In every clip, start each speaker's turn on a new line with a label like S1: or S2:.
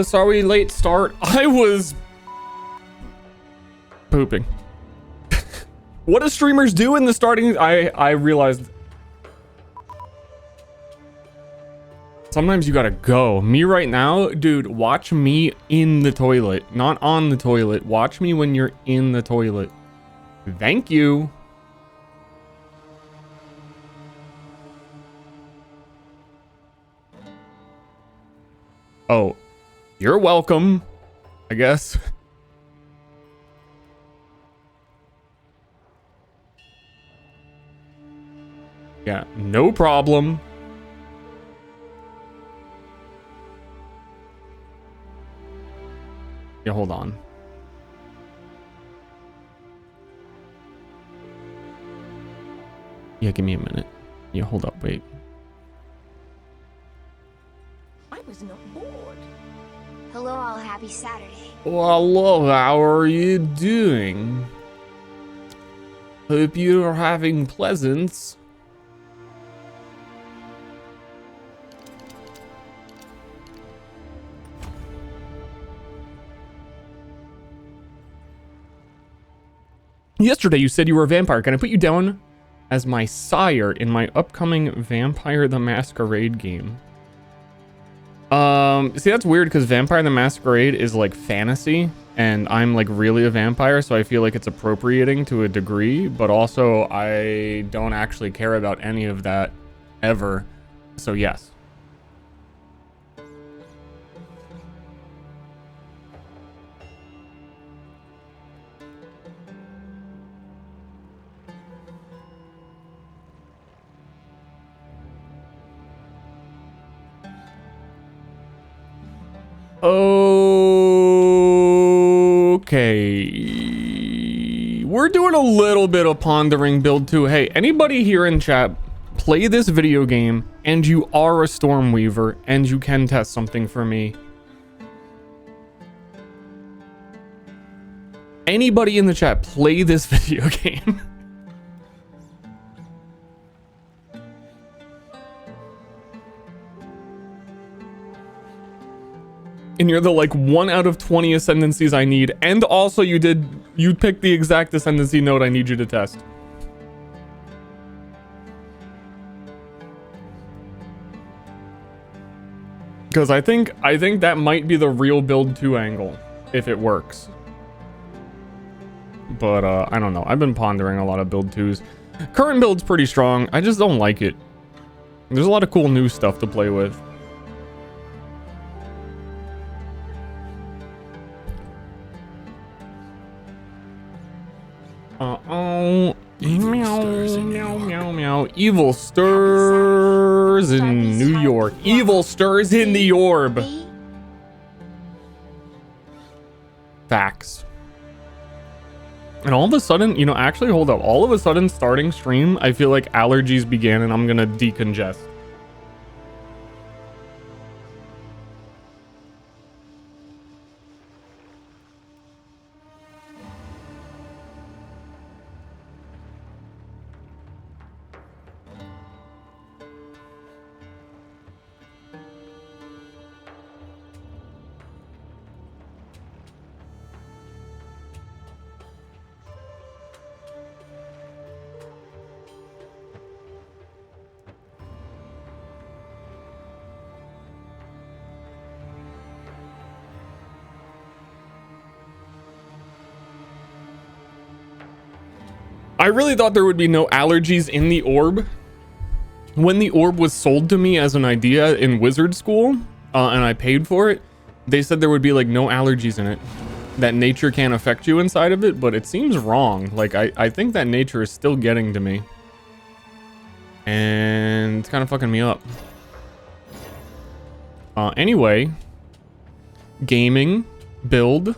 S1: Sorry, late start. I was pooping. What do streamers do in the starting? I realized sometimes you gotta go. Me right now, dude, watch me in the toilet, not on the toilet. Watch me when you're in the toilet. Thank you. Oh, you're welcome, I guess. Yeah, no problem. Yeah, hold on. Yeah, give me a minute. Yeah, hold up, wait.
S2: I was not bored. Hello, all. Happy Saturday.
S1: Well, hello, how are you doing? Hope you're having pleasance. Yesterday you said you were a vampire. Can I put you down as my sire in my upcoming Vampire the Masquerade game? See, that's weird because Vampire the Masquerade is like fantasy and I'm like really a vampire, so I feel like it's appropriating to a degree, but also I don't actually care about any of that ever. So yes. Okay, we're doing a little bit of pondering build too. Hey, anybody here in chat play this video game and you are a Stormweaver and you can test something for me? Anybody in the chat play this video game? and you're the like 1 out of 20 ascendancies I need, and also you picked the exact ascendancy node I need you to test. Because I think that might be the real build 2 angle, if it works. But I don't know. I've been pondering a lot of build 2s. Current build's pretty strong. I just don't like it. There's a lot of cool new stuff to play with. Uh-oh. Meow. Evil stirs in New York. Evil stirs in the orb. Facts. And all of a sudden, you know, actually, hold up. All of a sudden, starting stream, I feel like allergies began and I'm gonna decongest. I really thought there would be no allergies in the orb. When the orb was sold to me as an idea in wizard school, and I paid for it, they said there would be like no allergies in it. That nature can't affect you inside of it, but it seems wrong. Like I think that nature is still getting to me. And it's kind of fucking me up. Anyway, gaming, build,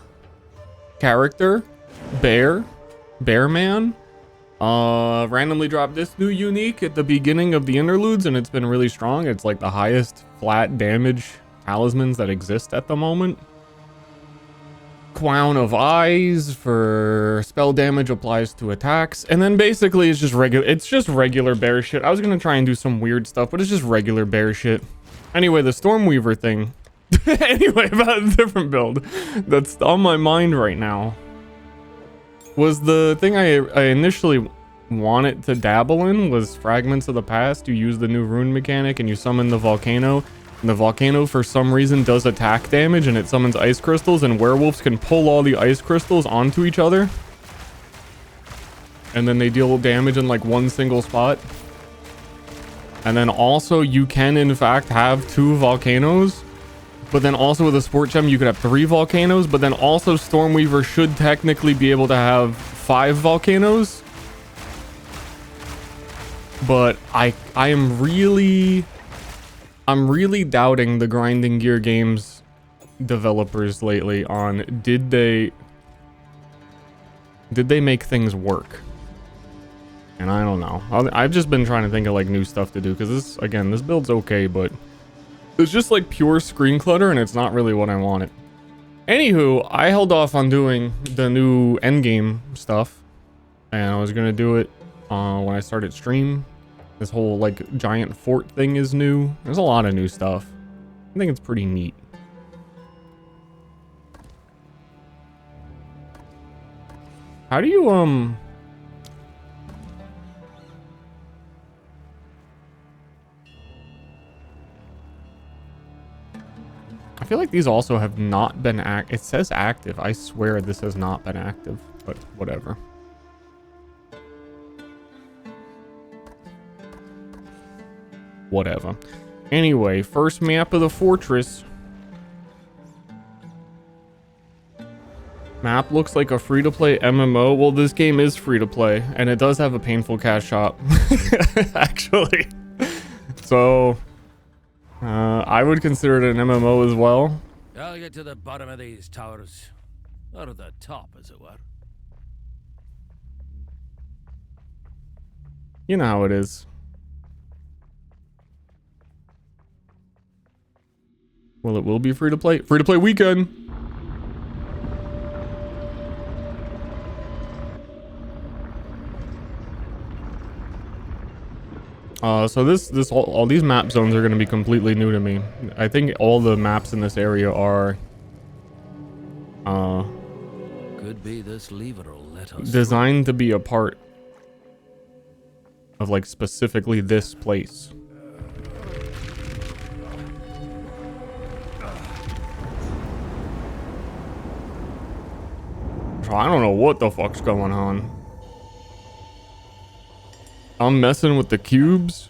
S1: character, bear man. Randomly dropped this new unique at the beginning of the interludes, and it's been really strong. It's like the highest flat damage talismans that exist at the moment. Crown of Eyes for spell damage applies to attacks, and then basically it's just regular bear shit. I was gonna try and do some weird stuff, but it's just regular bear shit. Anyway, the Stormweaver thing. Anyway, about a different build that's on my mind right now was the thing I initially wanted to dabble in was Fragments of the Past. You use the new rune mechanic and you summon the volcano, and the volcano for some reason does attack damage and it summons ice crystals, and werewolves can pull all the ice crystals onto each other, and then they deal damage in like one single spot. And then also you can in fact have 2 volcanoes, but then also with a sport gem you could have 3 volcanoes, but then also Stormweaver should technically be able to have 5 volcanoes. But I'm really doubting the Grinding Gear Games developers lately on did they make things work? And I don't know. I've just been trying to think of like new stuff to do, because this build's okay, but it's just like pure screen clutter and it's not really what I wanted. Anywho, I held off on doing the new endgame stuff, and I was gonna do it when I started stream. This whole like giant fort thing is new. There's a lot of new stuff. I think it's pretty neat. How do you I feel like these also have not been it says active. I swear this has not been active, but whatever. Whatever. Anyway, first map of the fortress. Map looks like a free-to-play MMO. Well, this game is free-to-play, and it does have a painful cash shop, actually. So, I would consider it an MMO as well.
S3: I'll get to the bottom of these towers. Or the top, as it were.
S1: You know how it is. Well, it will be free to play. Free to play weekend. So all these map zones are going to be completely new to me. I think all the maps in this area are
S3: be this lever'll let us
S1: designed to be a part of like specifically this place. So I don't know what the fuck's going on. I'm messing with the cubes.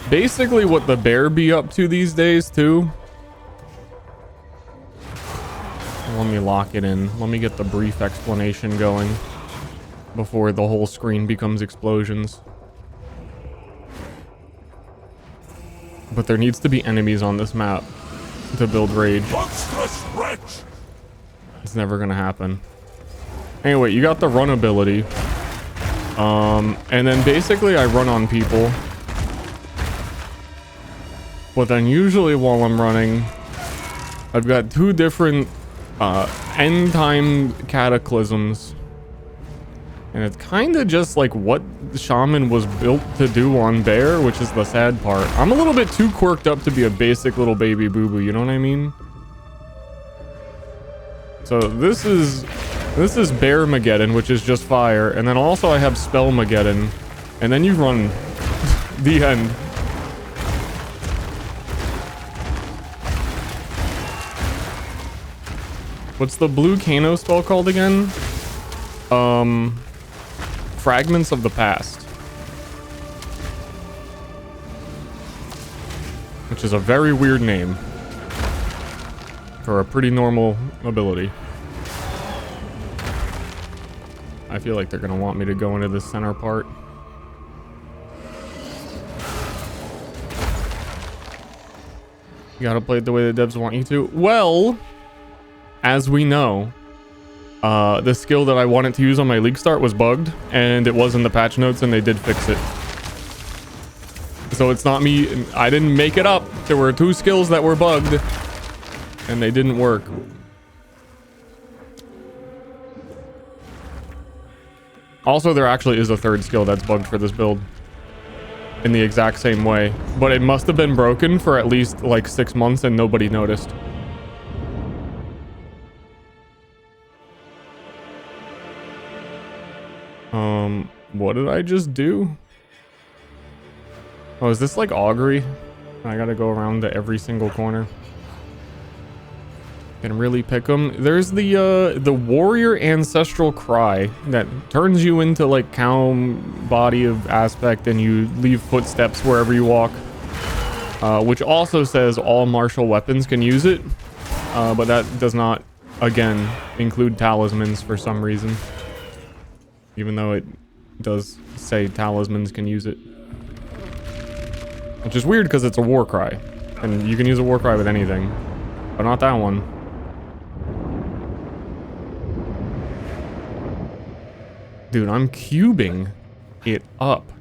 S1: Basically what the bear be up to these days too. Let me lock it in. Let me get the brief explanation going before the whole screen becomes explosions. But there needs to be enemies on this map to build rage. It's never gonna happen. Anyway, you got the run ability. And then basically I run on people. But then usually while I'm running, I've got two different end time cataclysms. And it's kind of just like what the shaman was built to do on bear, which is the sad part. I'm a little bit too quirked up to be a basic little baby boo-boo, you know what I mean? So this is Bear-mageddon, which is just fire, and then also I have Spell-mageddon, and then you run the end. What's the blue Kano spell called again? Fragments of the Past. Which is a very weird name for a pretty normal ability. I feel like they're gonna want me to go into the center part. You gotta play it the way the devs want you to. Well, as we know, the skill that I wanted to use on my league start was bugged, and it was in the patch notes, and they did fix it. So it's not me. I didn't make it up. There were two skills that were bugged, and they didn't work. Also, there actually is a third skill that's bugged for this build in the exact same way, but it must have been broken for at least like 6 months and nobody noticed. What did I just do? Oh, is this like augury? I gotta go around to every single corner. Can really pick them. There's the warrior ancestral cry that turns you into like cow body of aspect, and you leave footsteps wherever you walk. Which also says all martial weapons can use it, but that does not, again, include talismans for some reason. Even though it does say talismans can use it. Which is weird because it's a war cry. And you can use a war cry with anything. But not that one. Dude, I'm cubing it up.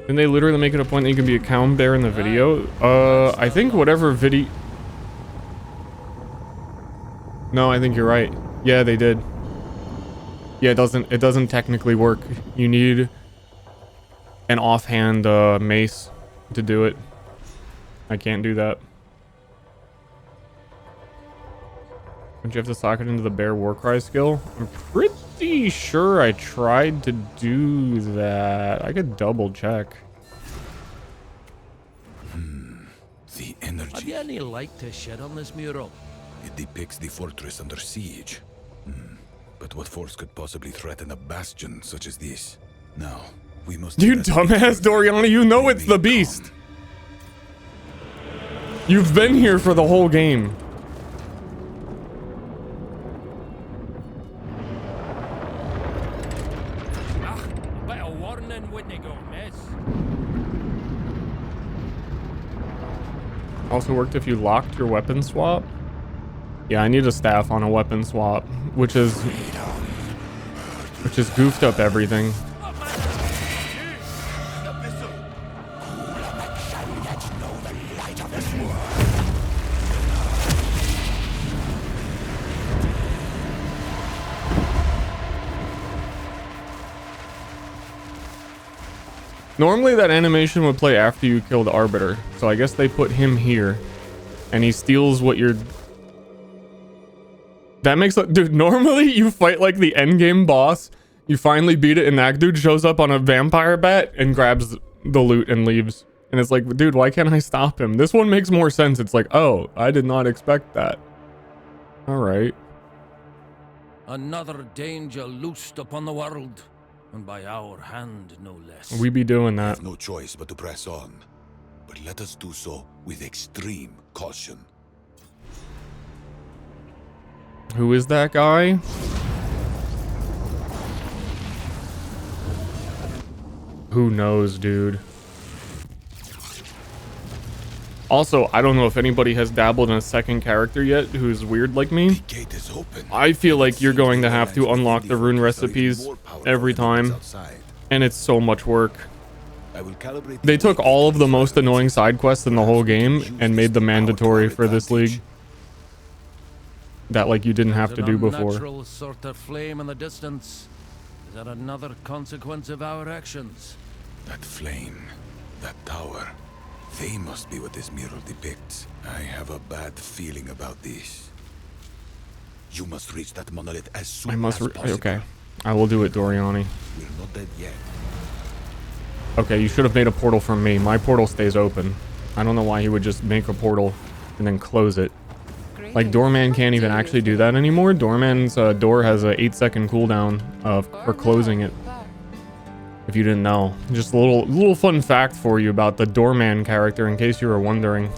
S1: And they literally make it a point that you can be a cow bear in the video. I think whatever video... No, I think you're right. Yeah, they did. Yeah, it doesn't technically work. You need an offhand mace to do it. I can't do that. Don't you have to sock it into the bear warcry skill? I'm pretty sure I tried to do that. I could double check.
S4: The energy.
S3: Have you any light to shed on this mural?
S4: It depicts the fortress under siege. But what force could possibly threaten a bastion such as this? Now, we must...
S1: You dumbass Doriana, you know it's the beast! You've been here for the whole game.
S3: Bit of warning wouldn't go miss.
S1: Also worked if you locked your weapon swap. Yeah, I need a staff on a weapon swap, which has goofed up everything. Normally that animation would play after you kill the Arbiter. So I guess they put him here. And he steals what you're... That makes... Dude, normally you fight like the endgame boss. You finally beat it and that dude shows up on a vampire bat and grabs the loot and leaves. And it's like, dude, why can't I stop him? This one makes more sense. It's like, oh, I did not expect that. All right.
S3: Another danger loosed upon the world, and by our hand no less.
S1: We be doing
S4: We
S1: that.
S4: have no choice but to press on. But let us do so with extreme caution.
S1: Who is that guy? Who knows, dude? Also, I don't know if anybody has dabbled in a second character yet who's weird like me.
S4: The gate is open.
S1: I feel like you're going to have to unlock the rune recipes every time, and it's so much work. They took all of the most annoying side quests in the whole game and made them mandatory for this league. That like you didn't have to do before.
S3: Unnatural sort of flame in the distance. Is that another consequence of our actions?
S4: That flame, that tower, they must be what this mural depicts. I have a bad feeling about this. You must reach that monolith as soon as possible.
S1: Okay, I will do it, Doriani.
S4: We're not dead yet.
S1: Okay, you should have made a portal from me. My portal stays open. I don't know why he would just make a portal and then close it. Like, Doorman can't even actually do that anymore. Doorman's door has a 8-second cooldown for closing it. If you didn't know. Just a little fun fact for you about the Doorman character in case you were wondering.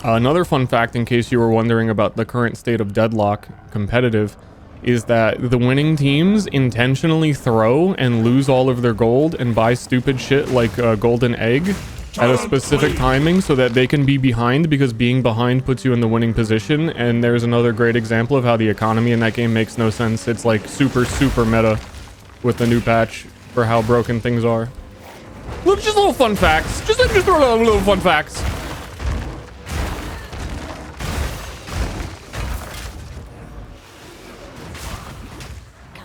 S1: Another fun fact in case you were wondering about the current state of Deadlock competitive is that the winning teams intentionally throw and lose all of their gold and buy stupid shit like a golden egg at a specific timing so that they can be behind, because being behind puts you in the winning position. And there's another great example of how the economy in that game makes no sense. It's like super meta with the new patch for how broken things are. Look, just little fun facts. Just throw out little fun facts.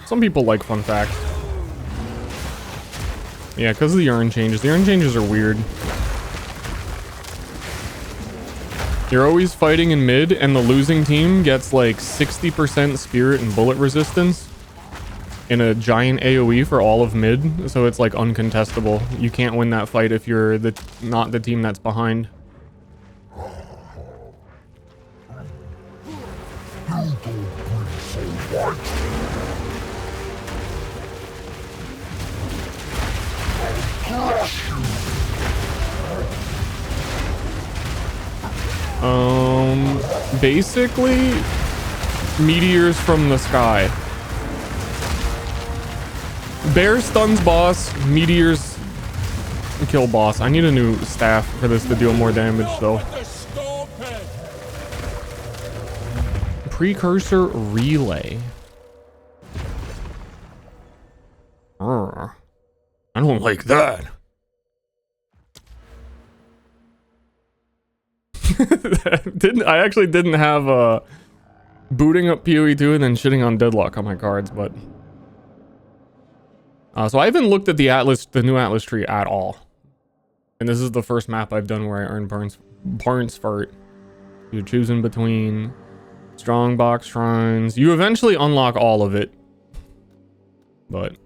S1: Some people like fun facts. Yeah, because of the urn changes. The urn changes are weird. You're always fighting in mid, and the losing team gets like 60% spirit and bullet resistance in a giant AoE for all of mid, so it's like uncontestable. You can't win that fight if you're not the team that's behind. Basically, meteors from the sky. Bear stuns boss, meteors kill boss. I need a new staff for this to deal more damage, though. Precursor relay. I don't like that. I actually didn't have booting up PoE2 and then shitting on Deadlock on my cards, but so I haven't looked at the new Atlas tree at all, and this is the first map I've done where I earn Barnes Fart. You're choosing between Strongbox Shrines. You eventually unlock all of it, but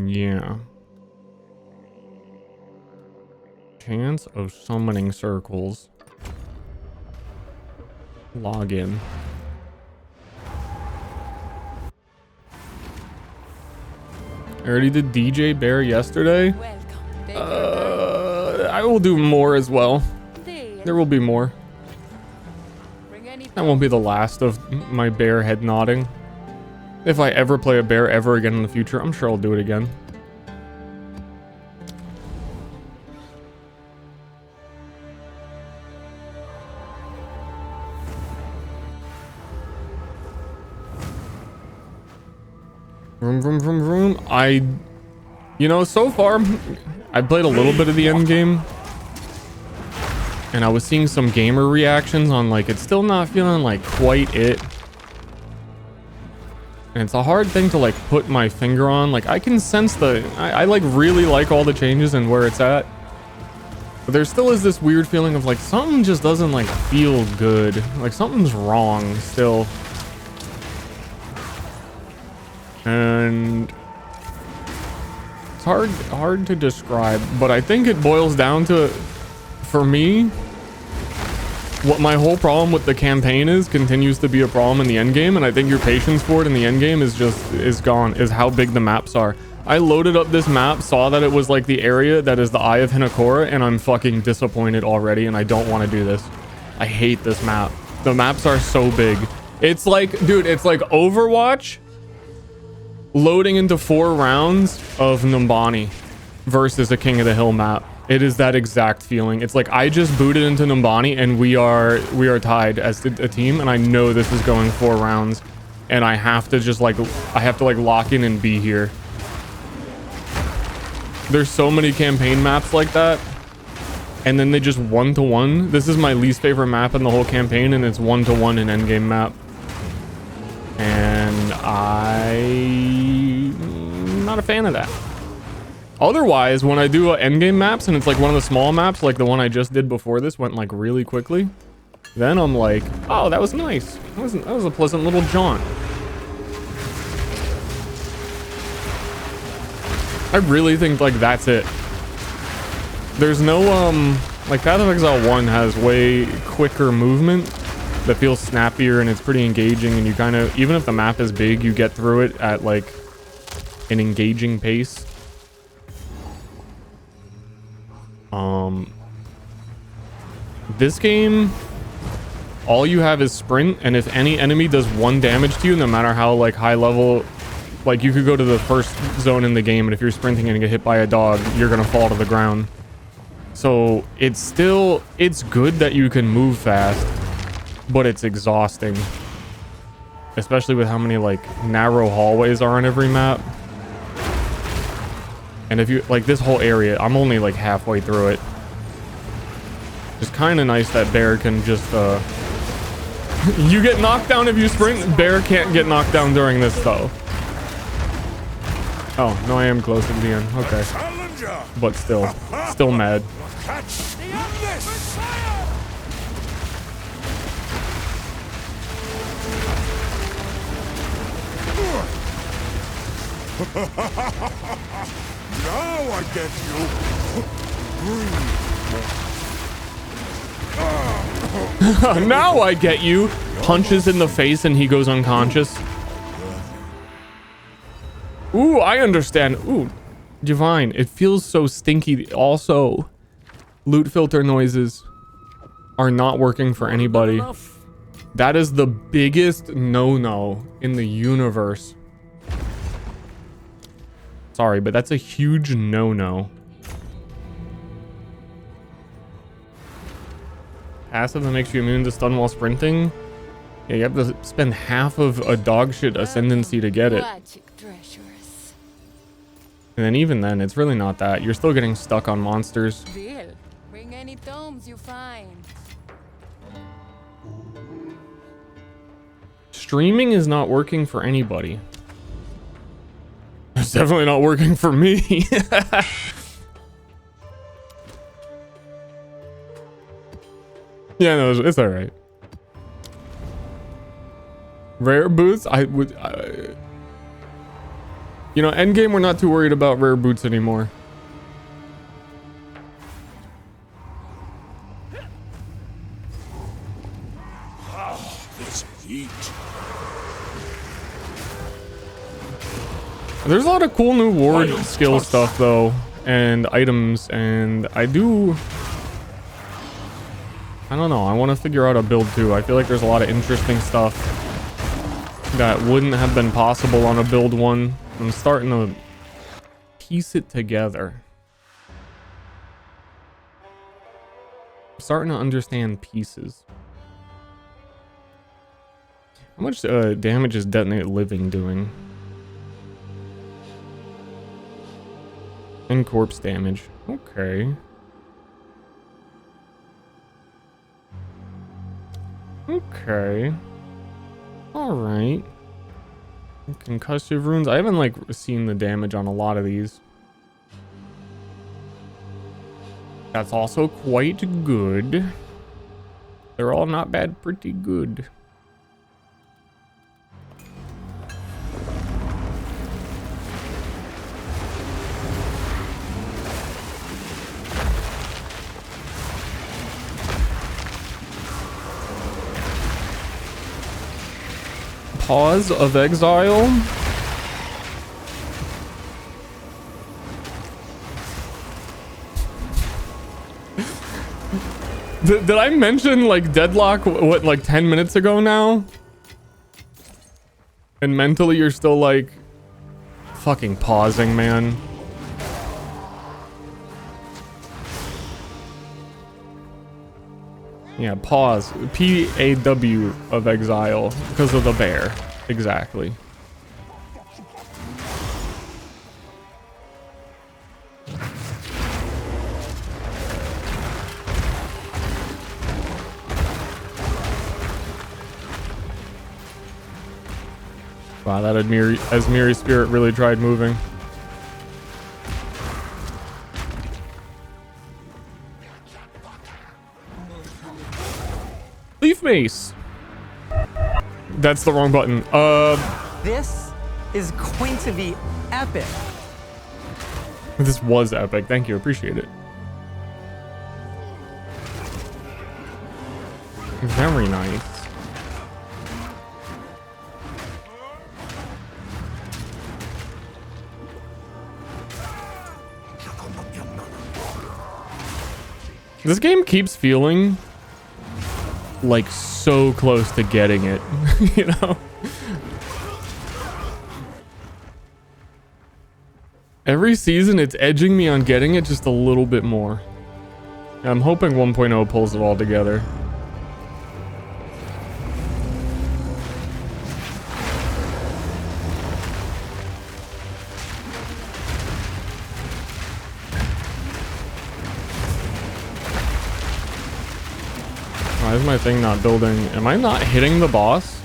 S1: yeah. Chance of summoning circles. Login. I already did DJ Bear yesterday. I will do more as well. There will be more. That won't be the last of my bear head nodding. If I ever play a bear ever again in the future, I'm sure I'll do it again. Vroom, vroom, vroom, vroom. You know, so far, I played a little bit of the end game. And I was seeing some gamer reactions on like, it's still not feeling like quite it. And it's a hard thing to like put my finger on. Like I can sense I like really like all the changes and where it's at. But there still is this weird feeling of like something just doesn't like feel good. Like something's wrong still. And it's hard to describe, but I think it boils down to, for me, what my whole problem with the campaign continues to be a problem in the end game, and I think your patience for it in the end game is gone, is how big the maps are. I loaded up this map, saw that it was like the area that is the Eye of Hinokora, and I'm fucking disappointed already, and I don't want to do this. I hate this map. The maps are so big. It's like, dude, it's like Overwatch loading into 4 rounds of Numbani versus a King of the Hill map. It is that exact feeling. It's like I just booted into Numbani and we are tied as a team, and I know this is going 4 rounds, and I have to just like lock in and be here. There's so many campaign maps like that, and then they just 1-to-1. This is my least favorite map in the whole campaign, and it's 1-to-1 in endgame map. And I'm not a fan of that. Otherwise, when I do endgame maps and it's like one of the small maps, like the one I just did before this went like really quickly, then I'm like, oh, that was nice. That was a pleasant little jaunt. I really think like that's it. There's no like Path of Exile 1 has way quicker movement that feels snappier, and it's pretty engaging, and you kind of, even if the map is big, you get through it at like an engaging pace. This game, all you have is sprint, and if any enemy does 1 damage to you, no matter how like high level, like you could go to the first zone in the game, and if you're sprinting and get hit by a dog, you're gonna fall to the ground. So it's good that you can move fast, but it's exhausting, especially with how many like narrow hallways are in every map. And if you like this whole area, I'm only like halfway through it. It's kind of nice that Bear can just you get knocked down if you sprint. Bear can't get knocked down during this though. Oh no, I am close to the end. Okay, but still mad.
S4: Now I get you.
S1: Now I get you. Punches in the face and he goes unconscious. Ooh, I understand. Ooh, divine. It feels so stinky. Also, loot filter noises are not working for anybody. That is the biggest no-no in the universe. Sorry, but that's a huge no-no. Passive that makes you immune to stun while sprinting? Yeah, you have to spend half of a dogshit ascendancy to get it. And then even then, it's really not that. You're still getting stuck on monsters.
S5: Bring any tomes you find.
S1: Streaming is not working for anybody. It's definitely not working for me. Yeah, no, it's all right. Rare boots, you know, endgame, we're not too worried about rare boots anymore.
S4: This heat.
S1: There's a lot of cool new ward skill stuff though, and items, and I don't know, I want to figure out a build too. I feel like there's a lot of interesting stuff that wouldn't have been possible on a build 1. I'm starting to piece it together. I'm starting to understand pieces. How much damage is Detonate Living doing? And corpse damage. Okay. Okay. Alright. Concussive runes. I haven't, like, seen the damage on a lot of these. That's also quite good. They're all not bad, pretty good. Pause of Exile. Did I mention like deadlock what like 10 minutes ago now? And mentally you're still like fucking pausing, man. Yeah, pause. P-A-W of Exile because of the bear. Exactly. Wow, that Asmiri spirit really tried moving. Leaf mace. That's the wrong button.
S6: This is going to be epic.
S1: This was epic. Thank you. Appreciate it. Very nice. This game keeps feeling like so close to getting it, you know? Every season it's edging me on getting it just a little bit more. I'm hoping 1.0 pulls it all together. Why is my thing not building? Am I not hitting the boss?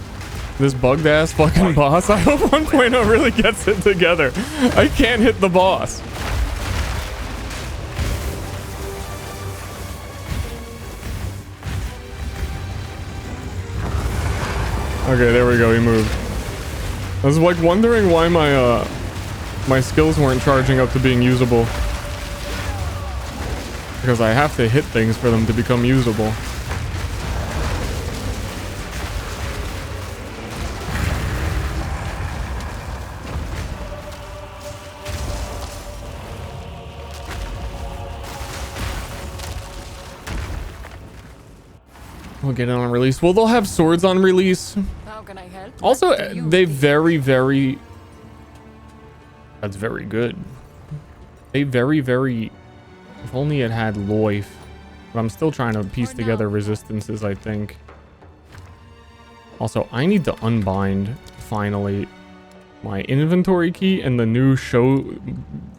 S1: This bugged ass fucking boss? I hope 1.0 really gets it together. I can't hit the boss. Okay, there we go. He moved. I was like wondering why my skills weren't charging up to being usable. Because I have to hit things for them to become usable. We'll get it on release. Well, they'll have swords on release.
S5: How can I help?
S1: Also,
S5: What do you
S1: they
S5: think?
S1: very... That's very good. They very... If only it had Loif. But I'm still trying to piece together resistances, I think. Also, I need to unbind, finally, my inventory key, and the new show...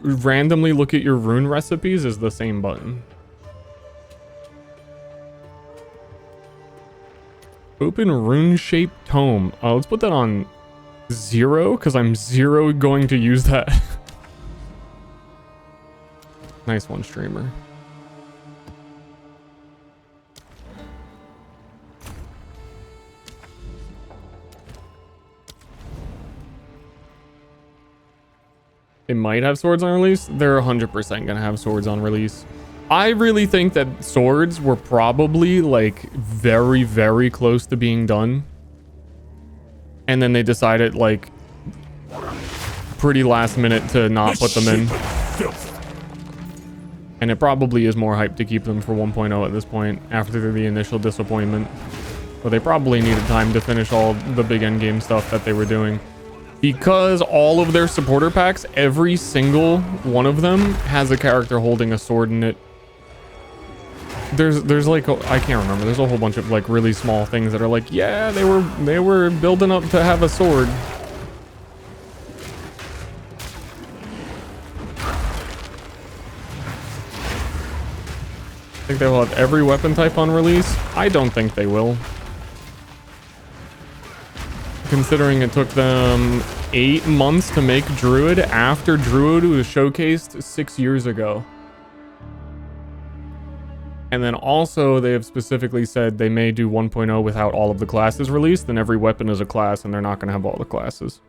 S1: Randomly look at your rune recipes is the same button. Open rune-shaped tome. Let's put that on 0, because I'm going to use that. Nice one, streamer. It might have swords on release. They're 100% gonna have swords on release. I really think that swords were probably like very close to being done. And then they decided like pretty last minute to not put them in. And it probably is more hype to keep them for 1.0 at this point after the initial disappointment. But they probably needed time to finish all the big endgame stuff that they were doing. Because all of their supporter packs, every single one of them has a character holding a sword in it. There's like I can't remember. There's a whole bunch of like really small things that are like, yeah, they were building up to have a sword. I think they will have every weapon type on release. I don't think they will. considering it took them 8 months to make Druid after Druid was showcased 6 years ago. And then also they have specifically said they may do 1.0 without all of the classes released, and every weapon is a class, and they're not going to have all the classes.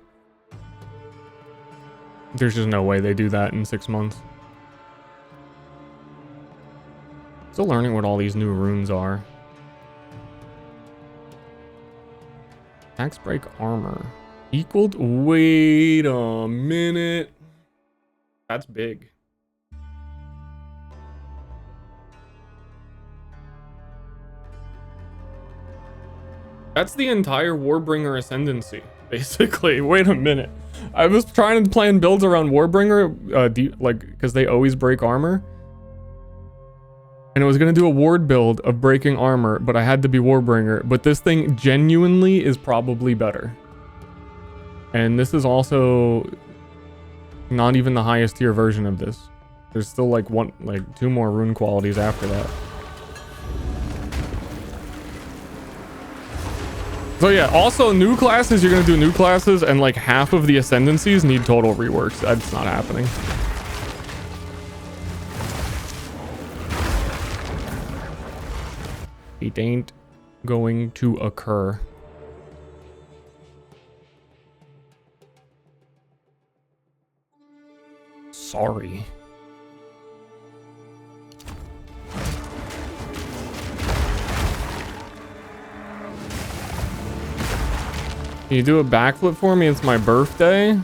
S1: There's just no way they do that in 6 months. Still learning what all these new runes are. Tax break armor. Equaled? Wait a minute. That's big. That's the entire Warbringer Ascendancy, basically. Wait a minute. I was trying to plan builds around Warbringer, like, because they always break armor. And I was going to do a ward build of breaking armor, but I had to be Warbringer. But this thing genuinely is probably better. And this is also not even the highest tier version of this. There's still like 2 more rune qualities after that. So yeah, also new classes, you're going to do new classes, and like half of the ascendancies need total reworks. That's not happening. It ain't going to occur. Sorry. Can you do a backflip for me? It's my birthday.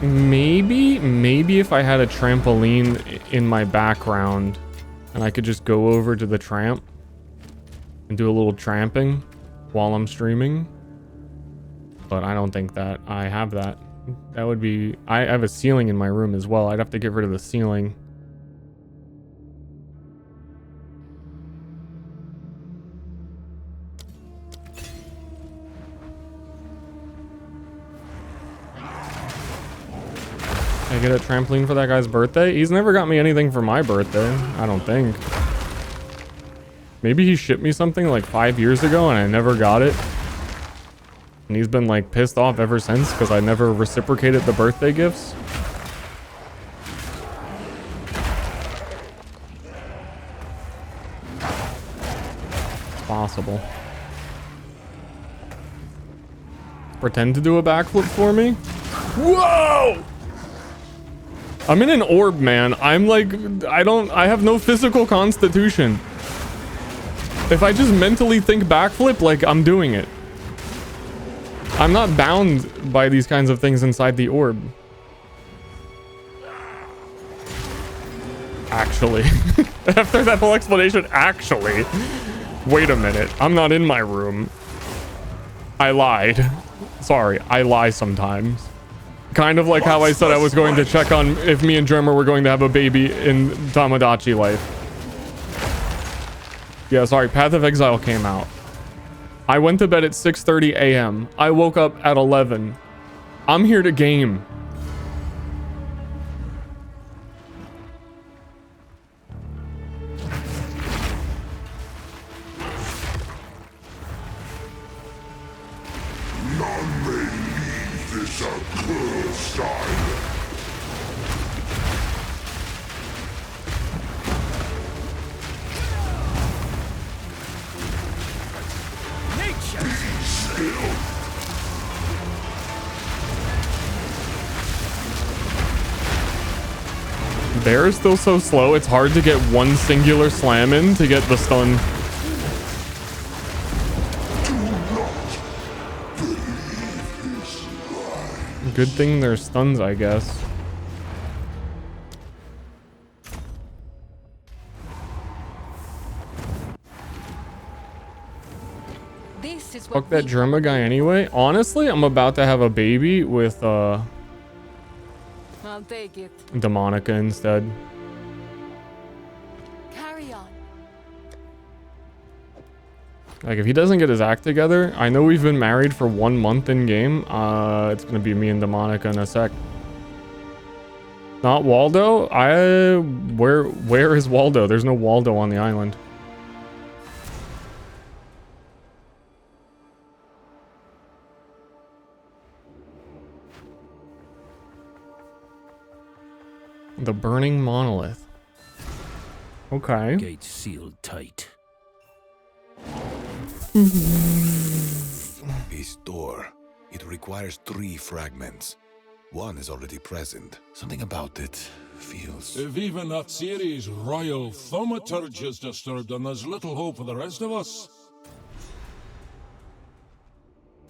S1: Maybe if I had a trampoline in my background and I could just go over to the tramp and do a little tramping while I'm streaming. But I don't think that I have that. That would be... I have a ceiling in my room as well. I'd have to get rid of the ceiling. I get a trampoline for that guy's birthday? He's never got me anything for my birthday. I don't think. Maybe he shipped me something like 5 years ago and I never got it. And he's been like pissed off ever since because I never reciprocated the birthday gifts. It's possible. Pretend to do a backflip for me? Whoa! I'm in an orb, man. I'm like, I have no physical constitution. If I just mentally think backflip, like, I'm doing it. I'm not bound by these kinds of things inside the orb. Actually. After that whole explanation, actually. Wait a minute. I'm not in my room. I lied. Sorry, I lie sometimes. Kind of like how I said I was going to check on if me and Drummer were going to have a baby in Tamagotchi life. Yeah, sorry, Path of Exile came out. I went to bed at 6:30 a.m. I woke up at 11. I'm here to game.
S7: None may leave this accursed island.
S3: Nature!
S7: Be still.
S1: Bear is still so slow, it's hard to get one singular slam in to get the stun. Good thing there's stuns, I guess.
S5: This is
S1: Fuck that Germa guy anyway. Honestly, I'm about to have a baby with
S5: I'll take it.
S1: Demonica instead.
S5: Carry on.
S1: Like, if he doesn't get his act together, I know we've been married for 1 month in game. It's gonna be me and Demonica in a sec. Not Waldo? Where is Waldo? There's no Waldo on the island. The burning monolith. Okay.
S3: Gate sealed tight.
S4: This door, it requires 3 fragments. One is already present. Something about it feels...
S7: If even that series' royal thaumaturge is disturbed, then there's little hope for the rest of us.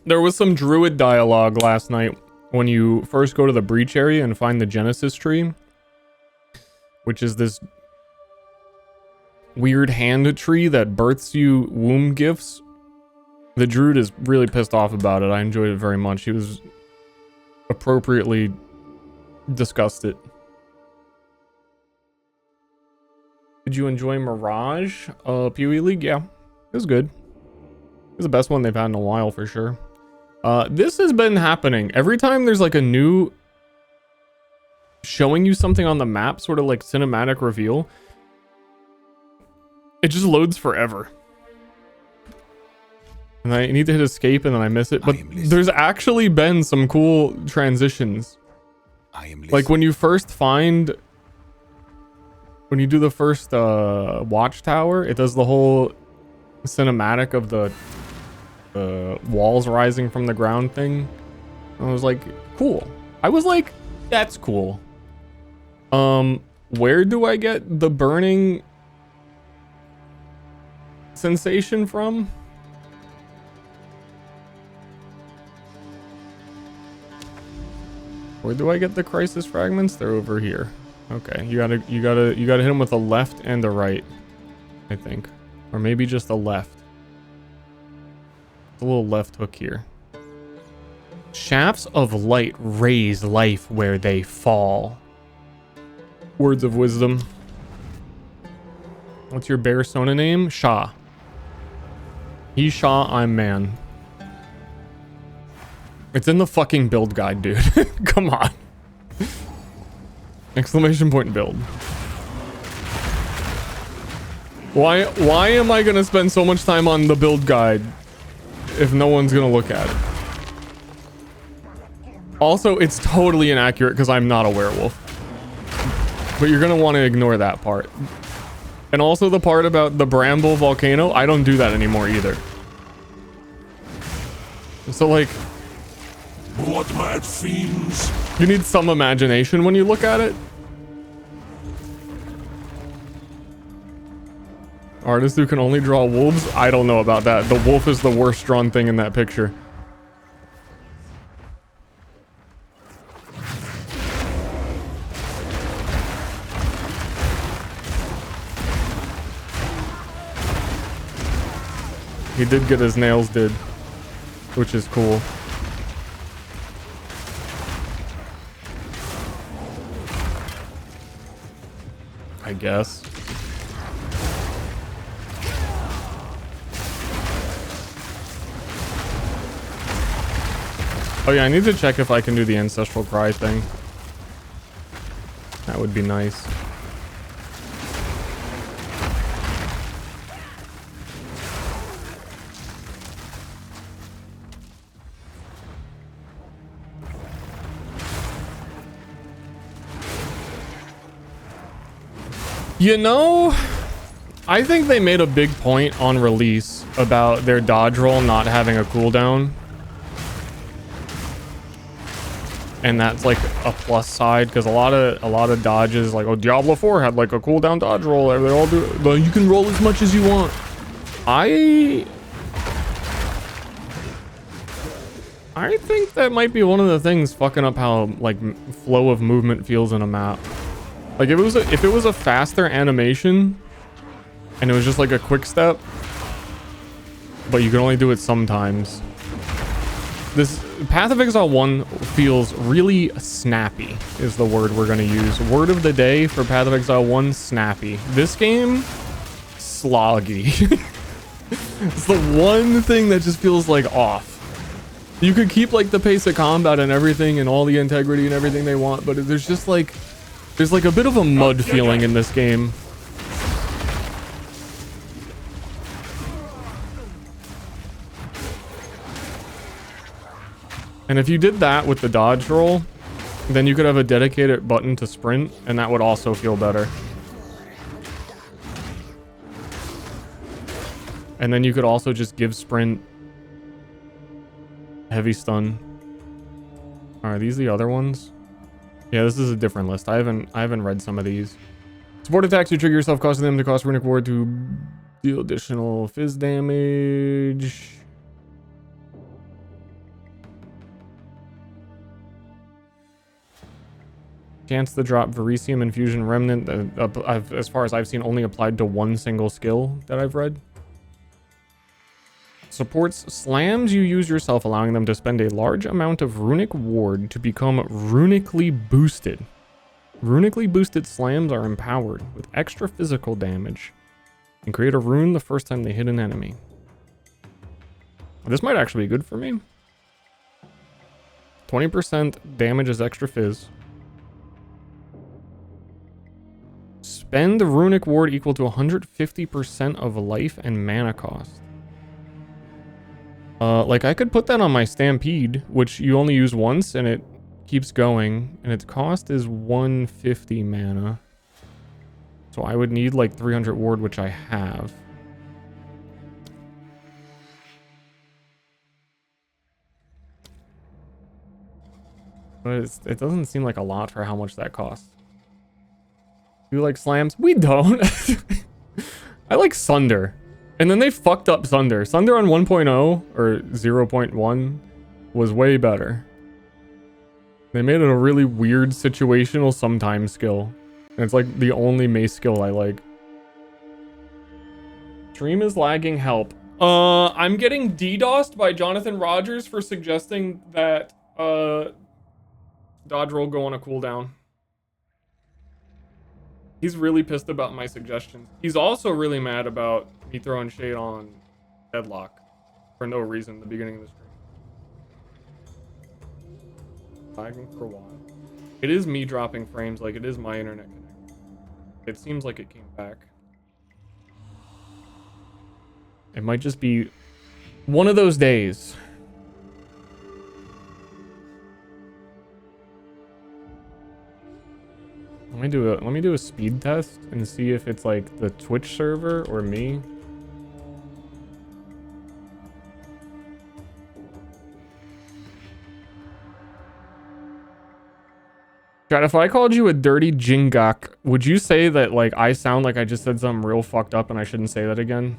S1: There was some druid dialogue last night when you first go to the breach area and find the Genesis tree, which is this weird hand tree that births you womb gifts. The druid is really pissed off about it. I enjoyed it very much. He was appropriately disgusted. Did you enjoy Mirage? PoE League? Yeah, it was good. It was the best one they've had in a while for sure. This has been happening. Every time there's like a new showing you something on the map, sort of like cinematic reveal, it just loads forever. And I need to hit escape and then I miss it. But there's actually been some cool transitions. Like when you first find... When you do the first watchtower, it does the whole cinematic of the walls rising from the ground thing. I was like, cool. I was like, that's cool. Where do I get the burning sensation from? Where do I get the crisis fragments? They're over here. Okay, you gotta hit him with a left and a right, I think, or maybe just a left. A little left hook here. Shafts of light raise life where they fall. Words of wisdom. What's your bear Sona name? Shah. He's Shah, I'm man. It's in the fucking build guide, dude. Come on. Exclamation point build. Why am I gonna spend so much time on the build guide if no one's gonna look at it? Also, it's totally inaccurate because I'm not a werewolf. But you're gonna want to ignore that part. And also the part about the bramble volcano, I don't do that anymore either. So like...
S7: What mad fiends?
S1: You need some imagination when you look at it. Artist who can only draw wolves? I don't know about that. The wolf is the worst drawn thing in that picture. He did get his nails did, which is cool. I guess. Oh yeah, I need to check if I can do the ancestral cry thing. That would be nice. You know, I think they made a big point on release about their dodge roll not having a cooldown. And that's like a plus side because a lot of dodges, like, oh, Diablo 4 had like a cooldown dodge roll. They all do, but you can roll as much as you want. I think that might be one of the things fucking up how like flow of movement feels in a map. Like if it was a faster animation and it was just like a quick step, but you can only do it sometimes. This Path of Exile 1 feels really snappy is the word we're going to use. Word of the day for Path of Exile 1, snappy. This game, sloggy. It's the one thing that just feels like off. You could keep like the pace of combat and everything and all the integrity and everything they want, but there's just like, there's like a bit of a mud feeling in this game. And if you did that with the dodge roll, Then you could have a dedicated button to sprint, and that would also feel better. And then you could also just give sprint heavy stun. Are these the other ones? Yeah, this is a different list. I haven't read some of these. Support attacks you trigger yourself, causing them to cost Runic Ward to deal additional fizz damage. Chance to drop Verisium Infusion Remnant, as far as I've seen, only applied to one single skill that I've read. Supports slams you use yourself, allowing them to spend a large amount of Runic Ward to become runically boosted. Runically boosted slams are empowered with extra physical damage and create a rune the first time they hit an enemy. This might actually be good for me. 20% damage as extra fizz. Spend the Runic Ward equal to 150% of life and mana cost. Like I could put that on my Stampede, which you only use once and it keeps going, and its cost is 150 mana. So I would need like 300 ward, which I have. But it doesn't seem like a lot for how much that costs. You like slams? We don't. I like Sunder. And then they fucked up Sunder. Sunder on 1.0 or 0.1 was way better. They made it a really weird situational sometimes skill. And it's like the only mace skill I like. Stream is lagging, help. I'm getting DDoSed by Jonathan Rogers for suggesting that dodge roll go on a cooldown. He's really pissed about my suggestions. He's also really mad about me throwing shade on Deadlock for no reason at the beginning of the stream. Lagging for a while. It is me dropping frames, like it is my internet connection. It seems like it came back. It might just be one of those days. Let me do a speed test and see if it's like the Twitch server or me. God, if I called you a dirty Jingak, would you say that like I sound like I just said something real fucked up and I shouldn't say that again?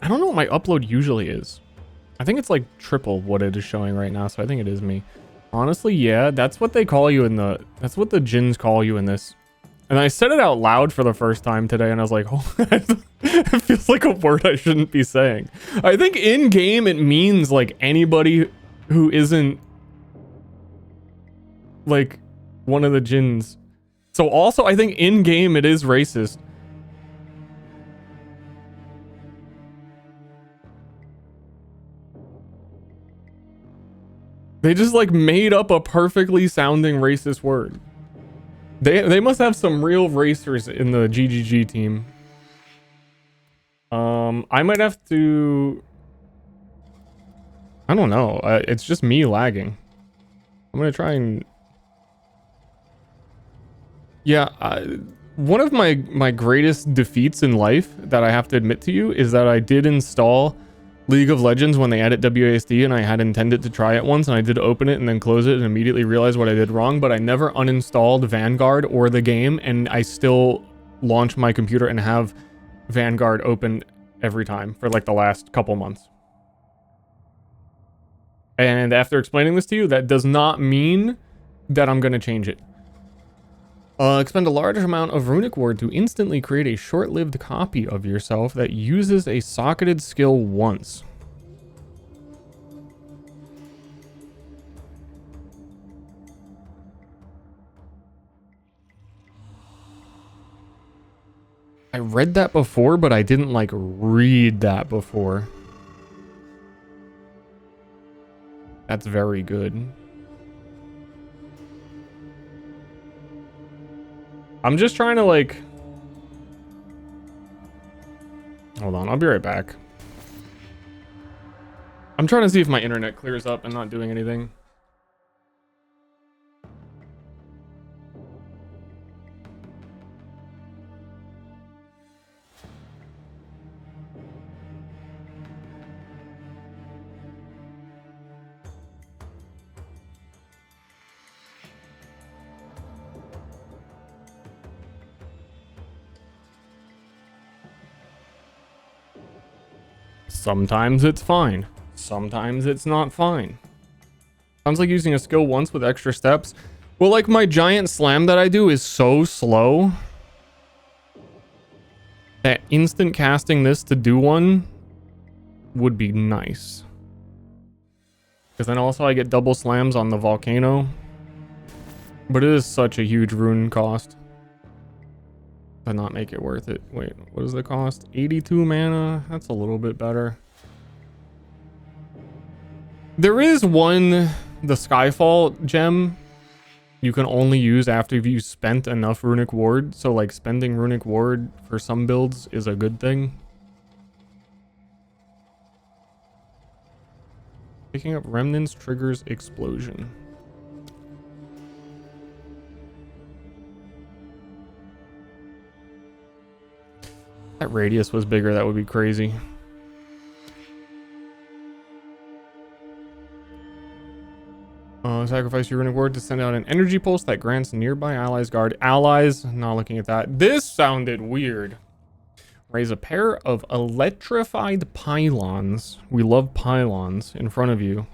S1: I don't know what my upload usually is. I think it's like triple what it is showing right now, so I think it is me. Honestly, yeah, that's what they call you in the... That's what the Jins call you in this. And I said it out loud for the first time today, and I was like, oh, it feels like a word I shouldn't be saying. I think in-game it means like anybody who isn't like one of the Jins. So also, I think in-game it is racist. They just like made up a perfectly sounding racist word. They must have some real racers in the GGG team. I might have to... I don't know. It's just me lagging. I'm gonna try and... Yeah, one of my greatest defeats in life that I have to admit to you is that I did install League of Legends when they added WASD, and I had intended to try it once, and I did open it and then close it and immediately realized what I did wrong, but I never uninstalled Vanguard or the game, and I still launch my computer and have Vanguard open every time for like the last couple months. And after explaining this to you, that does not mean that I'm going to change it. Expend a large amount of Runic Ward to instantly create a short-lived copy of yourself that uses a socketed skill once. I read that before, but I didn't like read that before. That's very good. I'm just trying to like... Hold on, I'll be right back. I'm trying to see if my internet clears up and not doing anything. Sometimes it's fine. Sometimes it's not fine. Sounds like using a skill once with extra steps. Well, like my giant slam that I do is so slow that instant casting this to do one would be nice. Because then also I get double slams on the volcano. But it is such a huge rune cost. To not make it worth it. Wait, what is the cost? 82 mana? That's a little bit better. There is one, the Skyfall gem, you can only use after you've spent enough Runic Ward. So like spending Runic Ward for some builds is a good thing. Picking up Remnants triggers explosion. That radius was bigger, that would be crazy. Sacrifice your Runic Ward to send out an energy pulse that grants nearby allies guard. Allies, not looking at that. This sounded weird. Raise a pair of electrified pylons. We love pylons in front of you.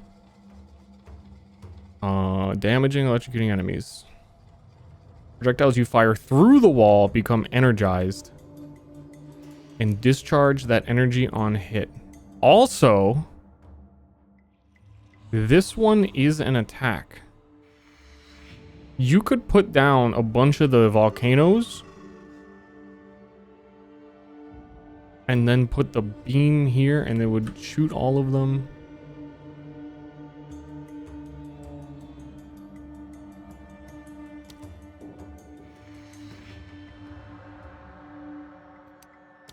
S1: Damaging, electrocuting enemies. Projectiles you fire through the wall become energized and discharge that energy on hit. Also, this one is an attack. You could put down a bunch of the volcanoes and then put the beam here and it would shoot all of them.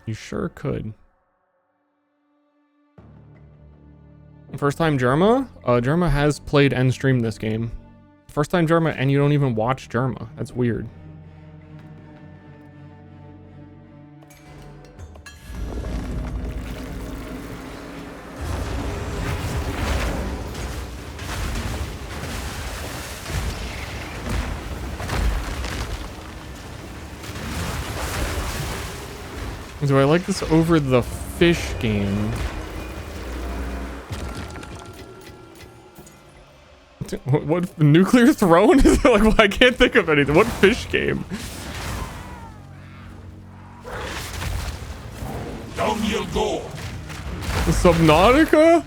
S1: You sure could. First time Jerma? Jerma has played and streamed this game. First time Jerma and you don't even watch Jerma. That's weird. Do I like this over the fish game? What nuclear throne is it? Like, well, I can't think of anything. What fish game?
S7: Down you go.
S1: Subnautica?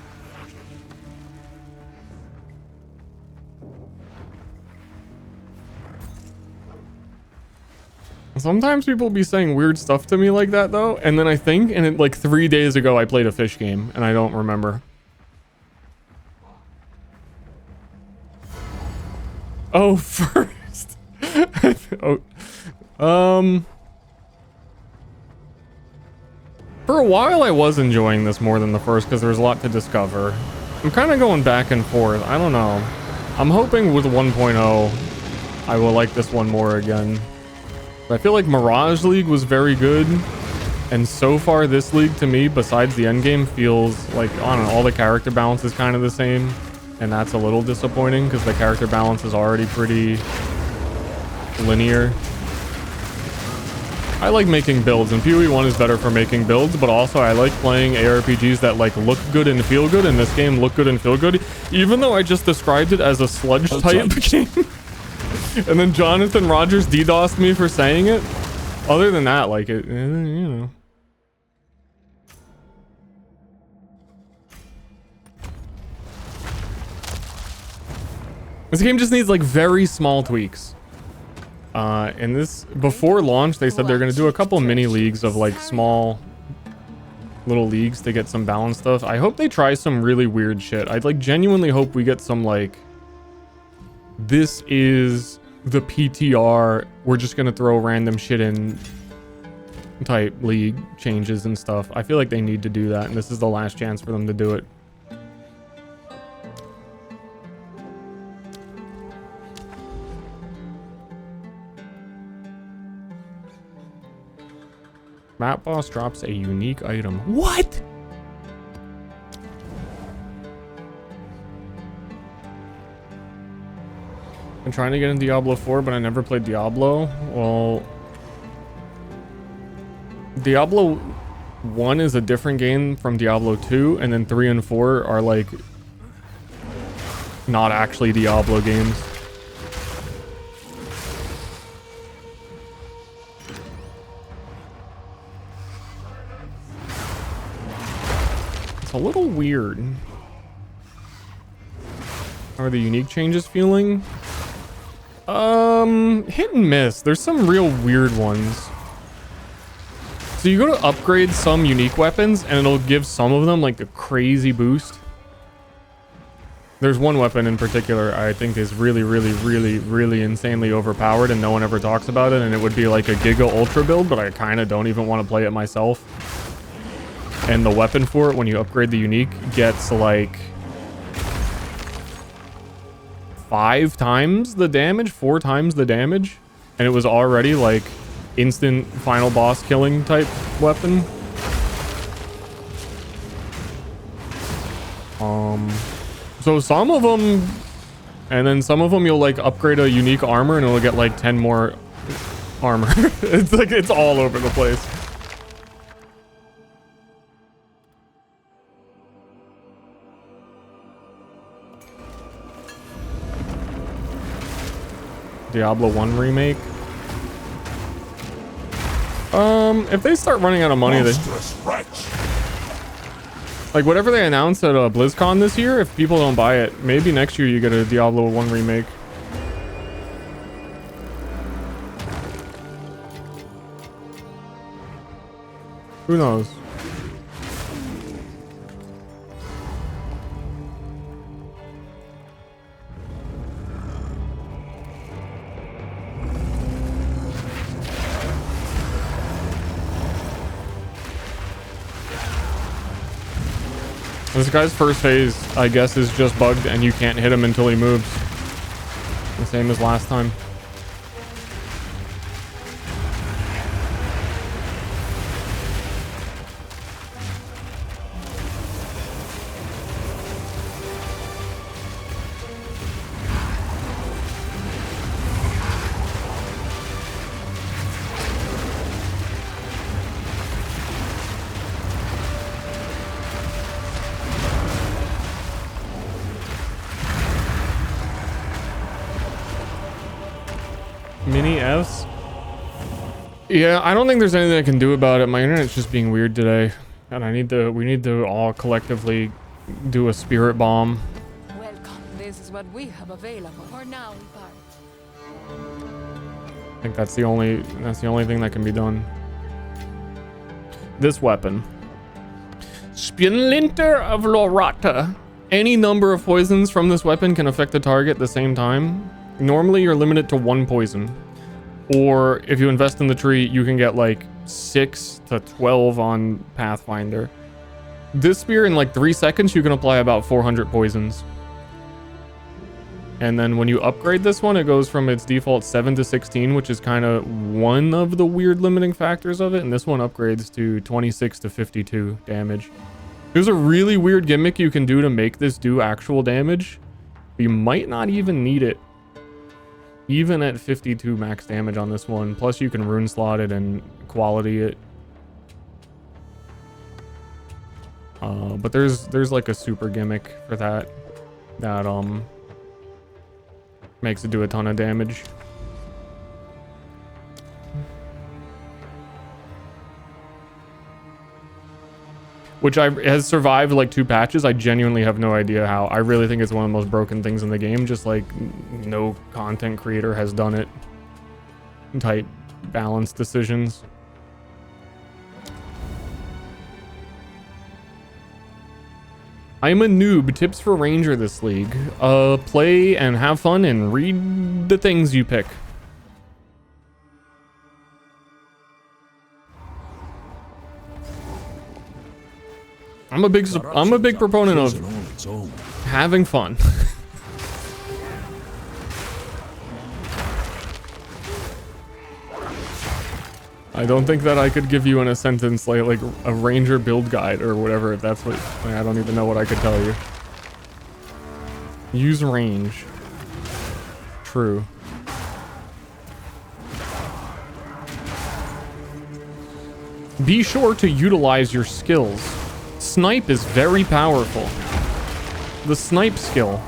S1: Sometimes people be saying weird stuff to me like that though, and then I think, and it, like 3 days ago I played a fish game and I don't remember. Oh, first. Oh, for a while I was enjoying this more than the first because there was a lot to discover. I'm kind of going back and forth. I don't know. I'm hoping with 1.0 I will like this one more again. I feel like Mirage League was very good, and so far this league to me, besides the endgame, feels like, I don't know, all the character balance is kind of the same, and that's a little disappointing because the character balance is already pretty linear. I like making builds, and PoE 1 is better for making builds, but also I like playing ARPGs that like look good and feel good, and this game look good and feel good, even though I just described it as a sludge type game. And then Jonathan Rogers DDoSed me for saying it. Other than that, like it, you know. This game just needs like very small tweaks. And this, before launch, they said they're gonna do a couple mini leagues of like small little leagues to get some balanced stuff. I hope they try some really weird shit. I'd like genuinely hope we get some like, this is the PTR, we're just gonna throw random shit in type league changes and stuff. I feel like they need to do that, and this is the last chance for them to do it. Map boss drops a unique item. What? I'm trying to get in Diablo 4, but I never played Diablo. Well, Diablo 1 is a different game from Diablo 2, and then 3 and 4 are like not actually Diablo games. It's a little weird. How are the unique changes feeling? Hit and miss. There's some real weird ones. So you go to upgrade some unique weapons and it'll give some of them like a crazy boost. There's one weapon in particular I think is really insanely overpowered and no one ever talks about it, and it would be like a Giga Ultra build, but I kind of don't even want to play it myself. And the weapon for it, when you upgrade the unique, gets like 5 times the damage, 4 times the damage, and it was already like instant final boss killing type weapon. So some of them, and then some of them you'll like upgrade a unique armor and it'll get like 10 more armor. It's like it's all over the place. Diablo 1 remake. If they start running out of money, like whatever they announced at BlizzCon this year, if people don't buy it, maybe next year you get a Diablo 1 remake. Who knows? This guy's first phase, I guess, is just bugged and you can't hit him until he moves. The same as last time. Mini Fs? Yeah, I don't think there's anything I can do about it. My internet's just being weird today. And we need to all collectively do a spirit bomb.
S5: Welcome. This is what we have available. For now, we part.
S1: I think that's the only thing that can be done. This weapon. Splinter of Lorata. Any number of poisons from this weapon can affect the target at the same time. Normally you're limited to 1 poison, or if you invest in the tree you can get like 6 to 12 on Pathfinder. This spear, in like 3 seconds you can apply about 400 poisons, and then when you upgrade this one it goes from its default 7 to 16, which is kind of one of the weird limiting factors of it, and this one upgrades to 26 to 52 damage. There's a really weird gimmick you can do to make this do actual damage. You might not even need it even at 52 max damage on this one. Plus you can rune slot it and quality it. But there's like a super gimmick for that makes it do a ton of damage. Which has survived like 2 patches. I genuinely have no idea how. I really think it's one of the most broken things in the game. Just like no content creator has done it. Tight balance decisions. I'm a noob. Tips for Ranger this league. Play and have fun and read the things you pick. I'm a big proponent of having fun. I don't think that I could give you in a sentence like a Ranger build guide or whatever, if that's what, I don't even know what I could tell you. Use range. True. Be sure to utilize your skills. Snipe is very powerful. The snipe skill.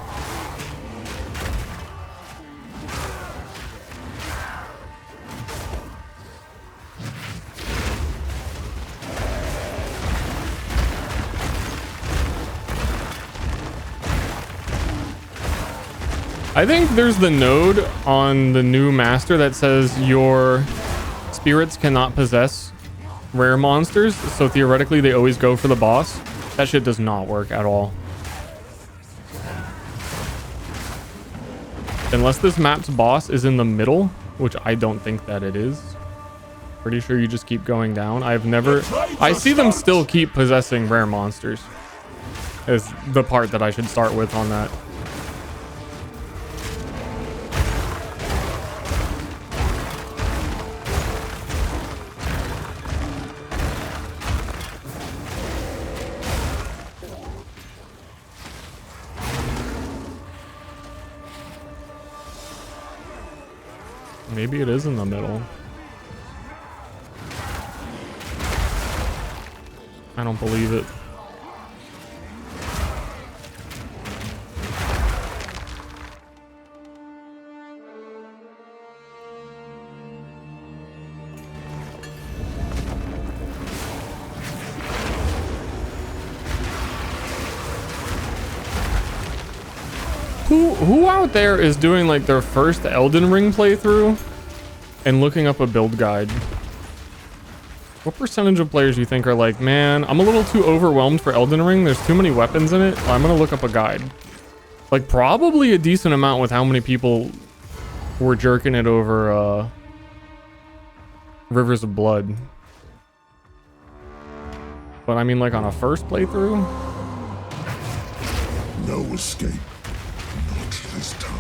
S1: I think there's the node on the new master that says your spirits cannot possess rare monsters, so theoretically they always go for the boss. That shit does not work at all. Unless this map's boss is in the middle, which I don't think that it is. Pretty sure you just keep going down. I see them still keep possessing rare monsters. Is the part that I should start with on that. Maybe it is in the middle. I don't believe it. Who out there is doing like their first Elden Ring playthrough and looking up a build guide? What percentage of players do you think are like, man, I'm a little too overwhelmed for Elden Ring. There's too many weapons in it. I'm gonna look up a guide. Like probably a decent amount with how many people were jerking it over Rivers of Blood. But I mean like on a first playthrough?
S7: No escape. Not this time.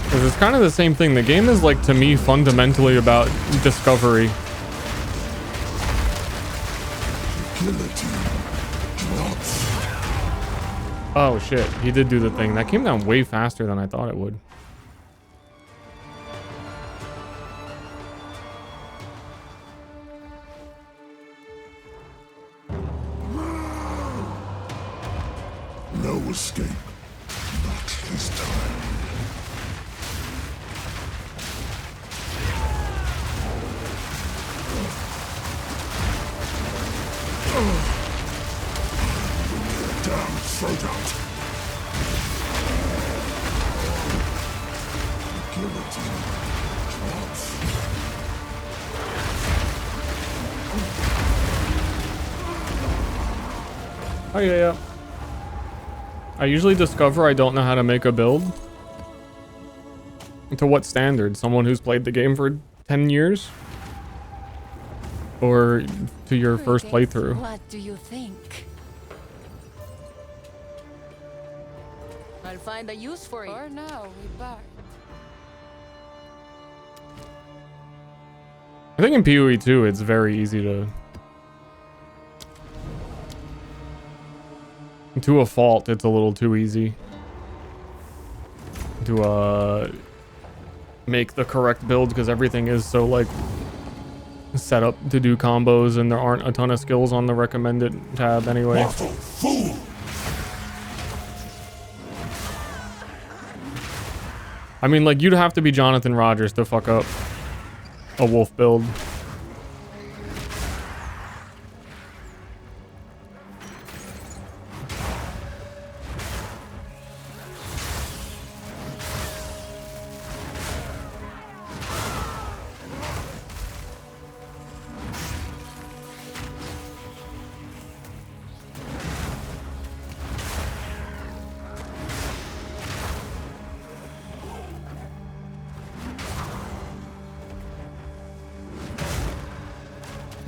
S1: Because it's kind of the same thing. The game is like, to me, fundamentally about discovery. Oh shit, he did do the thing. That came down way faster than I thought it would.
S7: No escape. Not this time. Damn throat out. Guillotine drops.
S1: Oh yeah. I usually discover I don't know how to make a build. To what standard? Someone who's played the game for 10 years? Or to your first playthrough?
S5: What do you think? I'll find a use for it. For now, we back.
S1: I think in PoE 2 it's very easy to a fault. It's a little too easy to make the correct build because everything is so like set up to do combos and there aren't a ton of skills on the recommended tab anyway. I mean, like, you'd have to be Jonathan Rogers to fuck up a wolf build.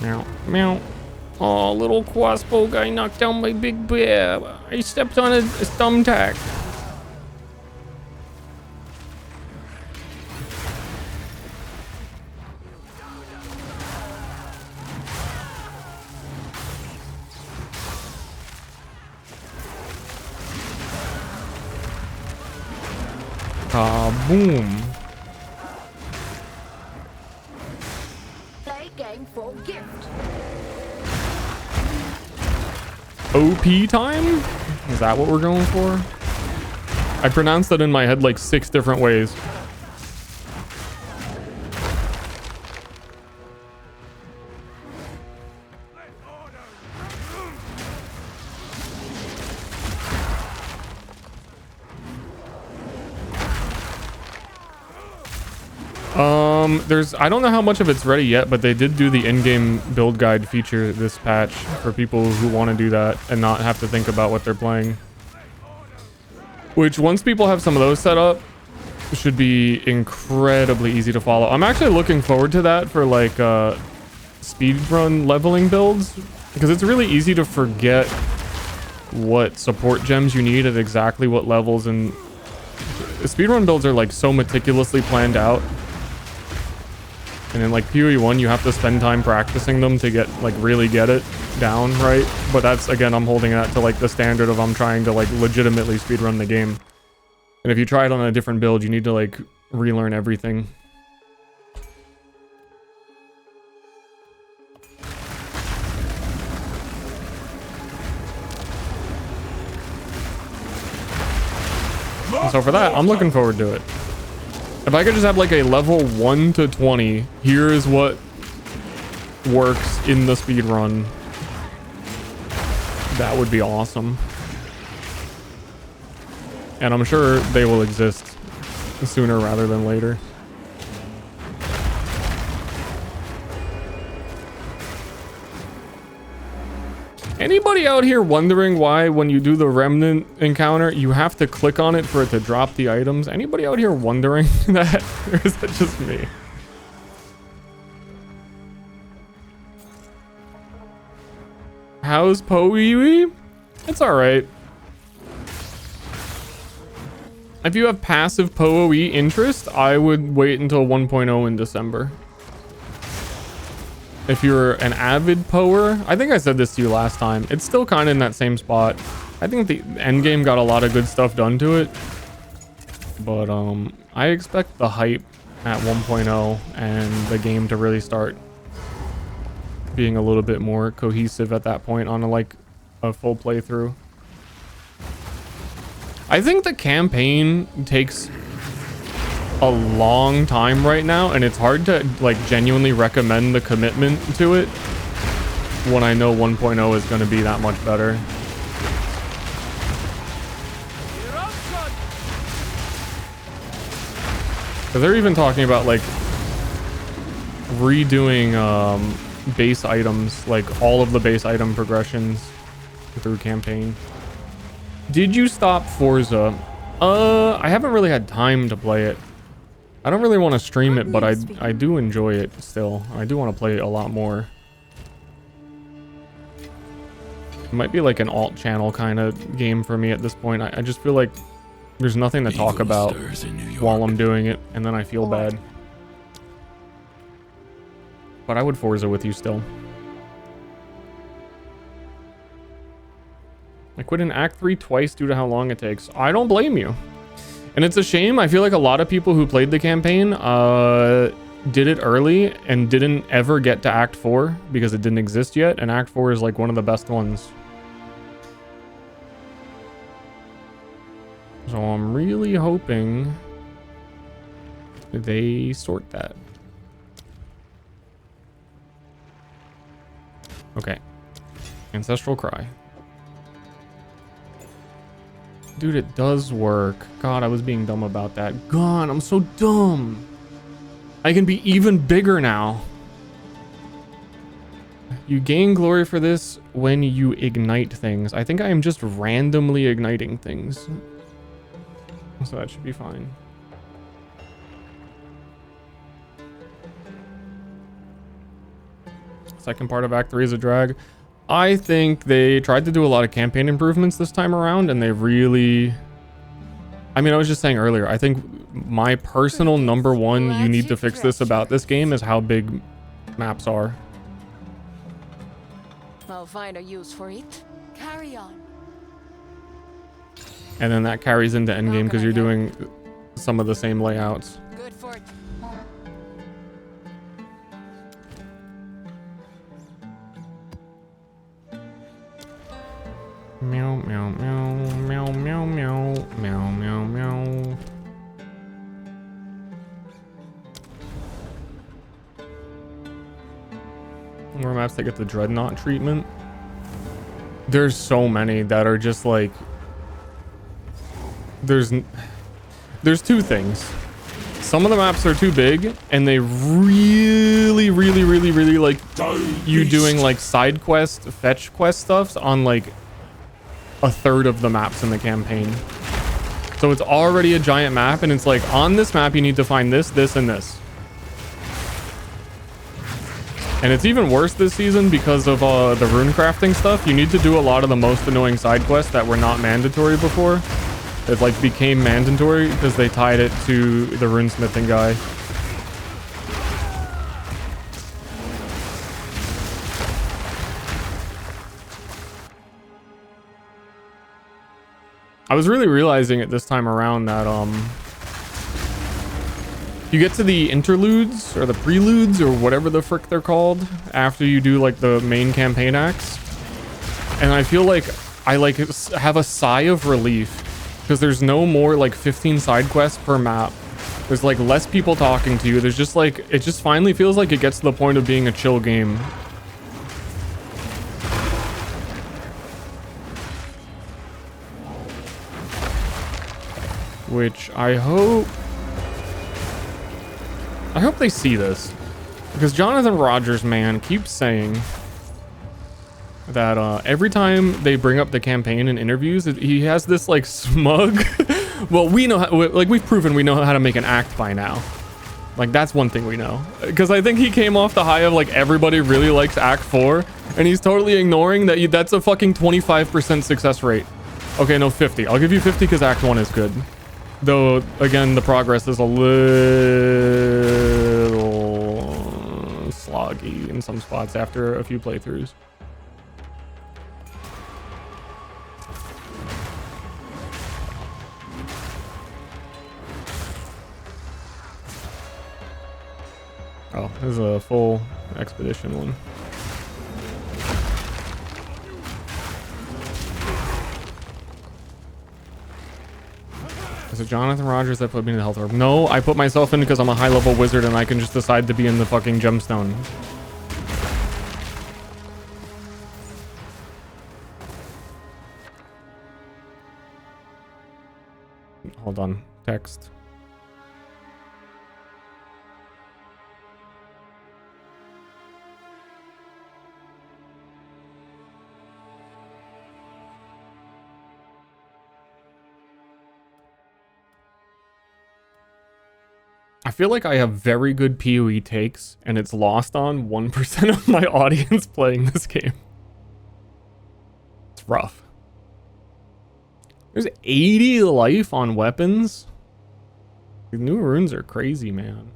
S1: Meow, meow. Oh, little crossbow guy knocked down my big bear. I stepped on a thumbtack. Boom.
S2: Play game for gift.
S1: OP time? Is that what we're going for? I pronounced that in my head like 6 different ways. I don't know how much of it's ready yet, but they did do the in-game build guide feature this patch for people who want to do that and not have to think about what they're playing. Which, once people have some of those set up, should be incredibly easy to follow. I'm actually looking forward to that for like speedrun leveling builds, because it's really easy to forget what support gems you need at exactly what levels, and speedrun builds are like so meticulously planned out. And in like PoE1, you have to spend time practicing them to get like really get it down right. But that's, again, I'm holding that to like the standard of I'm trying to like legitimately speedrun the game. And if you try it on a different build, you need to like relearn everything. So for that, I'm looking forward to it. If I could just have like a level 1 to 20, here is what works in the speed run, that would be awesome. And I'm sure they will exist sooner rather than later. Anybody out here wondering why when you do the remnant encounter you have to click on it for it to drop the items? Anybody out here wondering that? Or is that just me? How's PoE? It's alright. If you have passive PoE interest, I would wait until 1.0 in December. If you're an avid poer, I think I said this to you last time, it's still kind of in that same spot. I think the end game got a lot of good stuff done to it, but I expect the hype at 1.0 and the game to really start being a little bit more cohesive at that point on a full playthrough. I think the campaign takes a long time right now, and it's hard to like genuinely recommend the commitment to it when I know 1.0 is going to be that much better. Because they're even talking about like redoing base items, like all of the base item progressions through campaign. Did you stop Forza? I haven't really had time to play it. I don't really want to stream it, but I do enjoy it still. I do want to play it a lot more. It might be like an alt channel kind of game for me at this point. I just feel like there's nothing to talk about while I'm doing it, and then I feel bad. But I would Forza with you still. I quit in Act 3 twice due to how long it takes. I don't blame you. And it's a shame. I feel like a lot of people who played the campaign did it early and didn't ever get to Act 4 because it didn't exist yet. And Act 4 is like one of the best ones. So I'm really hoping they sort that. Okay. Ancestral Cry. Dude, it does work. God, I was being dumb about that. God, I'm so dumb. I can be even bigger now. You gain glory for this when you ignite things. I think I am just randomly igniting things. So that should be fine. second part of Act 3 is a drag. I think they tried to do a lot of campaign improvements this time around, and they really... I mean, I was just saying earlier, I think my personal number one you need to fix this about this game is how big maps are.
S5: I'll find a use for it. Carry on.
S1: And then that carries into endgame because you're doing some of the same layouts.
S5: Good fortune.
S1: Meow, meow, meow, meow, meow, meow, meow, meow, meow. More maps that get the dreadnought treatment. There's so many that are just like... There's two things. Some of the maps are too big, and they really like you doing like side quest, fetch quest stuff on like a third of the maps in the campaign. So it's already a giant map, and it's like on this map you need to find this, this, and this. And it's even worse this season because of the rune crafting stuff. You need to do a lot of the most annoying side quests that were not mandatory before. It like became mandatory because they tied it to the runesmithing guy. I was really realizing it this time around that you get to the interludes or the preludes or whatever the frick they're called after you do like the main campaign acts, and I feel like I like have a sigh of relief because there's no more like 15 side quests per map. There's like less people talking to you. There's just like, it just finally feels like it gets to the point of being a chill game. Which I hope they see this, because Jonathan Rogers, man, keeps saying that every time they bring up the campaign in interviews, he has this like smug well, we know how, like we've proven we know how to make an act by now. Like that's one thing we know, because I think he came off the high of like everybody really likes Act 4, and he's totally ignoring that that's a fucking 25% success rate. Okay, no, 50. I'll give you 50 because Act 1 is good. Though, again, the progress is a little sloggy in some spots after a few playthroughs. Oh, this is a full expedition one. Is it Jonathan Rogers that put me in the health orb? No, I put myself in because I'm a high level wizard and I can just decide to be in the fucking gemstone. Hold on. Text. I feel like I have very good PoE takes, and it's lost on 1% of my audience playing this game. It's rough. There's 80 life on weapons. The new runes are crazy, man.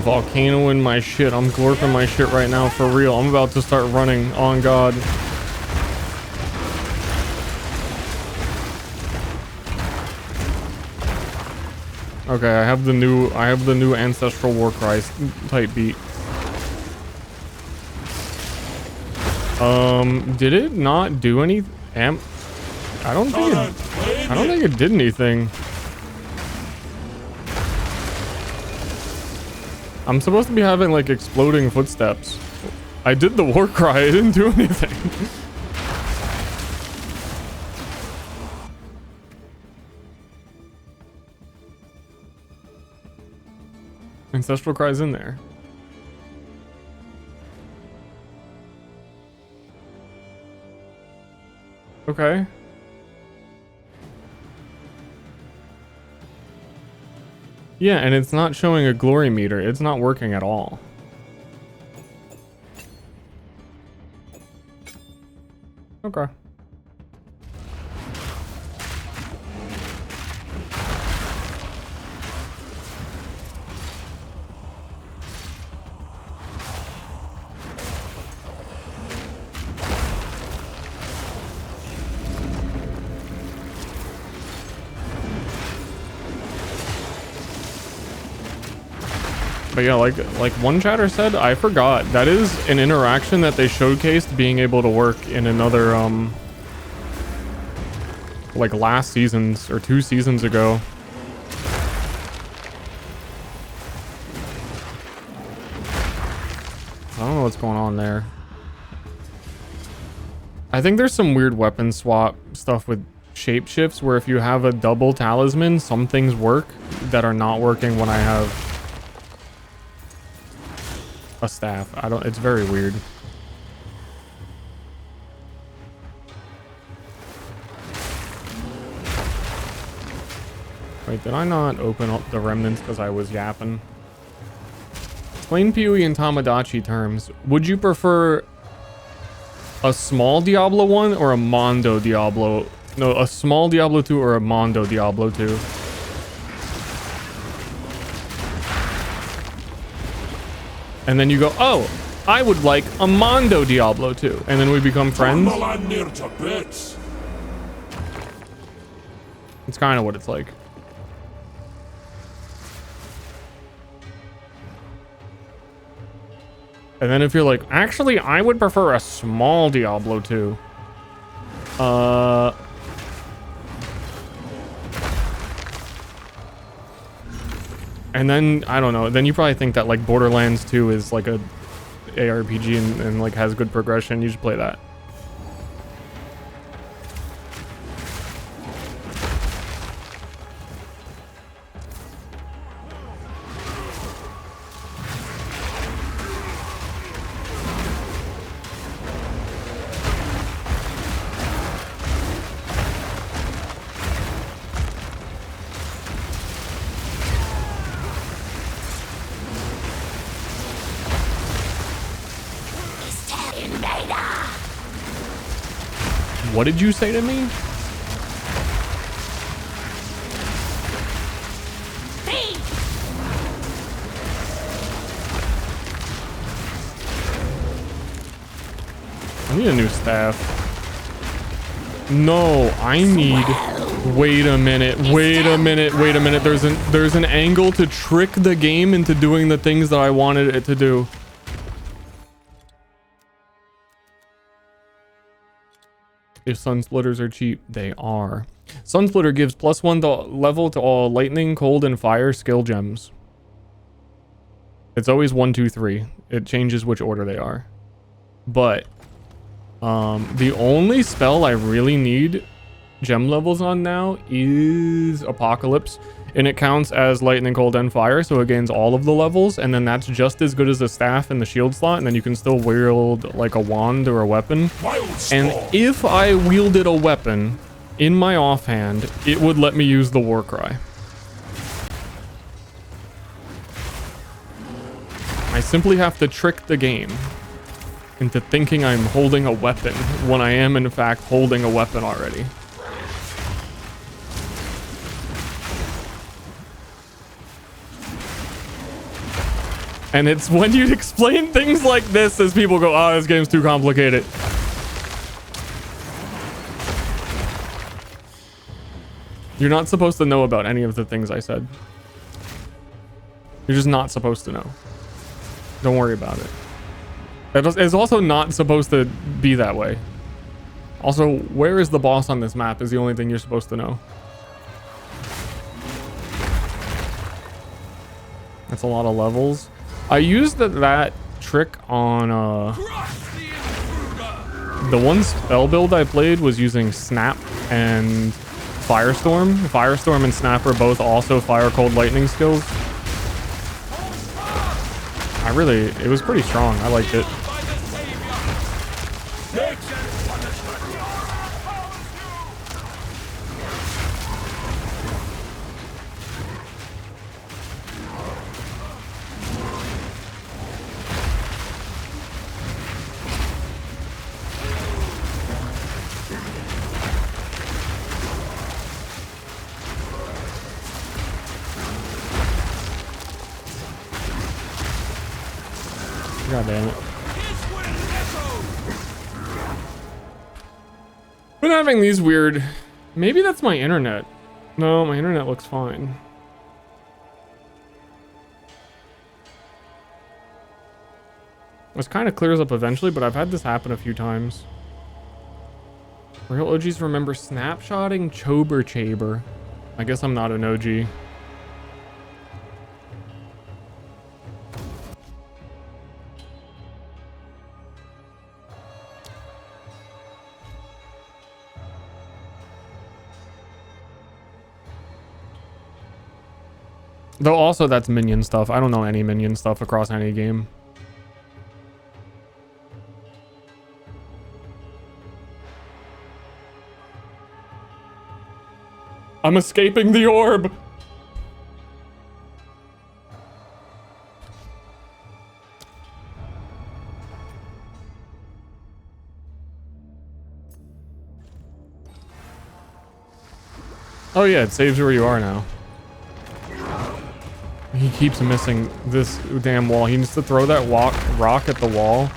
S1: Volcanoing my shit. I'm glorping my shit right now for real. I'm about to start running. On God. Okay, I have the new ancestral war cry type beat. Did it not do anything? I don't think it did anything. I'm supposed to be having like exploding footsteps. I did the war cry. I didn't do anything. Ancestral cry's in there. Okay. Yeah, and it's not showing a glory meter. It's not working at all. Okay. But yeah, like one chatter said, I forgot. That is an interaction that they showcased being able to work in another, like last seasons or 2 seasons ago. I don't know what's going on there. I think there's some weird weapon swap stuff with shapeshifts where if you have a double talisman, some things work that are not working when I have a staff. It's very weird. Wait, did I not open up the remnants because I was yapping? Explain PoE in Tamagotchi terms. Would you prefer a small Diablo 1 or a Mondo Diablo? No, a small Diablo 2 or a Mondo Diablo 2? And then you go, oh, I would like a Mondo Diablo 2. And then we become friends. It's kind of what it's like. And then if you're like, actually, I would prefer a small Diablo 2. And then, I don't know, then you probably think that like Borderlands 2 is like a ARPG and like has good progression. You should play that. What did you say to me? I need a new staff. No, I need... Wait a minute. There's an angle to trick the game into doing the things that I wanted it to do. If Sun Splitters are cheap, they are. Sun Splitter gives +1 level to all lightning, cold, and fire skill gems. It's always 1, 2, 3. It changes which order they are. But the only spell I really need gem levels on now is Apocalypse. And it counts as lightning, cold, and fire, so it gains all of the levels, and then that's just as good as the staff and the shield slot, and then you can still wield like a wand or a weapon. And if I wielded a weapon in my offhand, it would let me use the war cry. I simply have to trick the game into thinking I'm holding a weapon when I am in fact holding a weapon already. And it's when you explain things like this as people go, oh, this game's too complicated. You're not supposed to know about any of the things I said. You're just not supposed to know. Don't worry about it. It's also not supposed to be that way. Also, where is the boss on this map is the only thing you're supposed to know. That's a lot of levels. I used that trick on the one spell build I played was using Snap and Firestorm. Firestorm and Snap are both also Fire Cold Lightning skills. It was pretty strong. I liked it. God damn it. Been having these weird... Maybe that's my internet. No, my internet looks fine. This kind of clears up eventually, but I've had this happen a few times. Real OGs remember snapshotting Chober Chaber. I guess I'm not an OG. Though also that's minion stuff. I don't know any minion stuff across any game. I'm escaping the orb. Oh yeah, it saves you where you are now. He keeps missing this damn wall. He needs to throw that rock at the wall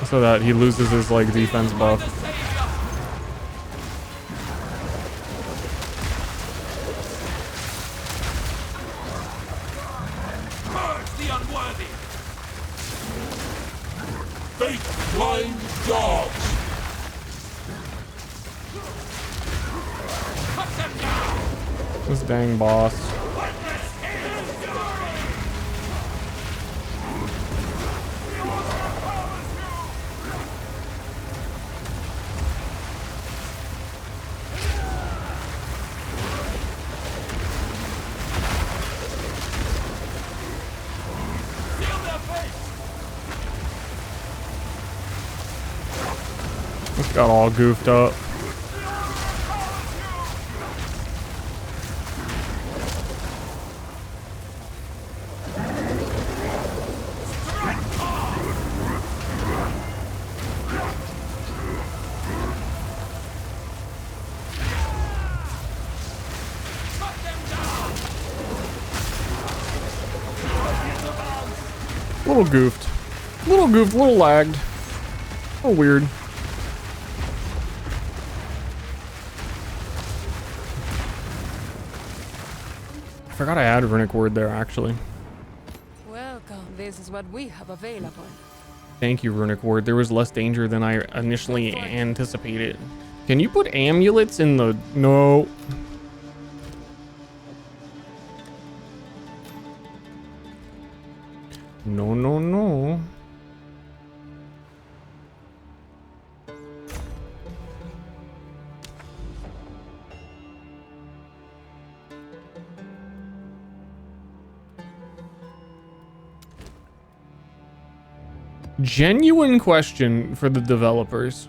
S1: so that he loses his like defense buff.
S7: Purge the unworthy. Fake blind dogs.
S1: This dang boss. This got all goofed up. Little goofed, little lagged, a little weird. I forgot I had Runic Word there actually.
S5: Welcome. This is what we have available.
S1: Thank you, Runic Word. There was less danger than I initially anticipated. Can you put amulets in the... No. No, no, no. Genuine question for the developers.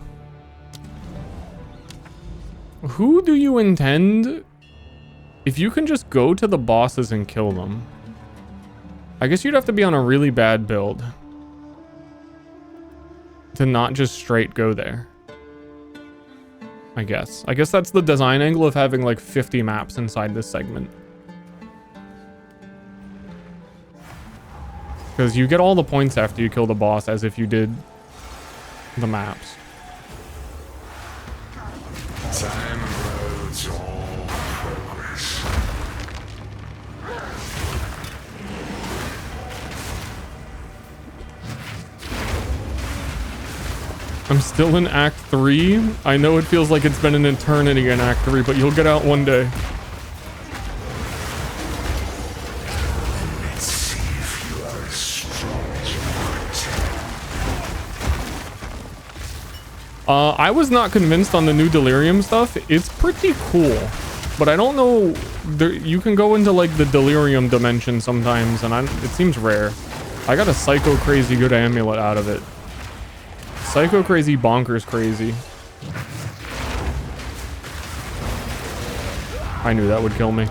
S1: Who do you intend if you can just go to the bosses and kill them? I guess you'd have to be on a really bad build to not just straight go there. I guess that's the design angle of having like 50 maps inside this segment. Because you get all the points after you kill the boss as if you did the maps.
S8: Time erodes all progress.
S1: I'm still in Act 3. I know it feels like it's been an eternity in Act 3, but you'll get out one day. I was not convinced on the new delirium stuff. It's pretty cool, but I don't know. You can go into like the delirium dimension sometimes, and it seems rare. I got a psycho crazy good amulet out of it. Psycho crazy bonkers crazy. I knew that would kill me.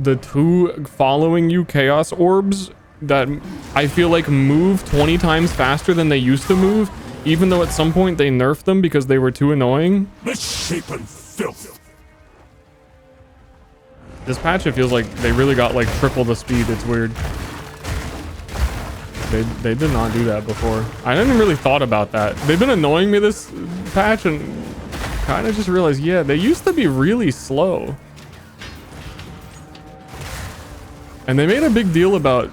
S1: The 2 following you chaos orbs that I feel like move 20 times faster than they used to move, even though at some point they nerfed them because they were too annoying.
S7: Misshapen filth.
S1: This patch, it feels like they really got like triple the speed. It's weird. They did not do that before. I hadn't really thought about that. They've been annoying me this patch, and kind of just realized, yeah, they used to be really slow. And they made a big deal about,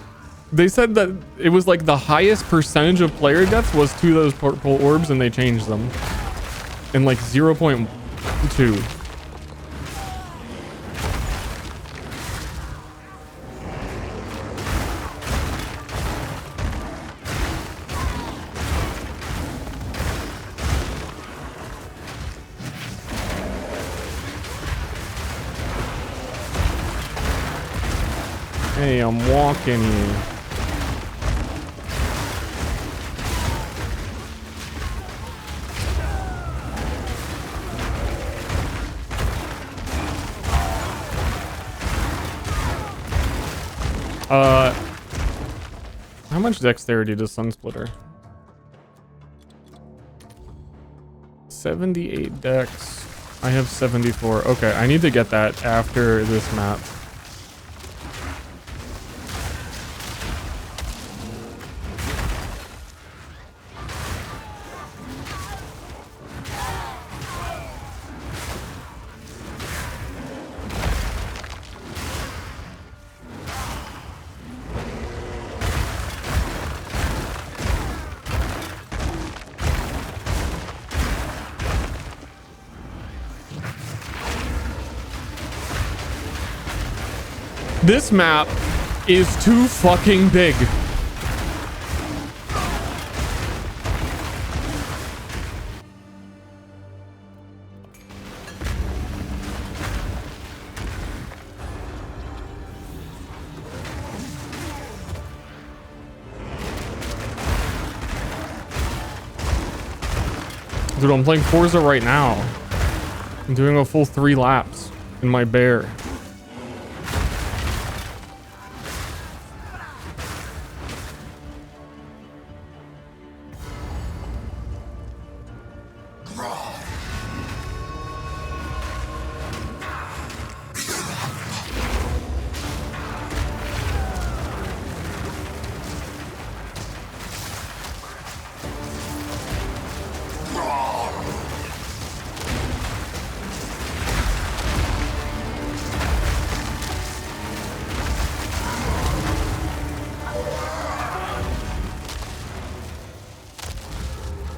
S1: they said that it was like the highest percentage of player deaths was to those purple orbs, and they changed them in like 0.2. Hey, I'm walking here. How much dexterity does Sunsplitter? 78 dex. I have 74. Okay, I need to get that after this map. This map is too fucking big. Dude, I'm playing Forza right now. I'm doing a full 3 laps in my bear.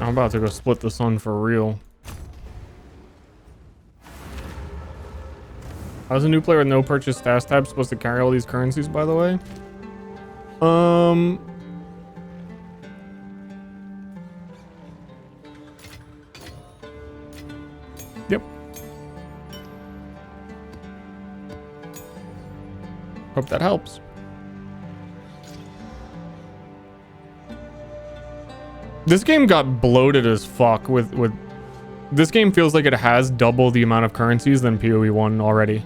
S1: I'm about to go split the sun for real. How's a new player with no purchase stash tab supposed to carry all these currencies, by the way? Yep. Hope that helps. This game got bloated as fuck with this game feels like it has double the amount of currencies than PoE 1 already.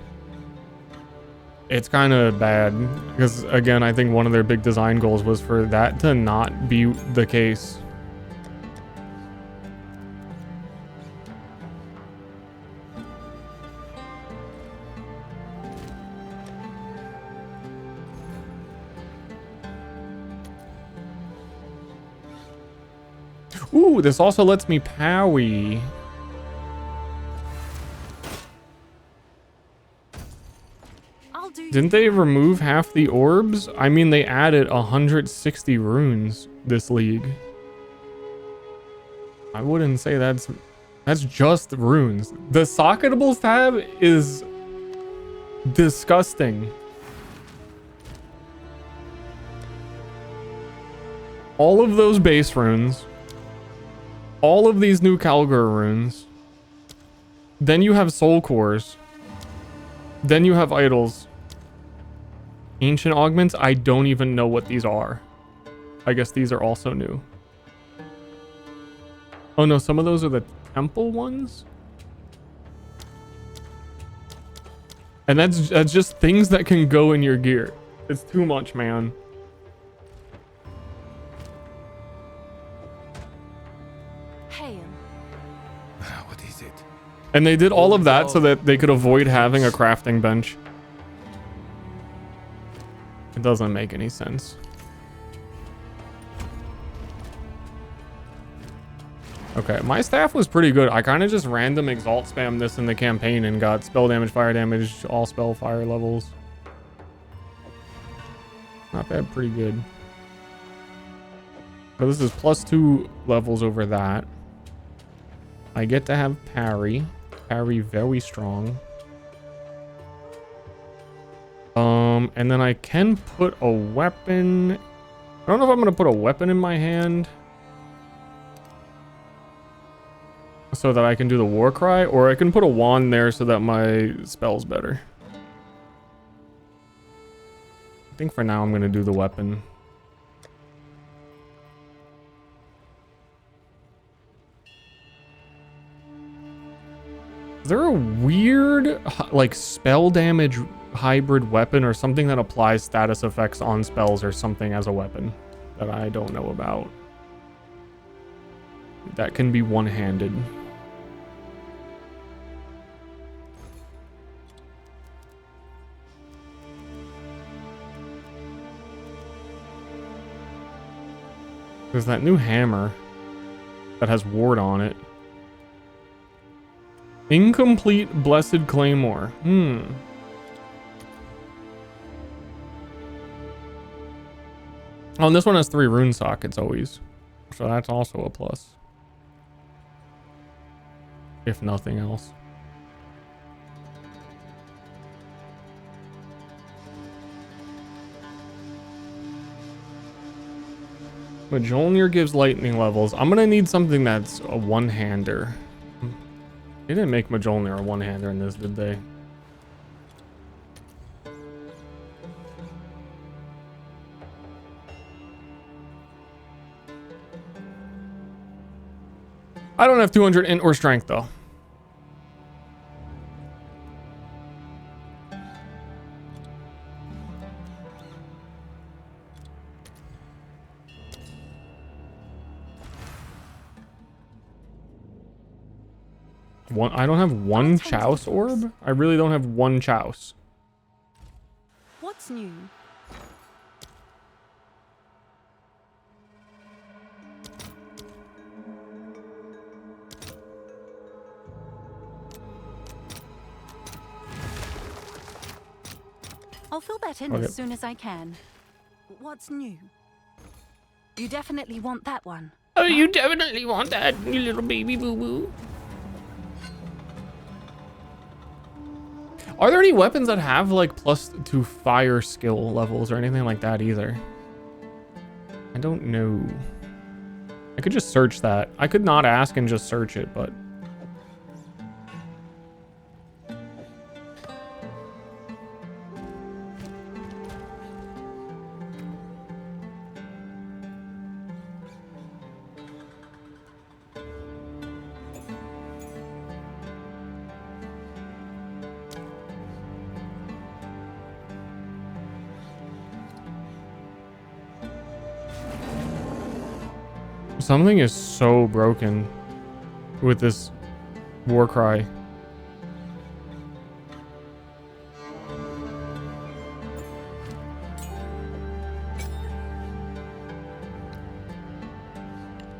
S1: It's kind of bad because, again, I think one of their big design goals was for that to not be the case. Ooh, this also lets me powie. Didn't they remove half the orbs? I mean, they added 160 runes this league. I wouldn't say that's just runes. The socketables tab is disgusting. All of those base runes. all of these new Calgar runes. Then you have soul cores. Then you have idols. Ancient augments, I don't even know what these are. I guess these are also new. Oh no, some of those are the temple ones? And that's just things that can go in your gear. It's too much, man.
S5: Hey,
S4: What is it?
S1: And they did all of that so that they could avoid having a crafting bench. It doesn't make any sense. Okay, my staff was pretty good. I kind of just random exalt spam this in the campaign and got spell damage, fire damage, all spell fire levels. Not bad, pretty good. So this is +2 levels over that. I get to have parry. Parry very strong. And then I can put a weapon. I don't know if I'm gonna put a weapon in my hand so that I can do the war cry, or I can put a wand there so that my spell's better. I think for now I'm gonna do the weapon. Is there a weird like spell damage hybrid weapon or something that applies status effects on spells or something as a weapon that I don't know about? That can be one-handed. There's that new hammer that has ward on it. Incomplete Blessed Claymore. Oh, and this one has 3 rune sockets always. So that's also a plus. If nothing else. Mjolnir gives lightning levels. I'm gonna need something that's a one-hander. They didn't make Mjolnir a one-hander in this, did they? I don't have 200 int or strength though. I don't have one Chouse orb? I really don't have one Chouse.
S5: what's new? I'll fill that in as soon as I can. What's new? You definitely want that one.
S1: Oh, you definitely want that, you little baby boo-boo. Are there any weapons that have like +2 fire skill levels or anything like that either? I don't know. I could just search that. I could not ask and just search it, but... Something is so broken with this war cry.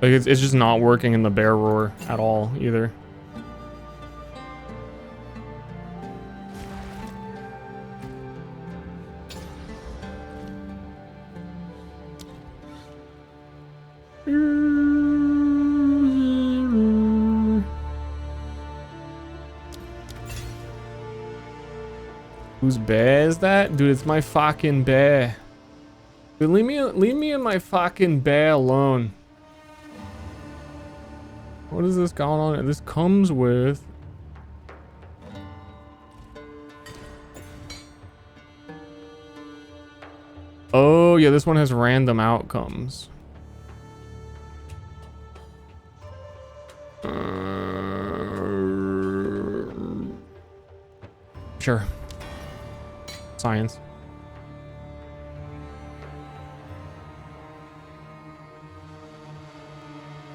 S1: Like it's just not working in the bear roar at all either. Whose bear is that? Dude, it's my fucking bear. Dude, leave me and my fucking bear alone. What is this going on? This comes with... Oh, yeah, this one has random outcomes. Sure. Science.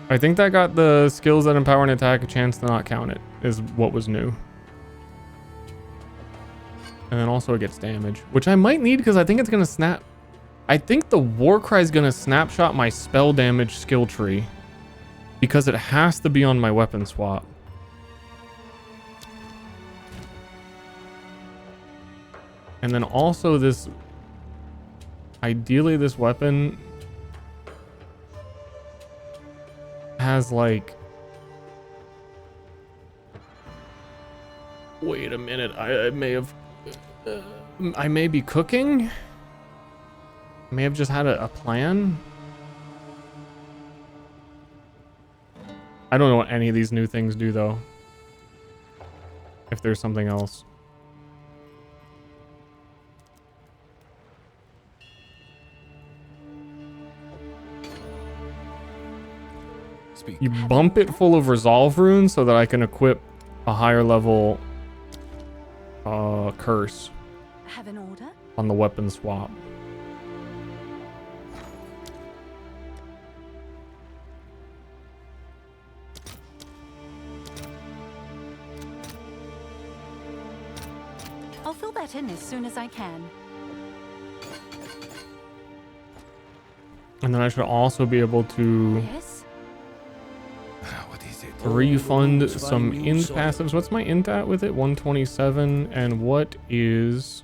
S1: I think that got the skills that empower an attack a chance to not count it, is what was new. And then also it gets damage, which I might need because I think it's going to snap. I think the Warcry is going to snapshot my spell damage skill tree because it has to be on my weapon swap. And then also this, ideally this weapon has like, wait a minute, I may have, I may be cooking? I may have just had a plan? I don't know what any of these new things do though. If there's something else. You bump it full of resolve runes so that I can equip a higher level curse
S5: Have an order?
S1: on the weapon swap.
S5: I'll fill that in as soon as I can.
S1: And then I should also be able to
S5: Yes?
S4: What is it?
S1: refund some int passives. What's my int at with it? 127. And what is...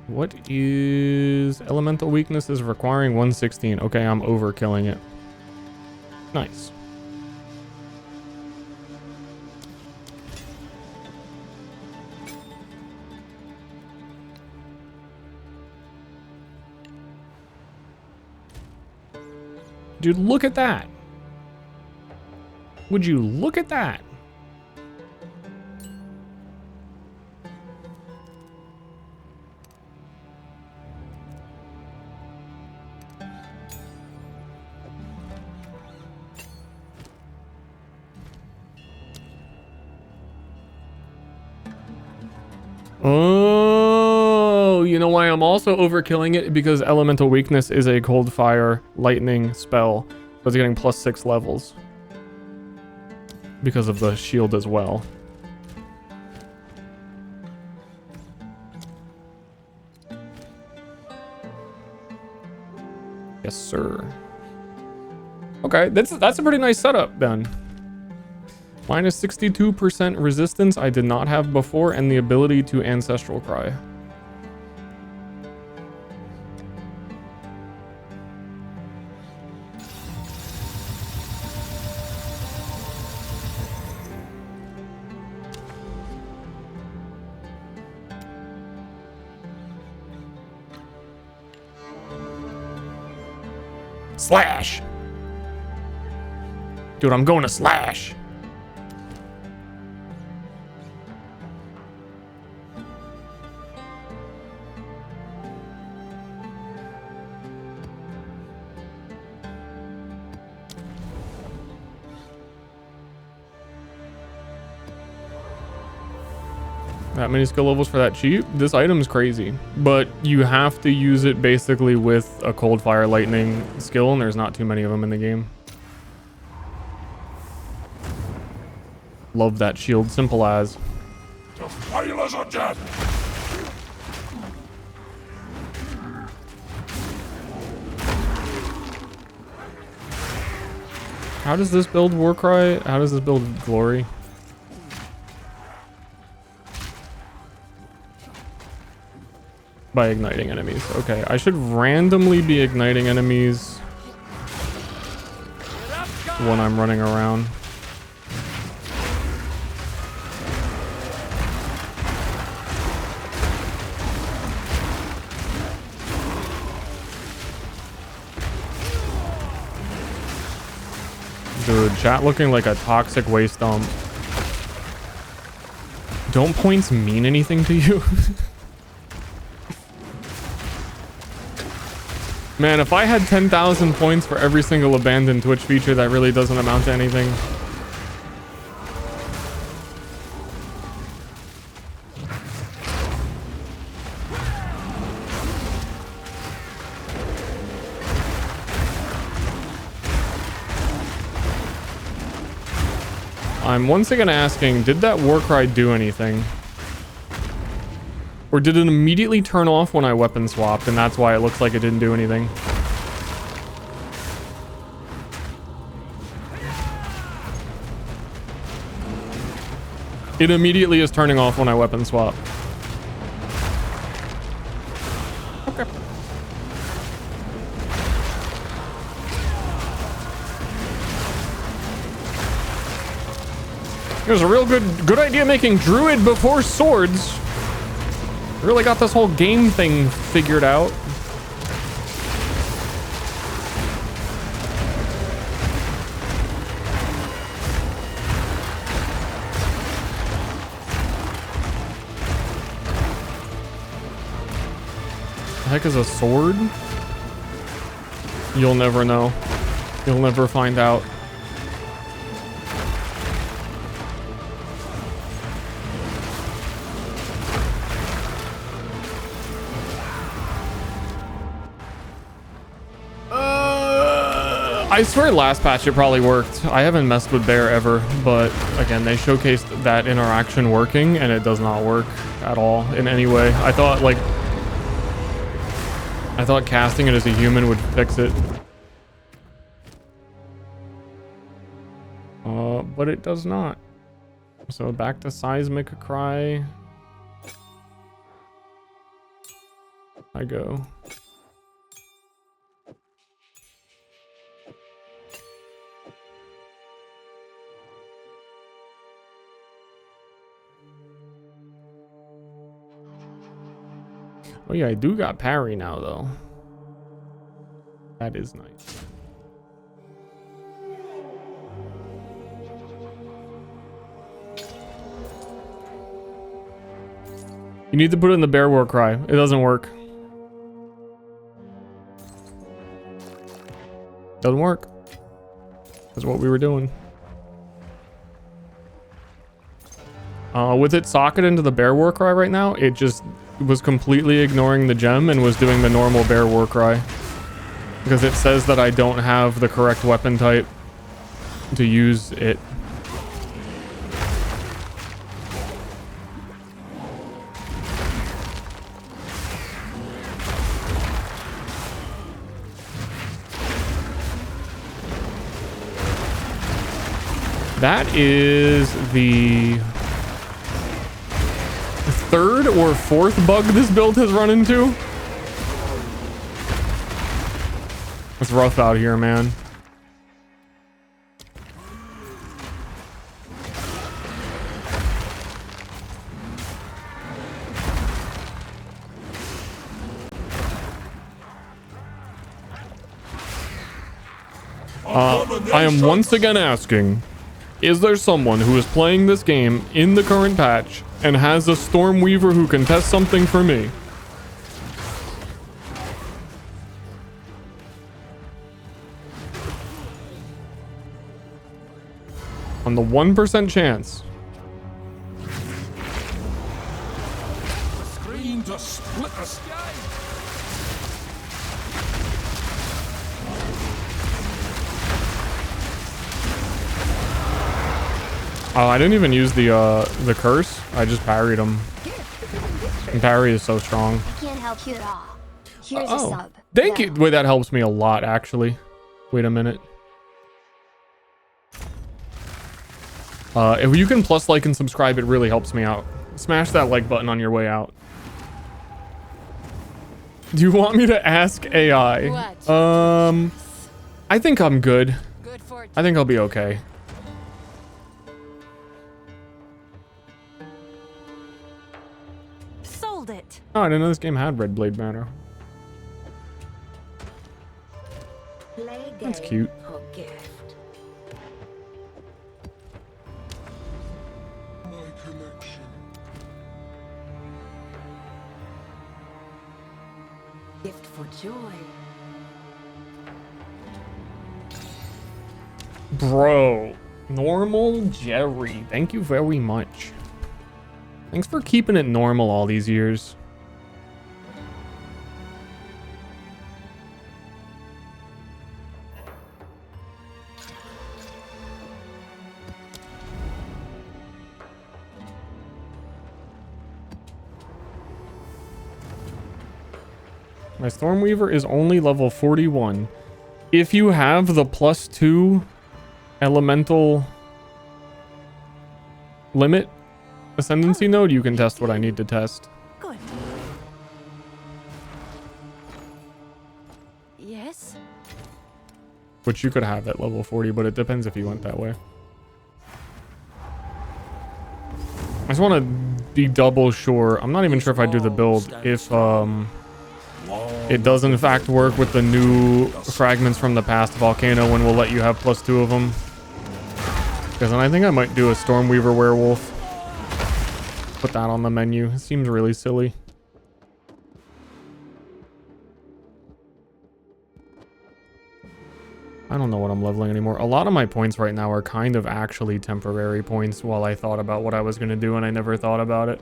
S1: What is... Elemental weaknesses requiring 116. Okay, I'm overkilling it. Nice. Dude, look at that. Would you look at that? Oh, you know why I'm also overkilling it? Because elemental weakness is a cold fire lightning spell. So it's getting +6 levels. Because of the shield as well. Yes, sir. Okay, that's a pretty nice setup then. Minus 62% resistance I did not have before, and the ability to Ancestral Cry. Slash! Dude, I'm going to slash! That many skill levels for that cheap? This item's crazy. But you have to use it basically with a cold fire lightning skill, and there's not too many of them in the game. Love that shield, simple as.
S7: To fail as a death!
S1: How does this build Warcry? How does this build Glory? By igniting enemies. Okay, I should randomly be igniting enemies when I'm running around. Dude, chat looking like a toxic waste dump. Don't points mean anything to you? Man, if I had 10,000 points for every single abandoned Twitch feature, that really doesn't amount to anything. I'm once again asking, did that war cry do anything? Or did it immediately turn off when I weapon swapped, and that's why it looks like it didn't do anything? It immediately is turning off when I weapon swap. Okay. It was a real good idea making druid before swords. Really got this whole game thing figured out. The heck is a sword? You'll never know. You'll never find out. I swear last patch it probably worked. I haven't messed with Bear ever, but again, they showcased that interaction working and it does not work at all in any way. I thought casting it as a human would fix it. But it does not. So back to Seismic Cry. I go. Oh yeah, I do got parry now though. That is nice. You need to put in the bear war cry. It doesn't work. Doesn't work. That's what we were doing. With it socket into the bear war cry right now, it just was completely ignoring the gem and was doing the normal bear war cry. Because it says that I don't have the correct weapon type to use it. That is the third or fourth bug this build has run into. It's rough out here, man. I am once again asking, is there someone who is playing this game in the current patch and has a Stormweaver who can test something for me? On the 1% chance.
S7: Screen to split the sky.
S1: I didn't even use the curse. I just parried him. And parry is so strong.
S2: I can't help you at all. Here's a sub.
S1: Thank you. Wait, that helps me a lot, actually. Wait a minute. If you can plus like and subscribe, it really helps me out. Smash that like button on your way out. Do you want me to ask AI? What? I think I'm good. I think I'll be okay.
S5: Sold it.
S1: Oh, I didn't know this game had Red Blade Banner. That's cute.
S5: Gift for joy.
S1: Bro, normal Jerry, thank you very much. Thanks for keeping it normal all these years. My Stormweaver is only level 41. If you have the +2 elemental limit ascendancy node, you can test what I need to test.
S5: Good. Yes?
S1: Which you could have at level 40, but it depends if you went that way. I just want to be double sure. I'm not even sure if I do the build. If it does in fact work with the new fragments from the past volcano when we'll let you have +2 of them. Because then I think I might do a Stormweaver werewolf. Put that on the menu. It seems really silly. I don't know what I'm leveling anymore. A lot of my points right now are kind of actually temporary points while I thought about what I was going to do and I never thought about it.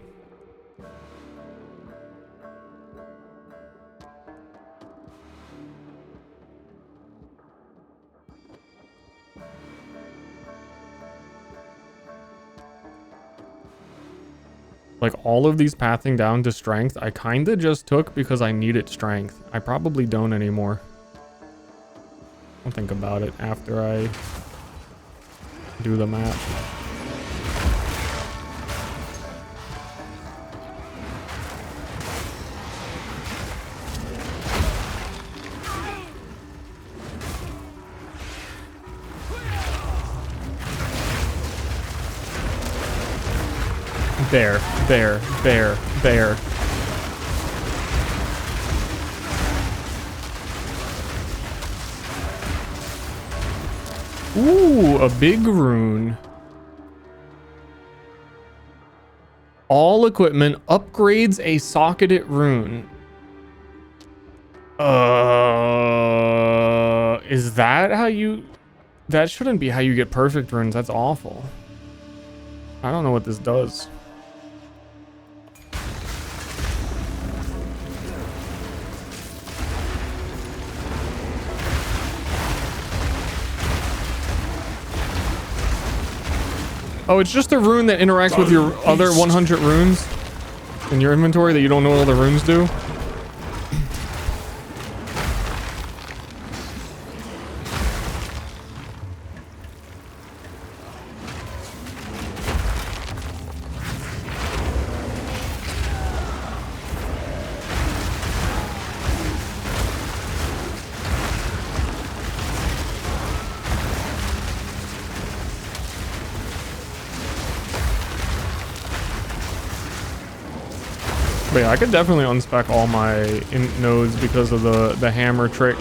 S1: Like, all of these pathing down to strength, I kind of just took because I needed strength. I probably don't anymore. I'll think about it after I do the map. There. Ooh, a big rune. All equipment upgrades a socketed rune. Is that how you... That shouldn't be how you get perfect runes. That's awful. I don't know what this does. Oh, it's just a rune that interacts with your other 100 runes in your inventory that you don't know what all the runes do. But yeah, I could definitely unspec all my nodes because of the hammer trick.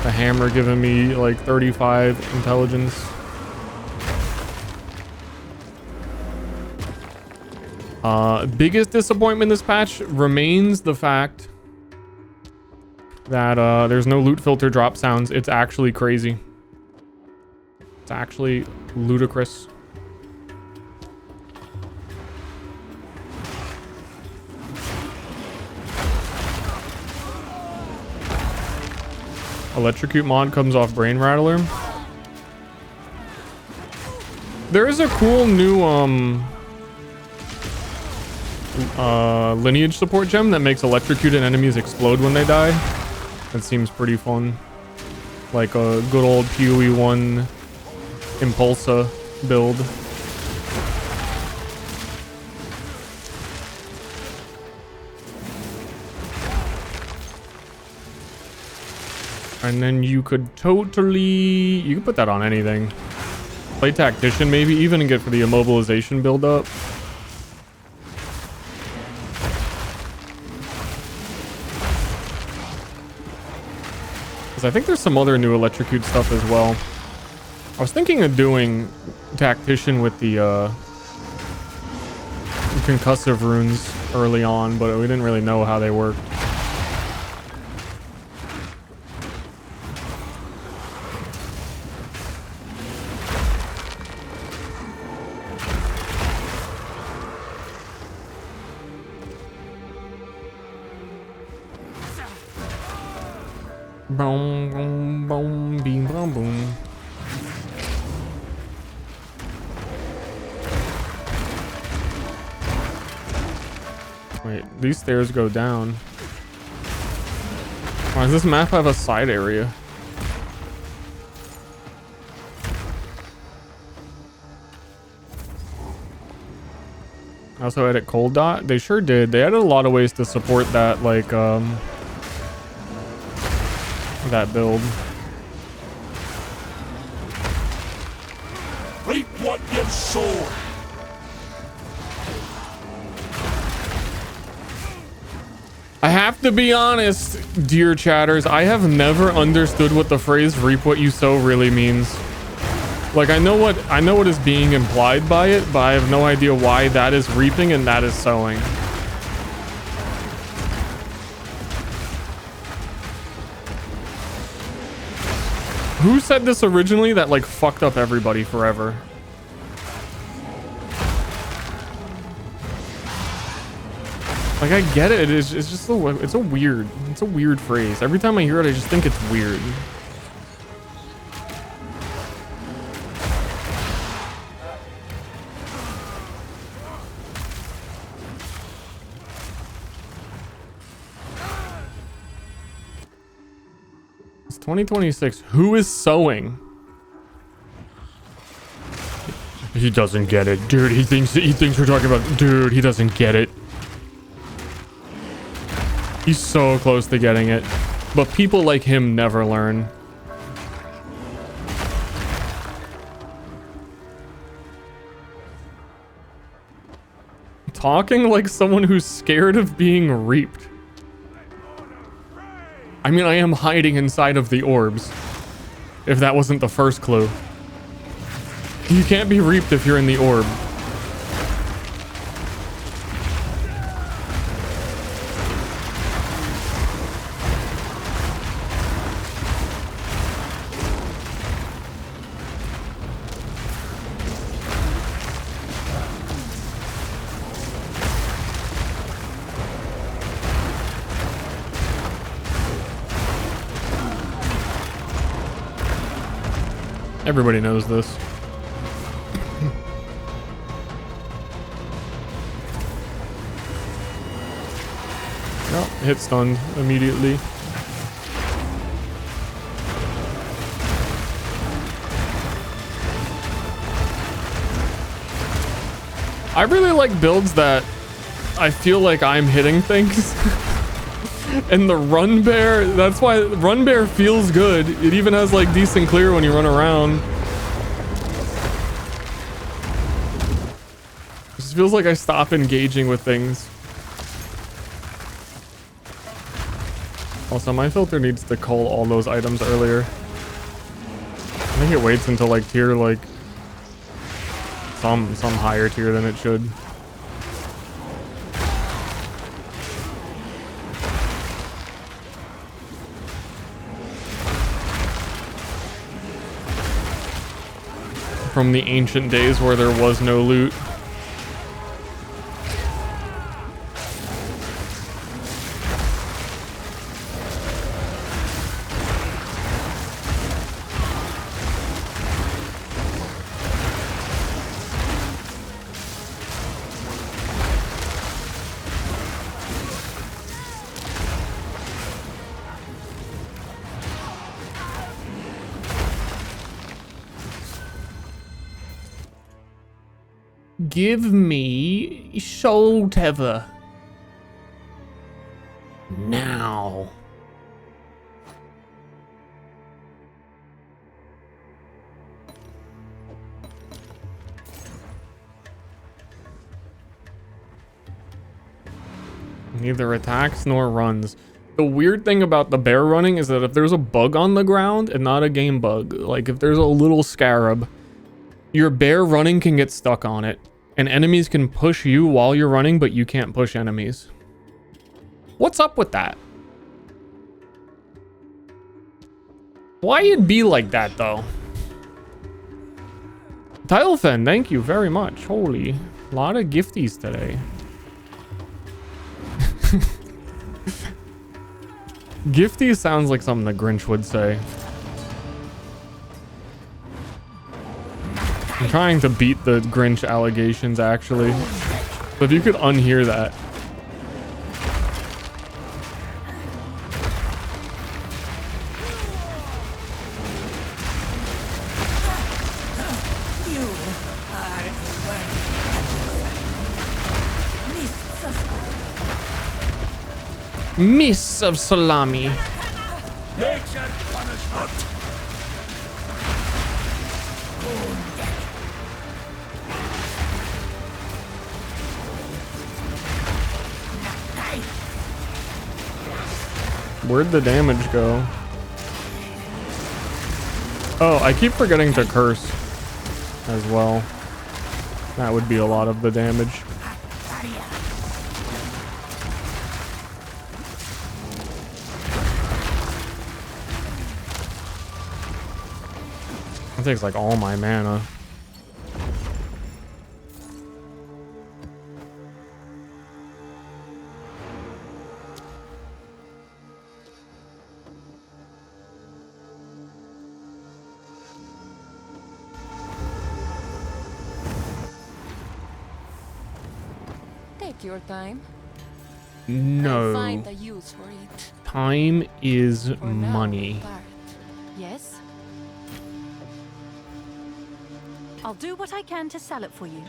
S1: The hammer giving me like 35 intelligence. Biggest disappointment this patch remains the fact that there's no loot filter drop sounds. It's actually crazy. It's actually ludicrous. Electrocute mod comes off Brain Rattler. There is a cool new lineage support gem that makes electrocuted enemies explode when they die. That seems pretty fun. Like a good old PoE 1 Impulsa build. And then you could totally... You could put that on anything. Play Tactician maybe even and get for the immobilization build up. Because I think there's some other new electrocute stuff as well. I was thinking of doing Tactician with the concussive runes early on, but we didn't really know how they worked. Boom, boom, boom, beam, boom, boom. Wait, these stairs go down. Why does this map have a side area? I also edit cold dot. They sure did. They added a lot of ways to support that, like, that build.
S7: Reap what you've sown.
S1: I have to be honest, dear chatters, I have never understood what the phrase reap what you sow really means. Like, I know what is being implied by it, but I have no idea why that is reaping and that is sowing. Who said this originally that like fucked up everybody forever? Like, I get it. It's just it's a weird phrase. Every time I hear it, I just think it's weird. It's 2026. Who is sewing? He doesn't get it, dude. He thinks we're talking about, dude. He doesn't get it. He's so close to getting it, but people like him never learn. Talking like someone who's scared of being reaped. I mean, I am hiding inside of the orbs, if that wasn't the first clue. You can't be reaped if you're in the orb. Everybody knows this. Oh, hit stunned immediately. I really like builds that I feel like I'm hitting things. And the run bear, that's why run bear feels good. It even has like decent clear when you run around. It just feels like I stop engaging with things. Also, my filter needs to cull all those items earlier. I think it waits until like tier like some higher tier than it should. From the ancient days where there was no loot. Give me Soul Tether. Now. Neither attacks nor runs. The weird thing about the bear running is that if there's a bug on the ground, and not a game bug, like if there's a little scarab, your bear running can get stuck on it. And enemies can push you while you're running, but you can't push enemies. What's up with that? Why it'd be like that, though? Tilefen, thank you very much. Holy, a lot of gifties today. Gifty sounds like something the Grinch would say. I'm trying to beat the Grinch allegations, actually. So if you could unhear that. Miss of salami. Where'd the damage go? Oh, I keep forgetting to curse as well. That would be a lot of the damage. That takes like all my mana.
S9: Take your time.
S1: No.
S9: Find a use for it.
S1: Time is
S9: For now,
S1: money.
S9: Barret.
S5: Yes? I'll do what I can to sell it for you.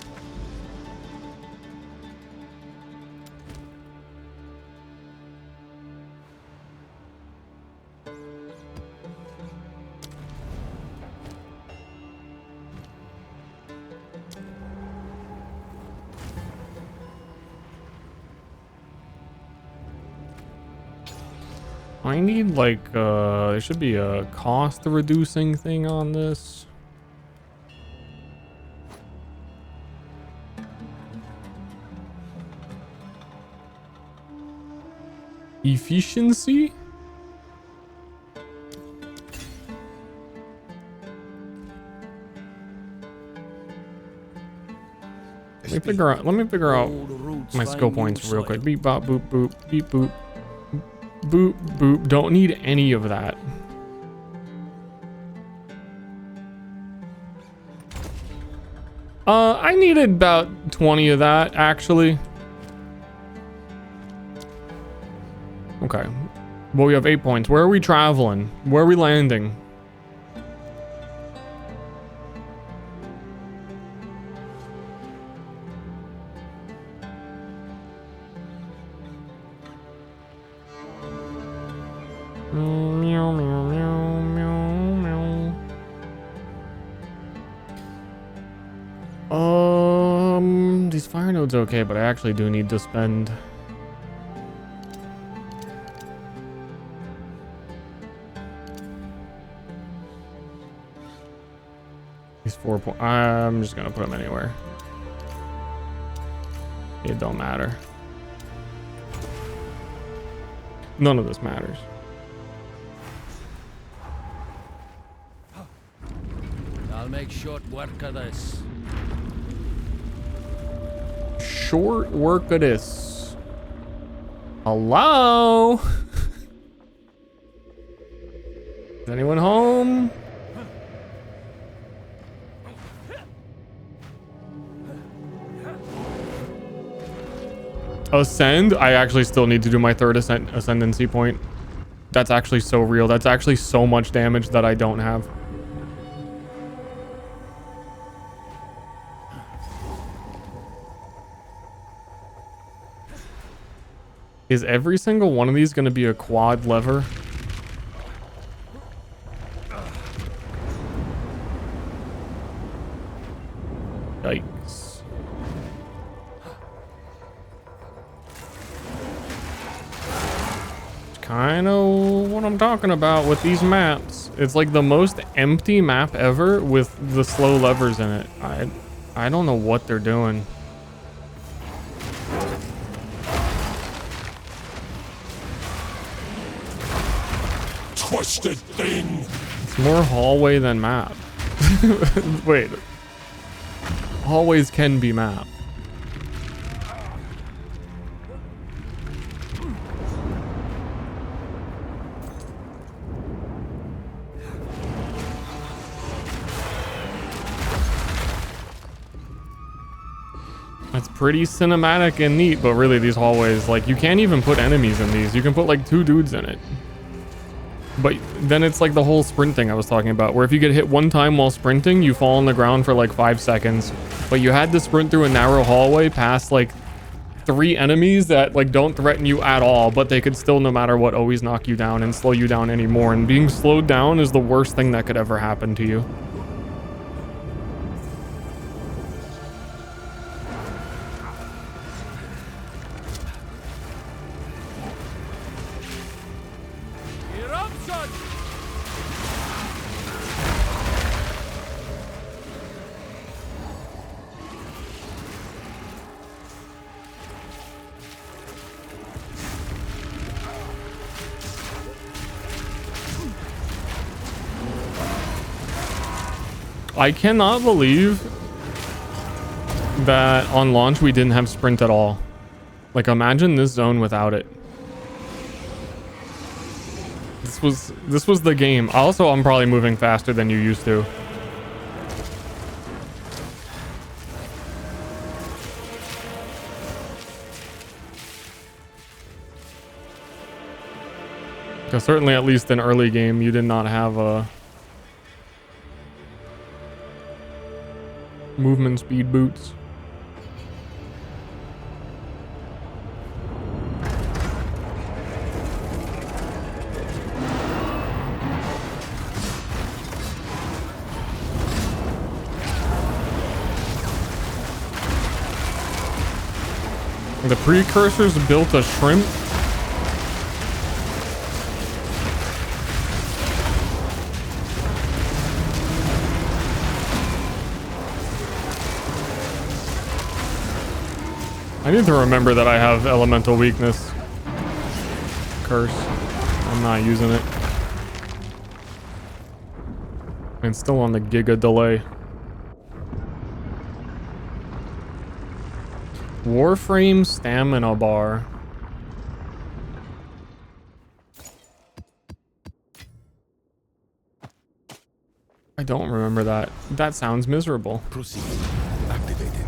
S1: I need like there should be a cost reducing thing on this. Efficiency? Let me figure out my skill points real quick. Beep bop boop boop beep boop. Boop boop. Don't need any of that. I needed about 20 of that actually. Okay. Well, we have 8 points. Where are we traveling? Where are we landing? Meow, meow, meow, meow, meow. These fire nodes okay, but I actually do need to spend. These 4 points. I'm just gonna put them anywhere. It don't matter. None of this matters.
S3: I'll make short work of this.
S1: Short work of this. Hello? Is anyone home? Ascend? I actually still need to do my third ascendancy point. That's actually so real. That's actually so much damage that I don't have. Is every single one of these going to be a quad lever? Yikes. Kind of what I'm talking about with these maps. It's like the most empty map ever with the slow levers in it. I don't know what they're doing.
S7: Twisted thing.
S1: It's more hallway than map. Wait. Hallways can be map. It's pretty cinematic and neat, but really these hallways, like, you can't even put enemies in these. You can put like 2 dudes in it. But then it's like the whole sprint thing I was talking about, where if you get hit one time while sprinting, you fall on the ground for like 5 seconds. But you had to sprint through a narrow hallway past like 3 enemies that like don't threaten you at all, but they could still, no matter what, always knock you down and slow you down anymore. And being slowed down is the worst thing that could ever happen to you. I cannot believe that on launch we didn't have sprint at all. Like, imagine this zone without it. This was the game. Also, I'm probably moving faster than you used to. Because certainly, at least in early game, you did not have a movement speed boots. The precursors built a shrimp. I need to remember that I have elemental weakness. Curse. I'm not using it. And still on the giga delay. Warframe stamina bar. I don't remember that. That sounds miserable.
S4: Proceed. Activated.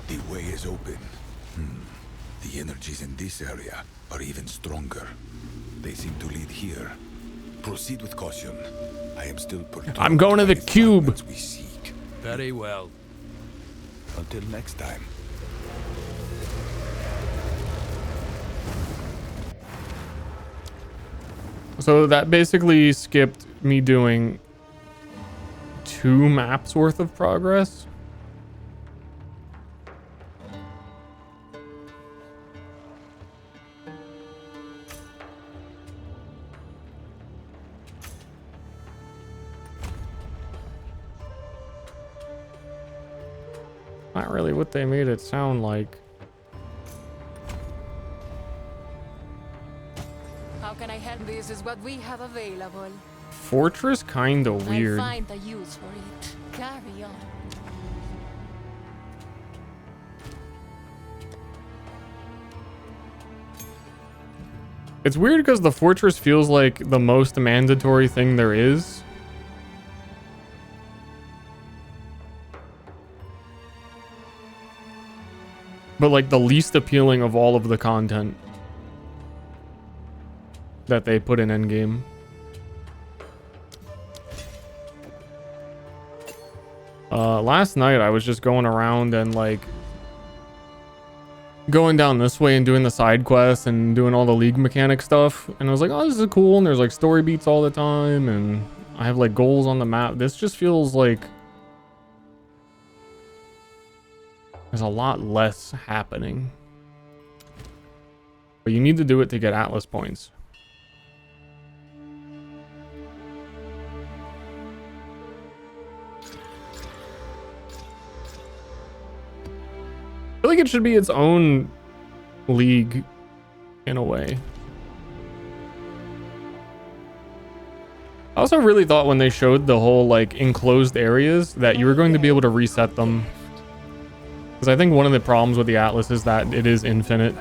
S4: The way is open. The energies in this area are even stronger. They seem to lead here. Proceed with caution. I am still perturbed.
S1: I'm going to the cube.
S4: We seek.
S3: Very well.
S4: Until next time.
S1: So that basically skipped me doing 2 maps worth of progress. Not really what they made it sound like.
S9: How can I help? This is what we have available.
S1: Fortress kinda weird.
S9: I'll find a use for it. Carry on.
S1: It's weird because the fortress feels like the most mandatory thing there is. But like the least appealing of all of the content that they put in endgame. Last night I was just going around and like going down this way and doing the side quests and doing all the league mechanic stuff, and I was like, oh, this is cool, and there's like story beats all the time, and I have like goals on the map. This just feels like there's a lot less happening, but you need to do it to get Atlas points. I feel like it should be its own league in a way. I also really thought when they showed the whole like enclosed areas that you were going to be able to reset them. Because I think one of the problems with the Atlas is that it is infinite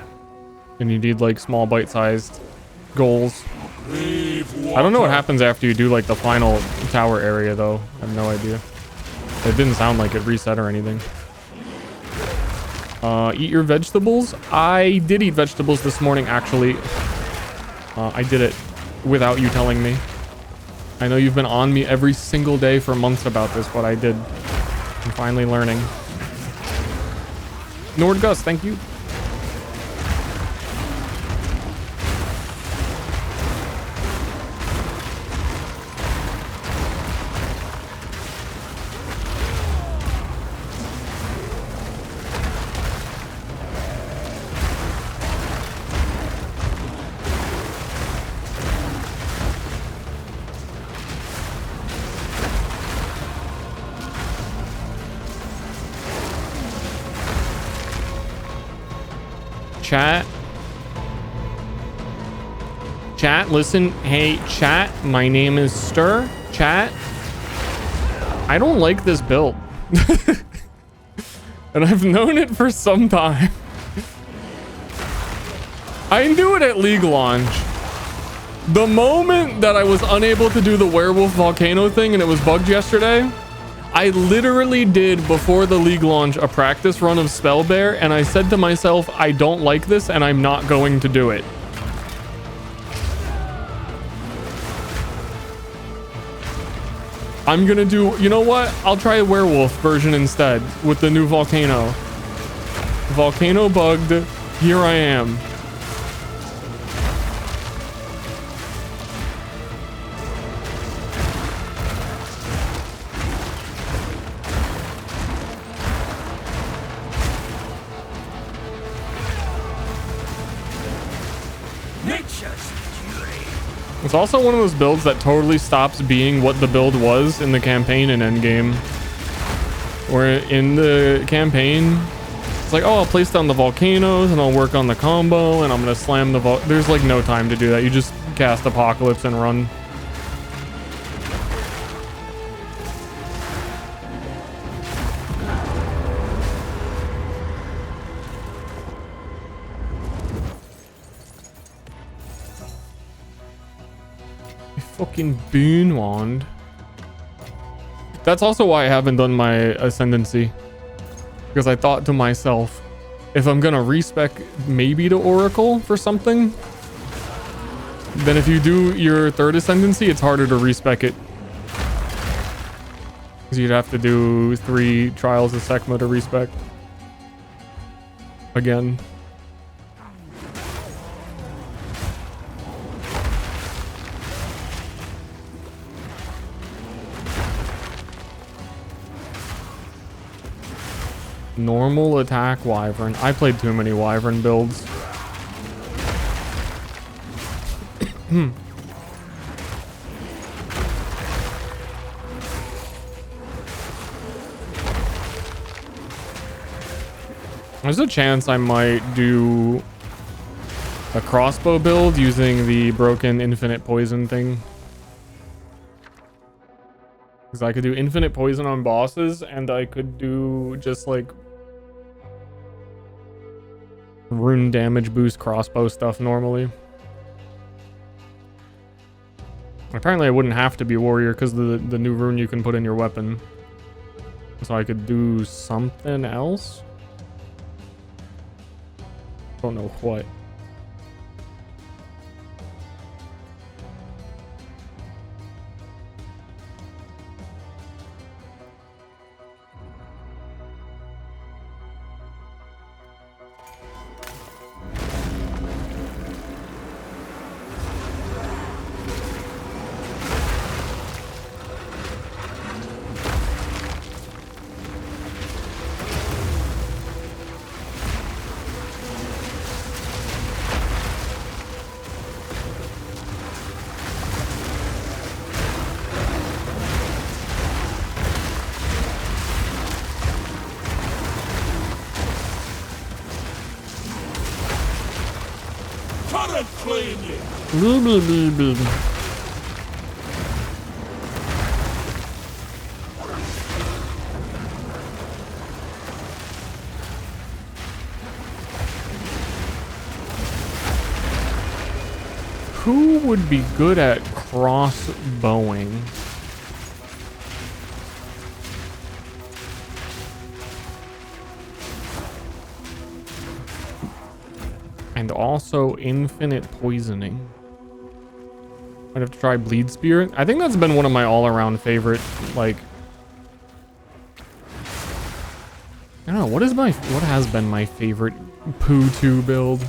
S1: and you need like small bite-sized goals. I don't know what happens after you do like the final tower area though. I have no idea. It didn't sound like it reset or anything. Eat your vegetables. I did eat vegetables this morning actually. I did it without you telling me. I know you've been on me every single day for months about this, but I did. I'm finally learning. Nordgus, thank you. Chat, listen. Hey, chat, my name is Ster. Chat, I don't like this build. And I've known it for some time. I knew it at League launch. The moment that I was unable to do the werewolf volcano thing and it was bugged yesterday, I literally did, before the League launch, a practice run of Spellbear, and I said to myself, I don't like this, and I'm not going to do it. I'm gonna do, you know what? I'll try a werewolf version instead with the new volcano. Volcano bugged, here I am. It's also one of those builds that totally stops being what the build was in the campaign and endgame. Where in the campaign, it's like, oh, I'll place down the volcanoes and I'll work on the combo and I'm gonna slam the there's like no time to do that. You just cast Apocalypse and run. Fucking Boon Wand. That's also why I haven't done my Ascendancy. Because I thought to myself, if I'm gonna respec maybe to Oracle for something, then if you do your third Ascendancy, it's harder to respec it. Because you'd have to do 3 Trials of Sekma to respec. Again. Normal attack Wyvern. I played too many Wyvern builds. There's a chance I might do a crossbow build using the broken infinite poison thing. Because I could do infinite poison on bosses and I could do just like rune damage boost crossbow stuff normally. Apparently I wouldn't have to be warrior because the new rune you can put in your weapon. So I could do something else. Don't know what. who would be good at crossbowing? And also infinite poisoning. Might have to try Bleed Spear. I think that's been one of my all-around favorite, like... I don't know, what has been my favorite Poo 2 build?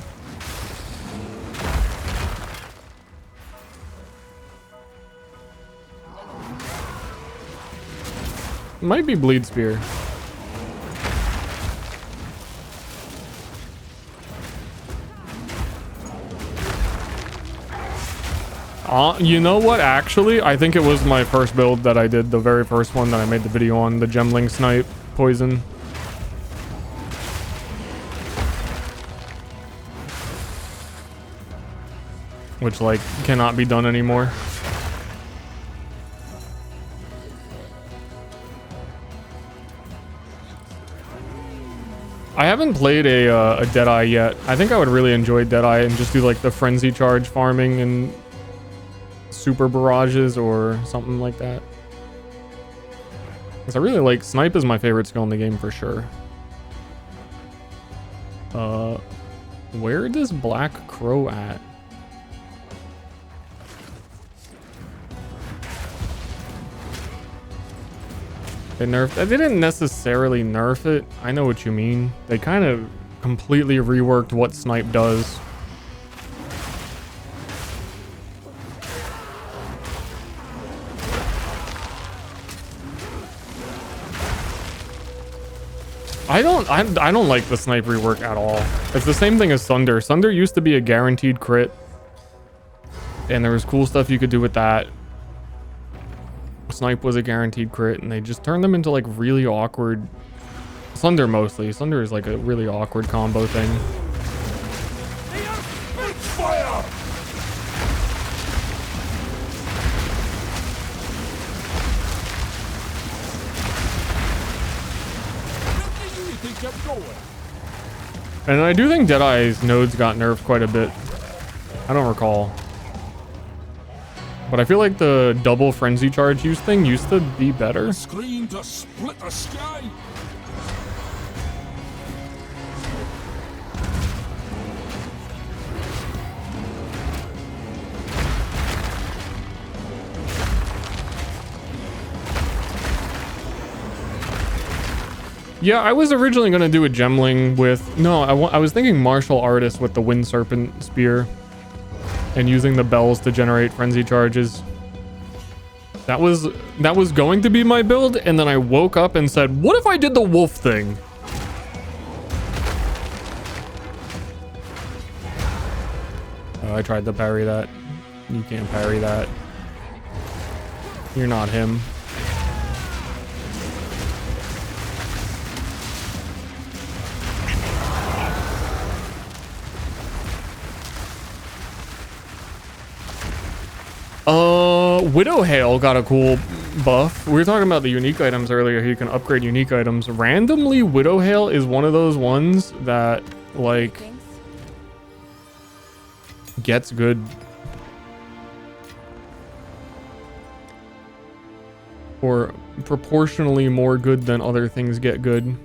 S1: Might be Bleed Spear. You know what, actually? I think it was my first build that I did, the very first one that I made the video on, the Gemling Snipe Poison. Which, like, cannot be done anymore. I haven't played a Deadeye yet. I think I would really enjoy Deadeye and just do, like, the Frenzy Charge farming and super barrages or something like that. Because I really like Snipe is my favorite skill in the game for sure. Where is Black Crow at? They didn't necessarily nerf it. I know what you mean. They kind of completely reworked what Snipe does. I don't like the Snipe rework at all. It's the same thing as Thunder. Thunder used to be a guaranteed crit, and there was cool stuff you could do with that. Snipe was a guaranteed crit, and they just turned them into like really awkward. Thunder mostly. Thunder is like a really awkward combo thing.
S7: Fire!
S1: And I do think Deadeye's nodes got nerfed quite a bit. I don't recall. But I feel like the double frenzy charge use thing used to be better.
S7: Screen to split the sky.
S1: Yeah, I was originally going to do a Gemling with... No, I was thinking Martial Artist with the Wind Serpent Spear. And using the bells to generate frenzy charges. That was going to be my build, and then I woke up and said, what if I did the wolf thing? Oh, I tried to parry that. You can't parry that. You're not him. Widowhail got a cool buff. We were talking about the unique items earlier. You can upgrade unique items. Randomly, Widowhail is one of those ones that, like, gets good. Or proportionally more good than other things get good.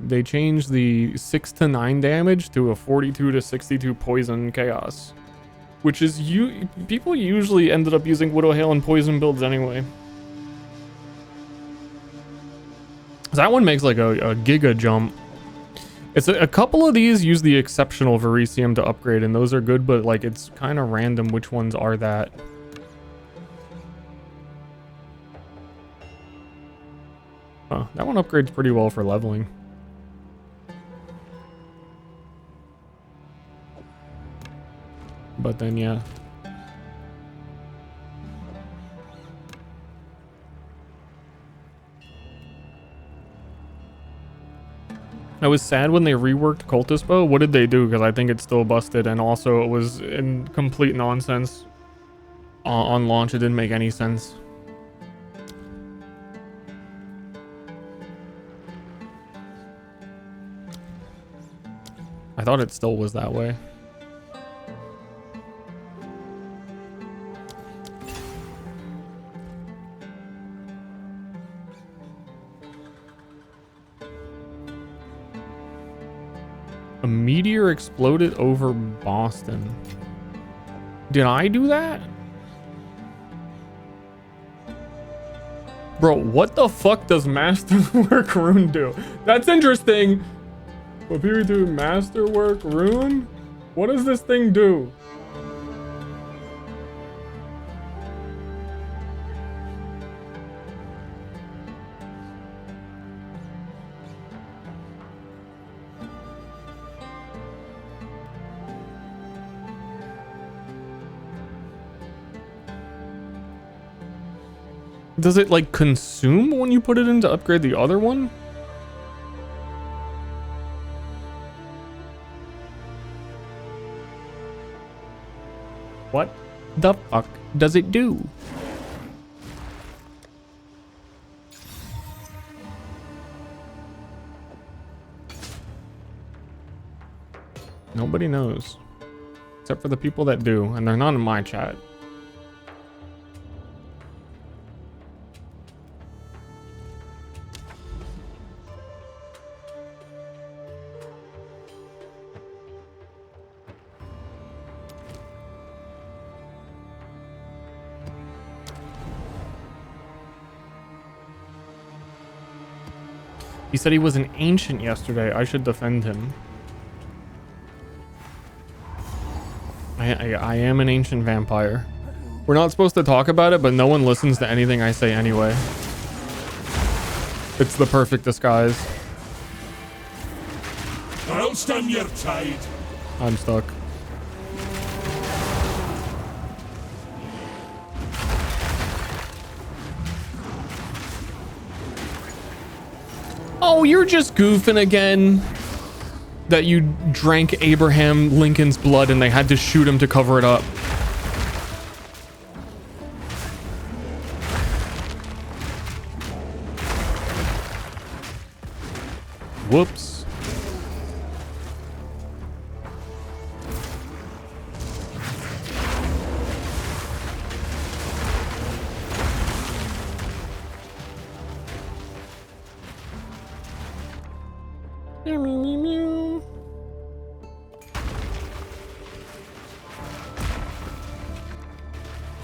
S1: They changed the 6 to 9 damage to a 42 to 62 poison chaos. Which is, people usually ended up using Widowhail and poison builds anyway. That one makes like a giga jump. It's a couple of these use the exceptional Verisium to upgrade, and those are good, but like it's kind of random which ones are that. That one upgrades pretty well for leveling. But then, yeah. I was sad when they reworked Cultist Bow. What did they do? Because I think it's still busted, and also it was in complete nonsense. On launch, it didn't make any sense. I thought it still was that way. A meteor exploded over Boston. Did I do that? Bro, what the fuck does Masterwork Rune do? That's interesting. What people do Masterwork Rune? What does this thing do? Does it like consume when you put it in to upgrade the other one? What the fuck does it do? Nobody knows. Except for the people that do, and they're not in my chat. He said he was an ancient yesterday. I should defend him. I am an ancient vampire. We're not supposed to talk about it, but no one listens to anything I say anyway. It's the perfect disguise.
S7: I'll stand your tide.
S1: I'm stuck. Oh, you're just goofing again. That you drank Abraham Lincoln's blood and they had to shoot him to cover it up. Whoops.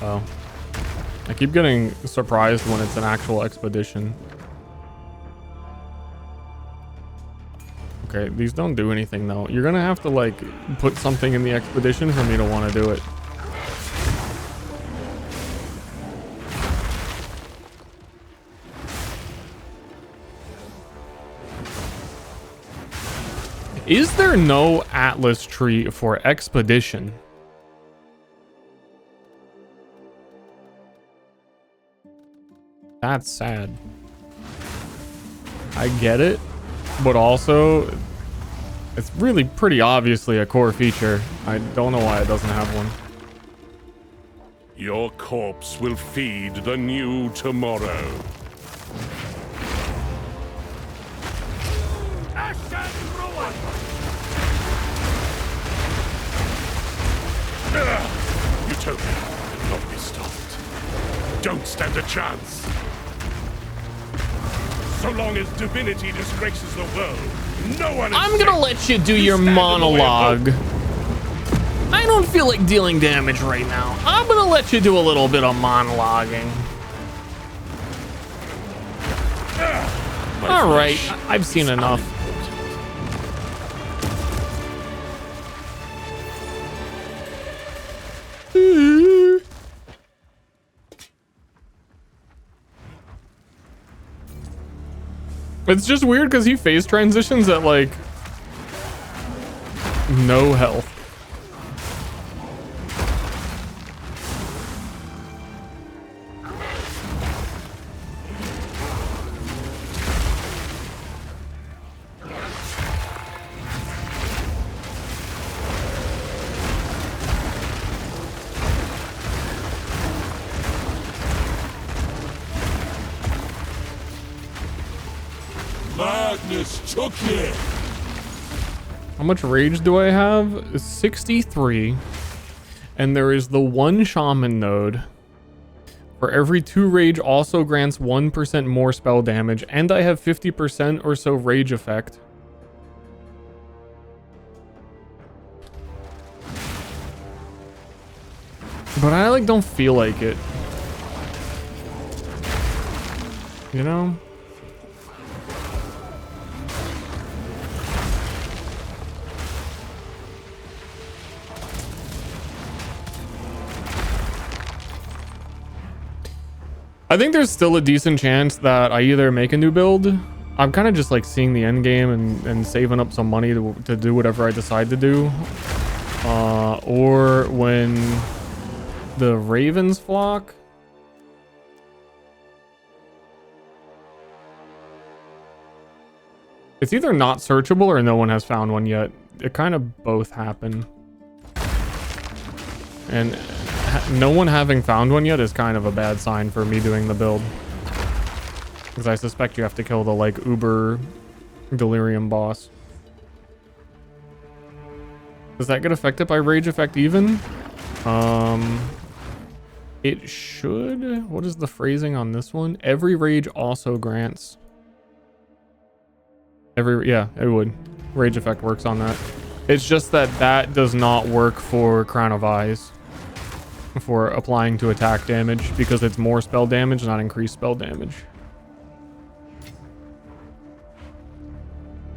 S1: Oh. I keep getting surprised when it's an actual expedition. Okay, these don't do anything though. You're gonna have to like put something in the expedition for me to want to do it. Is there no Atlas tree for expedition? That's sad. I get it, but also it's really pretty obviously a core feature. I don't know why it doesn't have one.
S8: Your corpse will feed the new tomorrow. Utopia cannot be stopped. Don't stand a chance. So long as divinity disgraces the world, no one is
S1: I'm gonna let you do your monologue. I don't feel like dealing damage right now. I'm gonna let you do a little bit of monologuing. All right, I've seen enough. It's just weird because he phase transitions at like no health.
S7: Madness took you.
S1: How much rage do I have? 63. And there is the one shaman node. For every 2 rage also grants 1% more spell damage. And I have 50% or so rage effect. like don't feel like it. You know? I think there's still a decent chance that I either make a new build. I'm kind of just like seeing the end game and saving up some money to do whatever I decide to do. Or when the ravens flock. It's either not searchable or no one has found one yet. It kind of both happen. And no one having found one yet is kind of a bad sign for me doing the build. Because I suspect you have to kill the like uber delirium boss. Does that get affected by rage effect even? It should. What is the phrasing on this one? Every rage also grants. Yeah, it would. Rage effect works on that. It's just that that does not work for Crown of Eyes. For applying to attack damage, because it's more spell damage, not increased spell damage.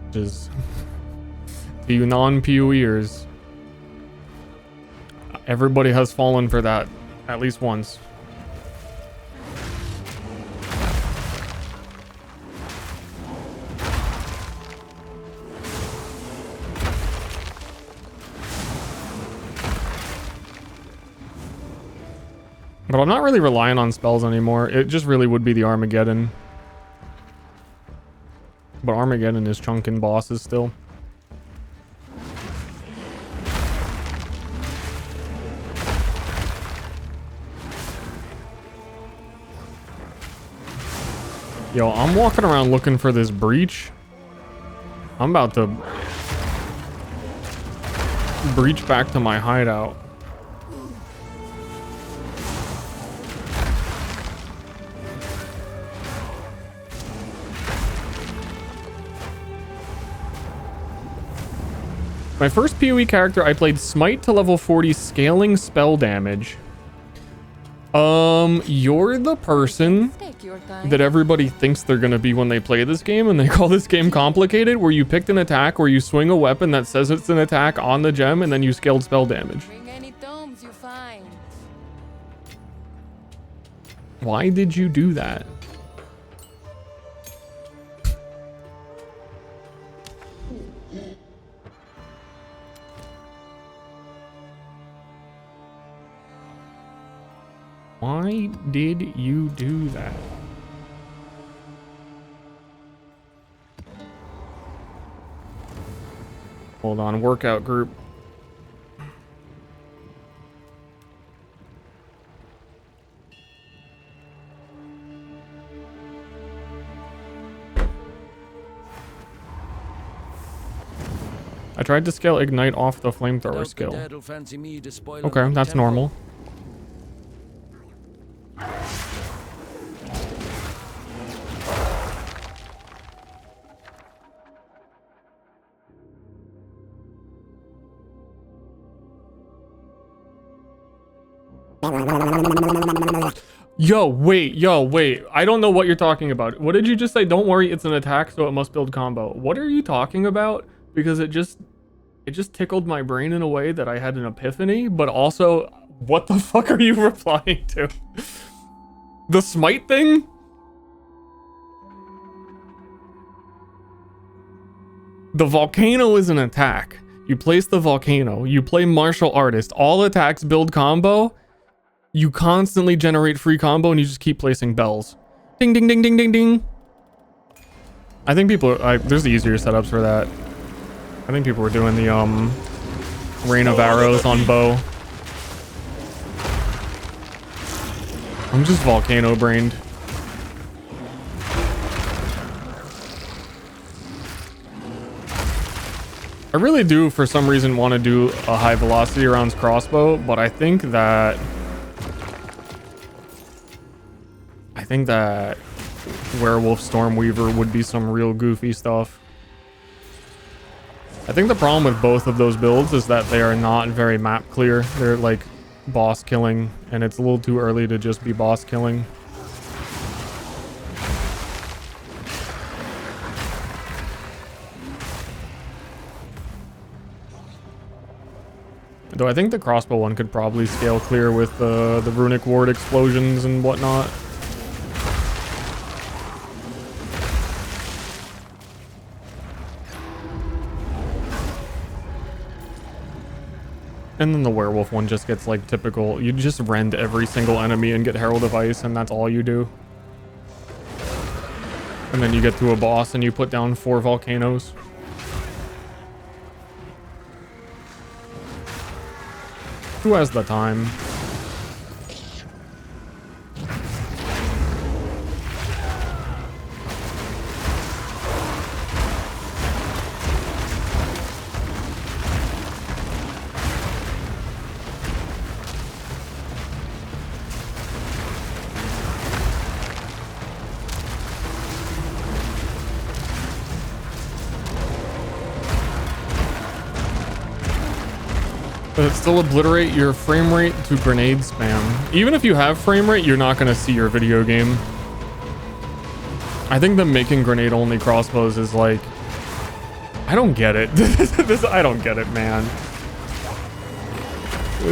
S1: Which is to you non-PoEers. Everybody has fallen for that at least once. But I'm not really relying on spells anymore. It just really would be the Armageddon. But Armageddon is chunking bosses still. Yo, I'm walking around looking for this breach. I'm about to breach back to my hideout. My first PoE character, I played Smite to level 40 scaling spell damage. You're the person that everybody thinks they're gonna be when they play this game, and they call this game complicated, where you picked an attack where you swing a weapon that says it's an attack on the gem, and then you scaled spell damage.
S9: Bring any tomes you find.
S1: Why did you do that? Why did you do that? Hold on, workout group. I tried to scale ignite off the flamethrower skill. Okay, that's normal. Yo, wait. I don't know what you're talking about. What did you just say? Don't worry, it's an attack, so it must build combo. What are you talking about? Because it just tickled my brain in a way that I had an epiphany, but also, what the fuck are you replying to? The smite thing? The volcano is an attack. You place the volcano, you play martial artist, all attacks build combo. You constantly generate free combo and you just keep placing bells. Ding, ding, ding, ding, ding, ding. I think people, there's easier setups for that. I think people were doing the, Rain of Arrows on bow. I'm just volcano brained. I really do, for some reason, want to do a high velocity rounds crossbow, but I think that Werewolf Stormweaver would be some real goofy stuff. I think the problem with both of those builds is that they are not very map clear. They're like boss killing, and it's a little too early to just be boss killing. Though I think the crossbow one could probably scale clear with the runic ward explosions and whatnot. And then the werewolf one just gets like typical. You just rend every single enemy and get Herald of Ice, and that's all you do. And then you get to a boss and you put down 4 volcanoes. Who has the time? Does it still obliterate your frame rate to grenade spam? Even if you have frame rate, you're not going to see your video game. I think them making grenade only crossbows is like, I don't get it. I don't get it, man.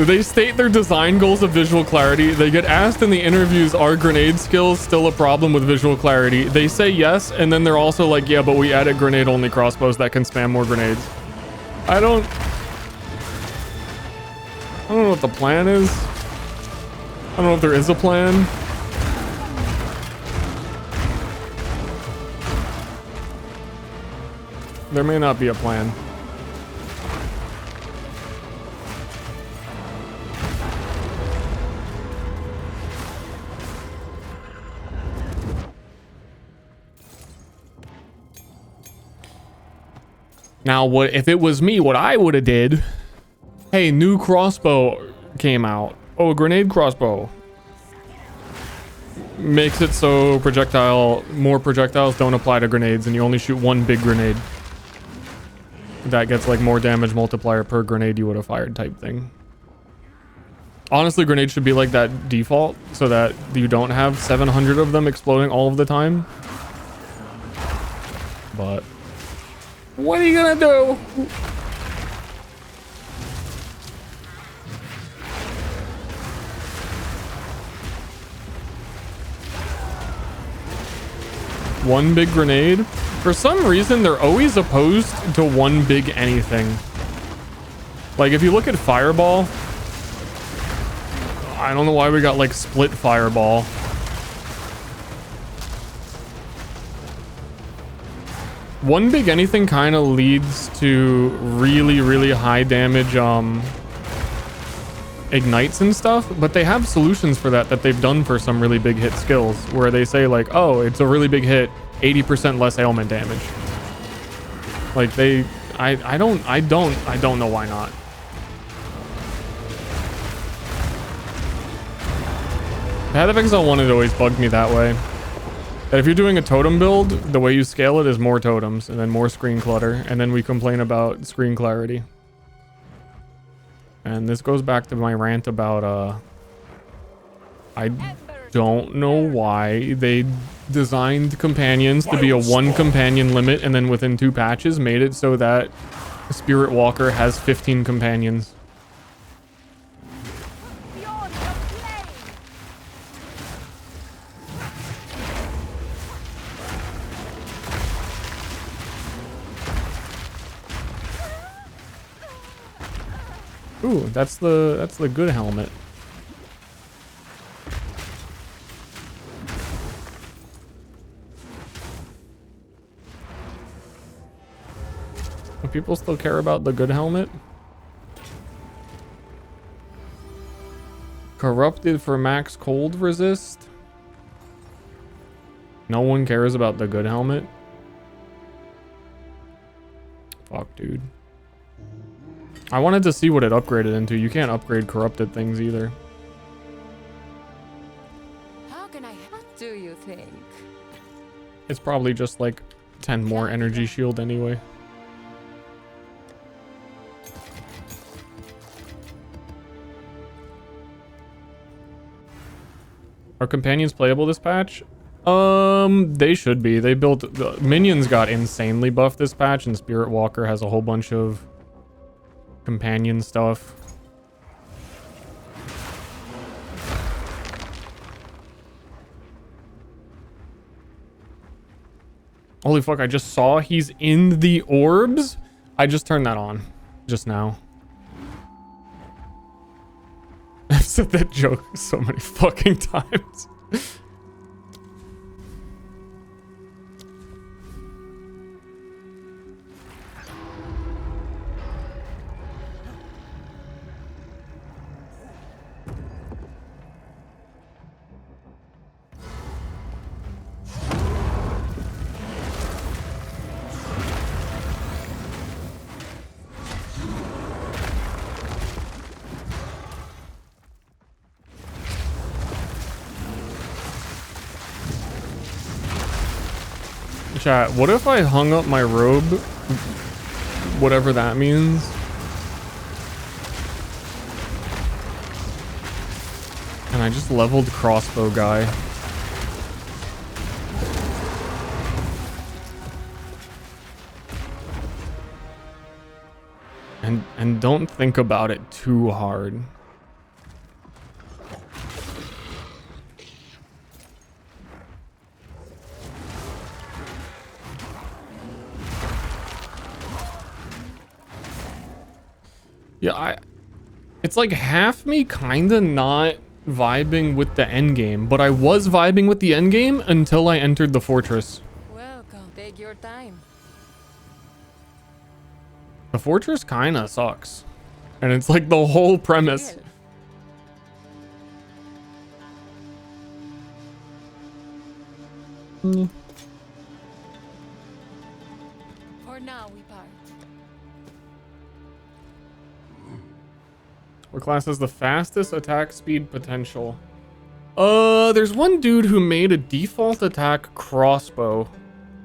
S1: They state their design goals of visual clarity. They get asked in the interviews, are grenade skills still a problem with visual clarity? They say yes, and then they're also like, yeah, but we added grenade only crossbows that can spam more grenades. I don't know what the plan is. I don't know if there is a plan. There may not be a plan. Now, what if it was me, what I would have did? Hey, new crossbow came out. Oh, a grenade crossbow. Makes it so more projectiles don't apply to grenades and you only shoot 1 big grenade. That gets like more damage multiplier per grenade you would have fired type thing. Honestly, grenades should be like that default so that you don't have 700 of them exploding all of the time. But what are you gonna do? One big grenade. For some reason, they're always opposed to one big anything. Like, if you look at Fireball, I don't know why we got, like, split Fireball. One big anything kind of leads to really, really high damage, ignites and stuff, but they have solutions for that they've done for some really big hit skills where they say like, oh, it's a really big hit, 80% less ailment damage. Like I don't know why not. Path of Exile 1 had always bugged me that way. That if you're doing a totem build, the way you scale it is more totems and then more screen clutter, and then we complain about screen clarity. And this goes back to my rant about, I don't know why they designed companions to be a 1 companion limit and then within 2 patches made it so that Spirit Walker has 15 companions. Ooh, that's the good helmet. Do people still care about the good helmet? Corrupted for max cold resist? No one cares about the good helmet? Fuck, dude. I wanted to see what it upgraded into. You can't upgrade corrupted things either.
S9: How can I help? Do you think?
S1: It's probably just like 10 more energy shield anyway. Are companions playable this patch? They should be. They built... The minions got insanely buffed this patch, and Spirit Walker has a whole bunch of companion stuff. Holy fuck, I just saw he's in the orbs? I just turned that on just now. I've said that joke so many fucking times. Chat, what if I hung up my robe? Whatever that means. And I just leveled crossbow guy. And don't think about it too hard. Yeah, it's like half me kinda not vibing with the end game, but I was vibing with the end game until I entered the fortress.
S9: Welcome. Take your time.
S1: The fortress kinda sucks. And it's like the whole premise.
S9: For now, we part.
S1: What class has the fastest attack speed potential? There's one dude who made a default attack crossbow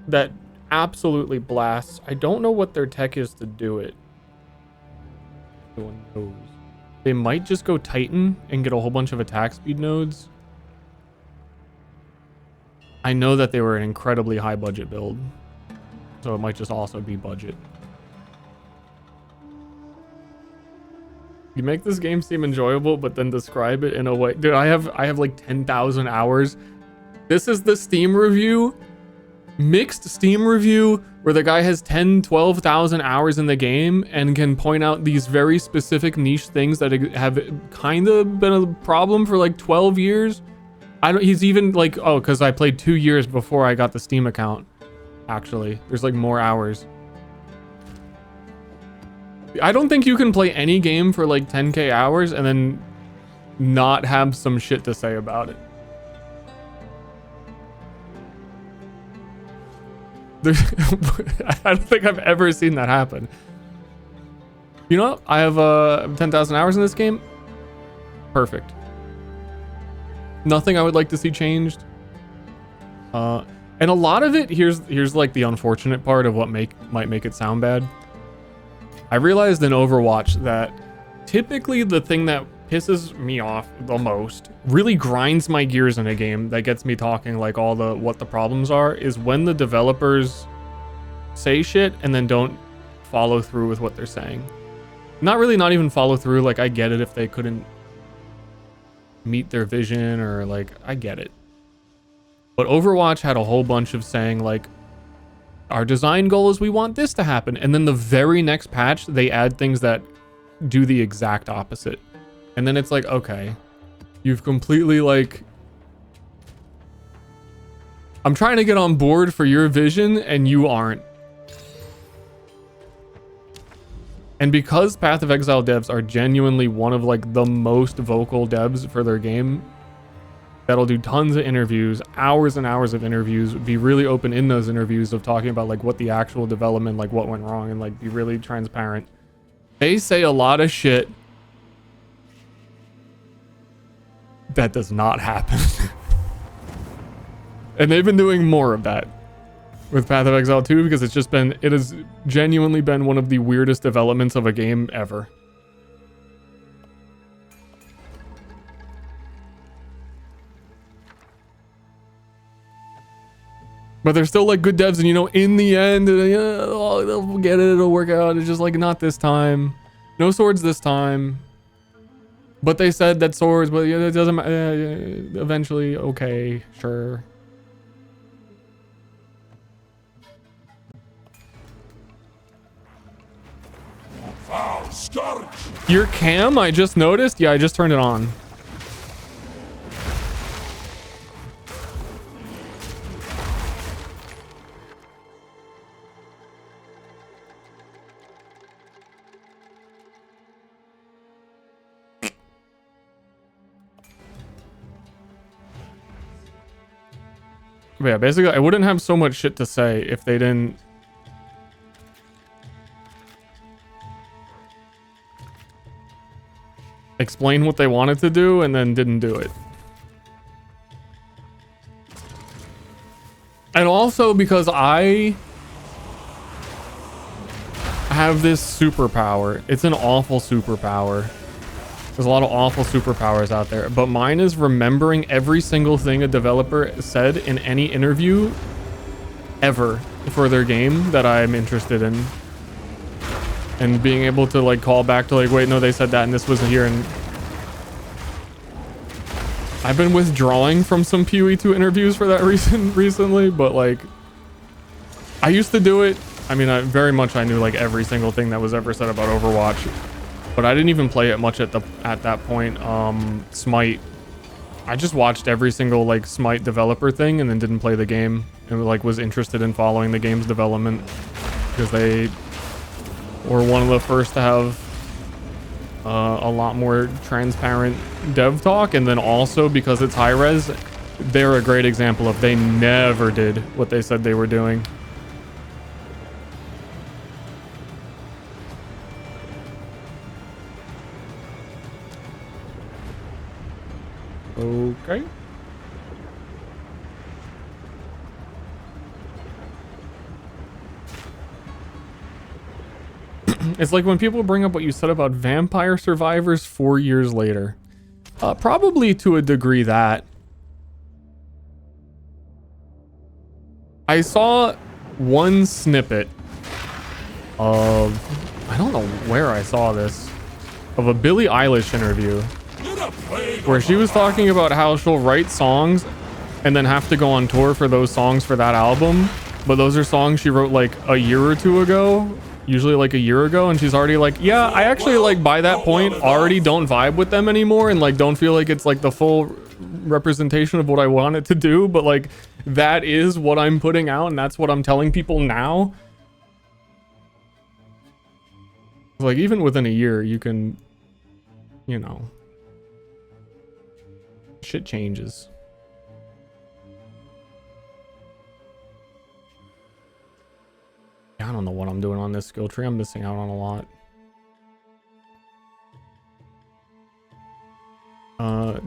S1: that absolutely blasts. I don't know what their tech is to do it. No one knows. They might just go Titan and get a whole bunch of attack speed nodes. I know that they were an incredibly high budget build, so it might just also be budget. You make this game seem enjoyable, but then describe it in a way. Dude, I have like 10,000 hours. This is the Steam review, mixed Steam review, where the guy has 10, 12,000 hours in the game and can point out these very specific niche things that have kind of been a problem for like 12 years. He's even like, oh, because I played 2 years before I got the Steam account. Actually, there's like more hours. I don't think you can play any game for like 10k hours and then not have some shit to say about it. I don't think I've ever seen that happen. You know, I have 10,000 hours in this game. Perfect. Nothing I would like to see changed. And a lot of it, here's like the unfortunate part of what might make it sound bad. I realized in Overwatch that typically the thing that pisses me off the most, really grinds my gears in a game, that gets me talking like what the problems are, is when the developers say shit and then don't follow through with what they're saying. Not even follow through, like I get it if they couldn't meet their vision, or like I get it. But Overwatch had a whole bunch of saying like, our design goal is we want this to happen, and then the very next patch they add things that do the exact opposite. And then it's like, okay, you've completely like, I'm trying to get on board for your vision and you aren't. And because Path of Exile devs are genuinely one of like the most vocal devs for their game, that'll do tons of interviews, hours and hours of interviews, be really open in those interviews of talking about like what the actual development, like what went wrong, and like be really transparent. They say a lot of shit that does not happen. And they've been doing more of that with Path of Exile 2 because it has genuinely been one of the weirdest developments of a game ever. But they're still like good devs, and you know, in the end, oh, they'll get it, it'll work out. It's just like, not this time. No swords this time. But they said that swords, but yeah, it doesn't matter. Eventually, okay, sure. Your cam, I just noticed. Yeah, I just turned it on. But yeah, basically, I wouldn't have so much shit to say if they didn't explain what they wanted to do and then didn't do it. And also because I have this superpower. It's an awful superpower. There's a lot of awful superpowers out there, but mine is remembering every single thing a developer said in any interview ever for their game that I'm interested in. And being able to like call back to like, wait, no, they said that and this was here. And I've been withdrawing from some PoE2 interviews for that reason recently, but like I used to do it. I mean, I knew like every single thing that was ever said about Overwatch, but I didn't even play it much at that point. Smite, I just watched every single like Smite developer thing and then didn't play the game, and like was interested in following the game's development because they were one of the first to have a lot more transparent dev talk, and then also because it's high res, they're a great example of they never did what they said they were doing. Okay. It's like when people bring up what you said about Vampire Survivors 4 years later. Probably to a degree that. I saw one snippet of, I don't know where I saw this, of a Billie Eilish interview where she was talking about how she'll write songs and then have to go on tour for those songs for that album. But those are songs she wrote like a year or two ago, usually like a year ago. And she's already like, yeah, I actually like by that point already don't vibe with them anymore. And like, don't feel like it's like the full representation of what I want it to do. But like, that is what I'm putting out. And that's what I'm telling people now. Like even within a year, you can, you know, shit changes. I don't know what I'm doing on this skill tree. I'm missing out on a lot.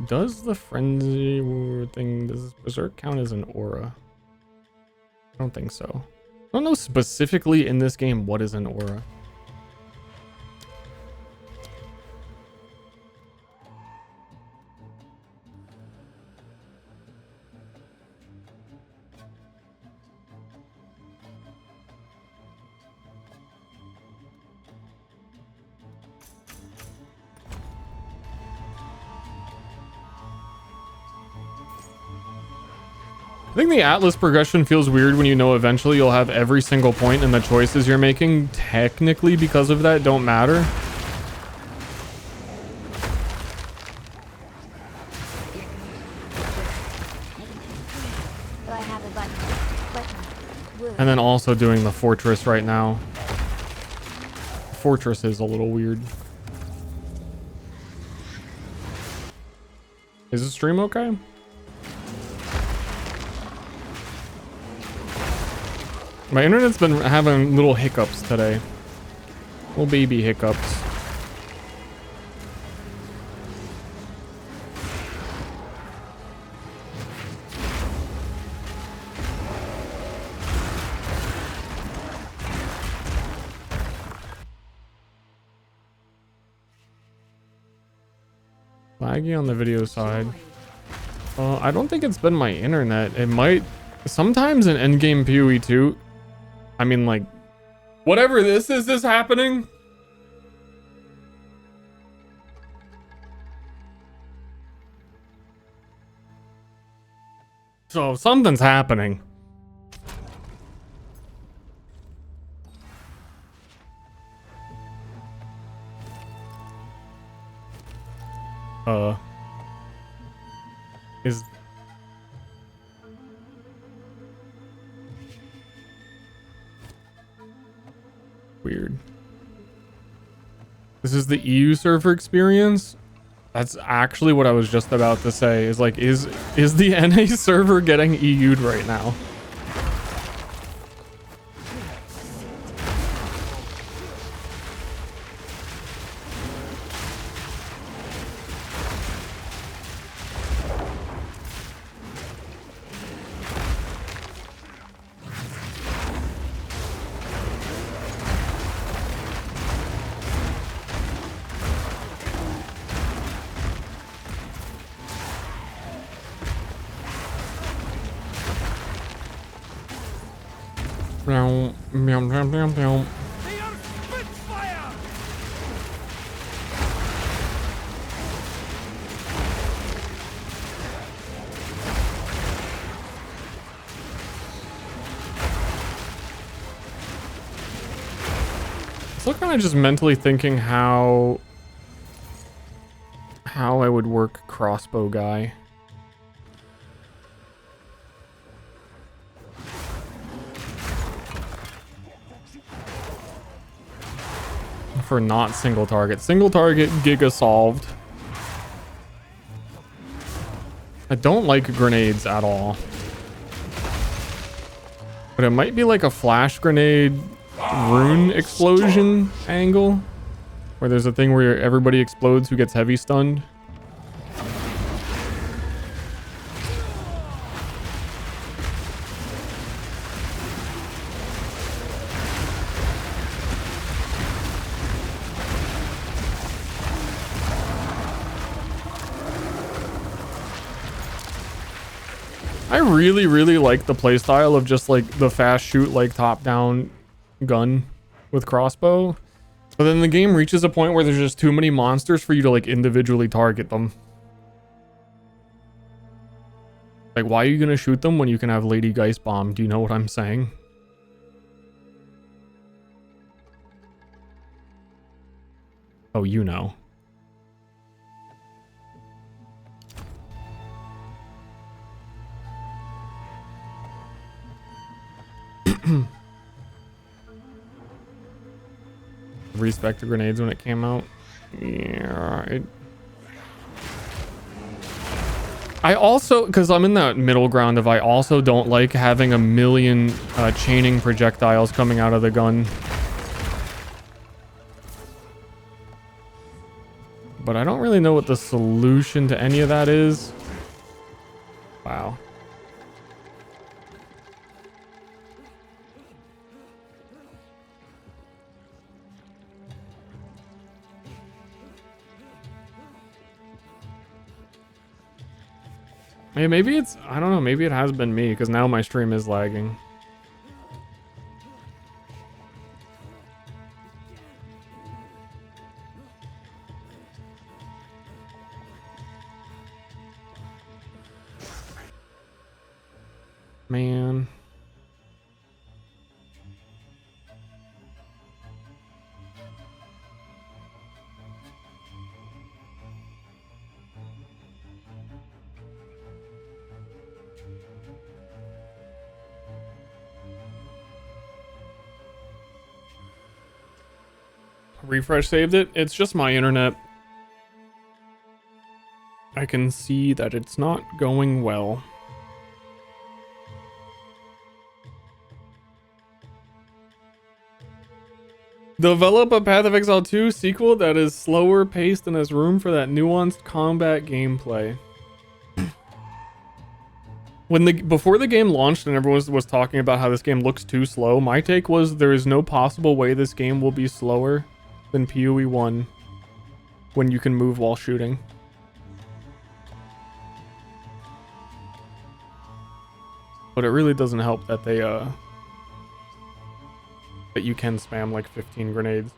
S1: Does the frenzy thing, does Berserk count as an aura? I don't think so. I don't know specifically in this game what is an aura. I think the Atlas progression feels weird when you know eventually you'll have every single point and the choices you're making technically because of that don't matter. And then also doing the fortress right now. Fortress is a little weird. Is the stream okay? My internet's been having little hiccups today. Little baby hiccups. Laggy on the video side. I don't think it's been my internet. It might Sometimes in endgame PoE 2, I mean, like, whatever this is happening. So something's happening. Is weird. This is the EU server experience. That's actually what I was just about to say. Is like, is the NA server getting EU'd right now? Still kind of just mentally thinking how I would work crossbow guy. For not single target. Single target, Giga solved. I don't like grenades at all. But it might be like a flash grenade rune explosion angle. Where there's a thing where everybody explodes who gets heavy stunned. I really like the playstyle of just like the fast shoot, like top down gun with crossbow. But then the game reaches a point where there's just too many monsters for you to like individually target them. Like, why are you gonna shoot them when you can have Lady Geist Bomb? Do you know what I'm saying? Oh, you know. Respect the grenades when it came out. Yeah, I also, because I'm in that middle ground of I also don't like having a million chaining projectiles coming out of the gun. But I don't really know what the solution to any of that is. Wow. Hey, maybe it's, I don't know, maybe it has been me, because now my stream is lagging. Man. Refresh saved it. It's just my internet. I can see that it's not going well. Develop a Path of Exile 2 sequel that is slower paced and has room for that nuanced combat gameplay. Before the game launched and everyone was talking about how this game looks too slow, my take was there is no possible way this game will be slower than PoE 1 when you can move while shooting. But it really doesn't help that they that you can spam like 15 grenades.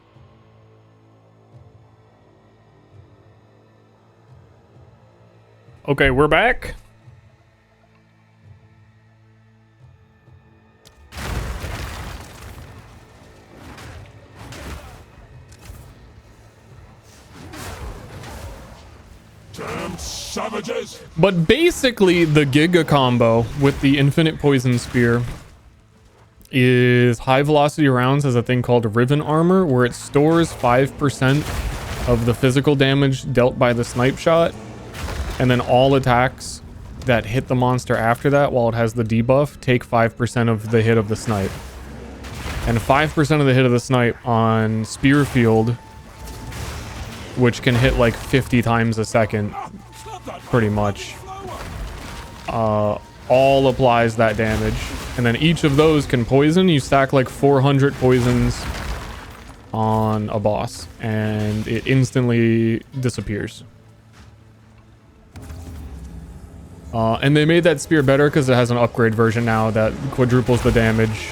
S1: Okay, we're back.
S7: Damn savages!
S1: But basically, the Giga combo with the infinite poison spear is high velocity rounds has a thing called Riven Armor, where it stores 5% of the physical damage dealt by the snipe shot, and then all attacks that hit the monster after that, while it has the debuff, take 5% of the hit of the snipe. And 5% of the hit of the snipe on Spear Field, which can hit like 50 times a second, pretty much, all applies that damage. And then each of those can poison. You stack like 400 poisons on a boss, and it instantly disappears. And they made that spear better because it has an upgrade version now that quadruples the damage.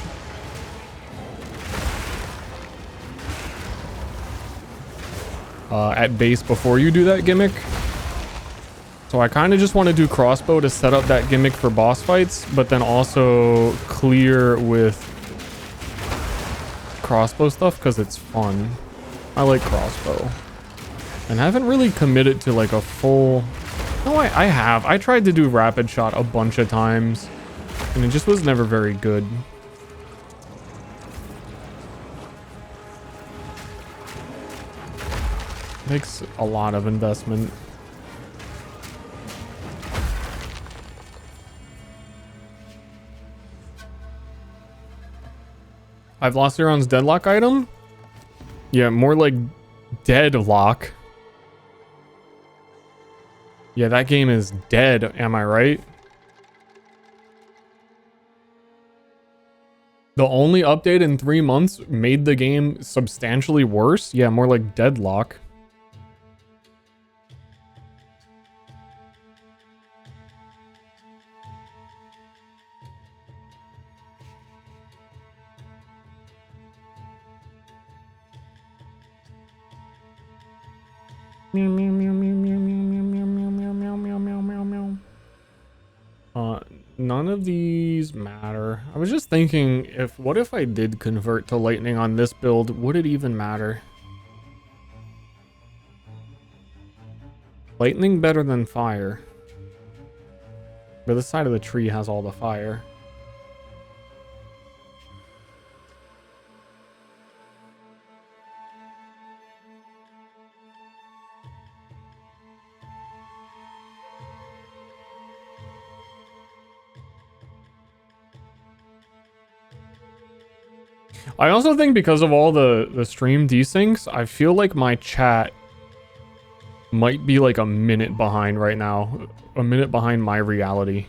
S1: At base before you do that gimmick. So I kind of just want to do crossbow to set up that gimmick for boss fights, but then also clear with crossbow stuff because it's fun. I like crossbow. And I haven't really committed to like a full... No, I have. I tried to do rapid shot a bunch of times, and it just was never very good. Takes a lot of investment. I've lost Euron's deadlock item? Yeah, more like deadlock. Yeah, that game is dead, am I right? The only update in 3 months made the game substantially worse? Yeah, more like deadlock. Meow, meow, meow, meow, meow, meow, meow, meow, meow, meow, meow, meow, meow, meow. None of these matter. I was just thinking, what if I did convert to lightning on this build? Would it even matter? Lightning better than fire. But this side of the tree has all the fire. I also think because of all the stream desyncs, I feel like my chat might be like a minute behind right now. A minute behind my reality.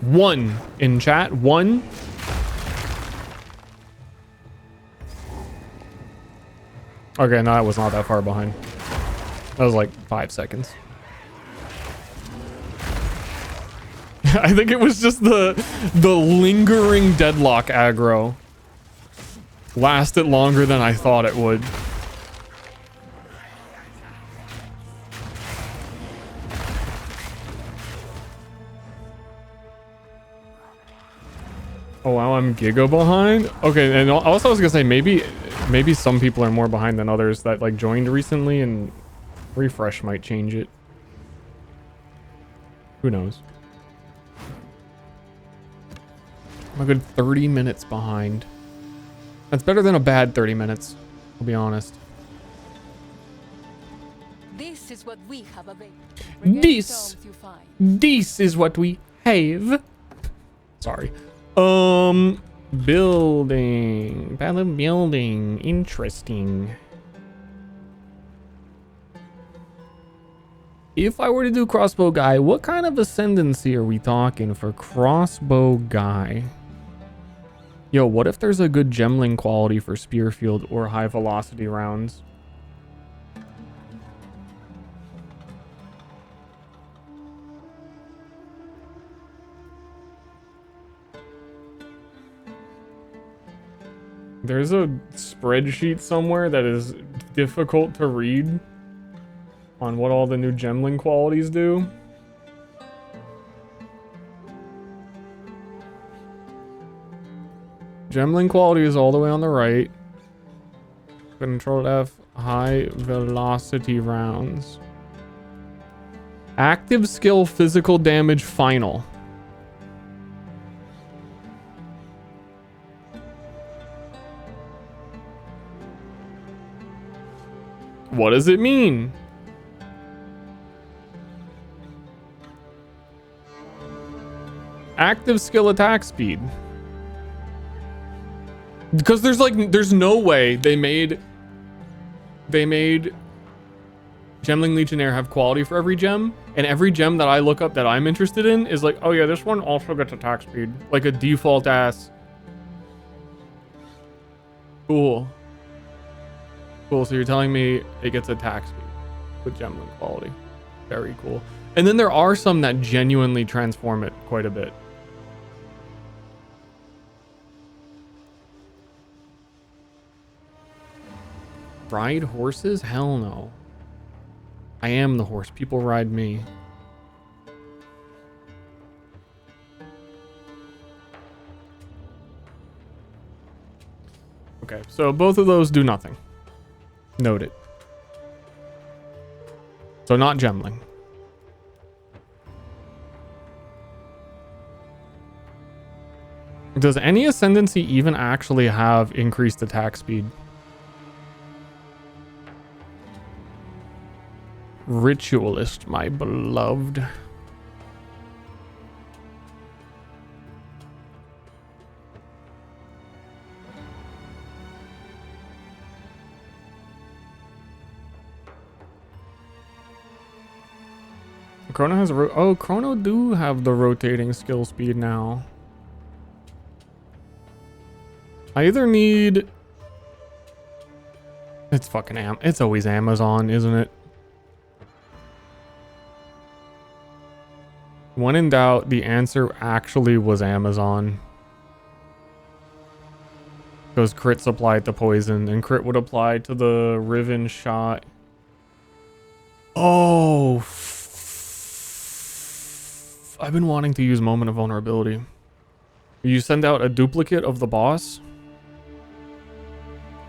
S1: One in chat. One. Okay, no, that was not that far behind. That was like 5 seconds. I think it was just the lingering deadlock aggro lasted longer than I thought it would. Oh wow, I'm giga behind. Okay, and also I was gonna say maybe some people are more behind than others that like joined recently, and refresh might change it. Who knows? I'm a good 30 minutes behind. That's better than a bad 30 minutes, I'll be honest.
S9: This is what we have available.
S1: This is what we have. Sorry. Building. Battle building. Interesting. If I were to do crossbow guy, what kind of ascendancy are we talking for crossbow guy? Yo, what if there's a good gemling quality for spear field or high velocity rounds? There's a spreadsheet somewhere that is difficult to read on what all the new gemling qualities do. Gemling quality is all the way on the right. Control F, high velocity rounds. Active skill, physical damage, final. What does it mean? Active skill attack speed. Because there's no way they made Gemling Legionnaire have quality for every gem, and every gem that I look up that I'm interested in is like, oh yeah, this one also gets attack speed. Like a default ass. Cool. Cool, so you're telling me it gets attack speed with Gemling quality. Very cool. And then there are some that genuinely transform it quite a bit. Ride horses? Hell no. I am the horse. People ride me. Okay, so both of those do nothing. Noted. So not gemling. Does any ascendancy even actually have increased attack speed? Ritualist, my beloved. Chrono has oh, Chrono do have the rotating skill speed now. I either need... It's fucking it's always Amazon, isn't it? When in doubt, the answer actually was Amazon. Because crits applied to poison, and crit would apply to the Riven shot. Oh, I've been wanting to use Moment of Vulnerability. You send out a duplicate of the boss?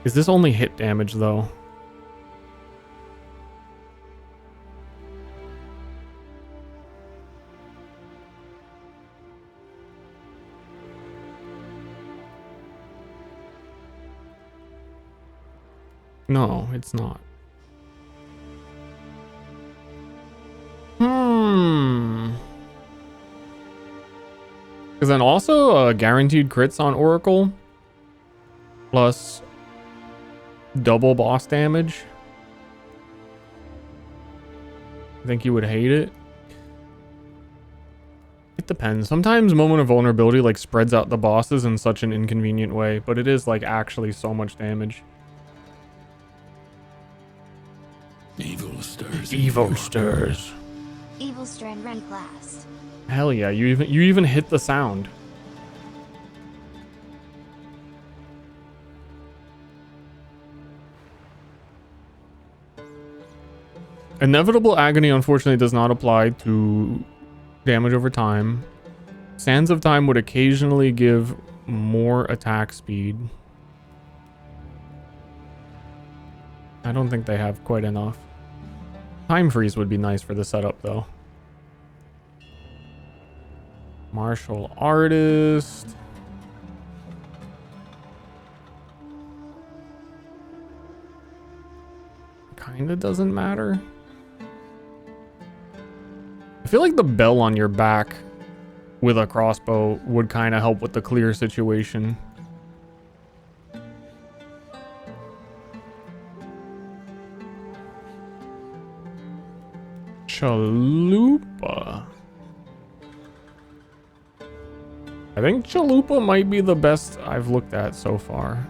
S1: Is this only hit damage, though? No, it's not. Because then also guaranteed crits on Oracle. Plus double boss damage. I think you would hate it. It depends. Sometimes Moment of Vulnerability like spreads out the bosses in such an inconvenient way, but it is like actually so much damage.
S8: Evil stirs.
S1: Evil stirs.
S2: Evil Ster and Ren class.
S1: Hell yeah, you even hit the sound. Inevitable Agony unfortunately does not apply to damage over time. Sands of Time would occasionally give more attack speed. I don't think they have quite enough. Time Freeze would be nice for the setup though. Martial Artist. Kinda doesn't matter. I feel like the bell on your back with a crossbow would kind of help with the clear situation. Chalupa. I think Chalupa might be the best I've looked at so far.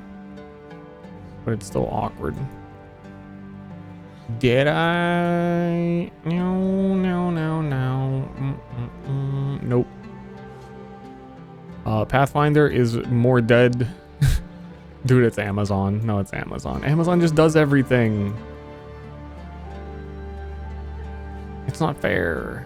S1: But it's still awkward. Did I? No. Nope. Pathfinder is more dead. Dude, it's Amazon. No, it's Amazon. Amazon just does everything. It's not fair.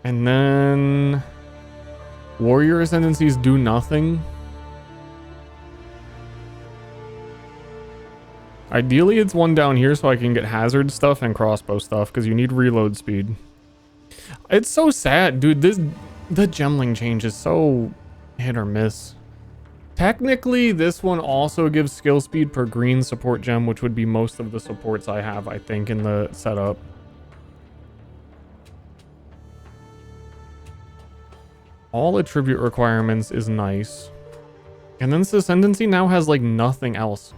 S1: And then warrior ascendancies do nothing. Ideally, it's one down here so I can get hazard stuff and crossbow stuff because you need reload speed. It's so sad, dude. The gemling change is so hit or miss. Technically, this one also gives skill speed per green support gem, which would be most of the supports I have, I think, in the setup. All attribute requirements is nice. And then this ascendancy now has like nothing else.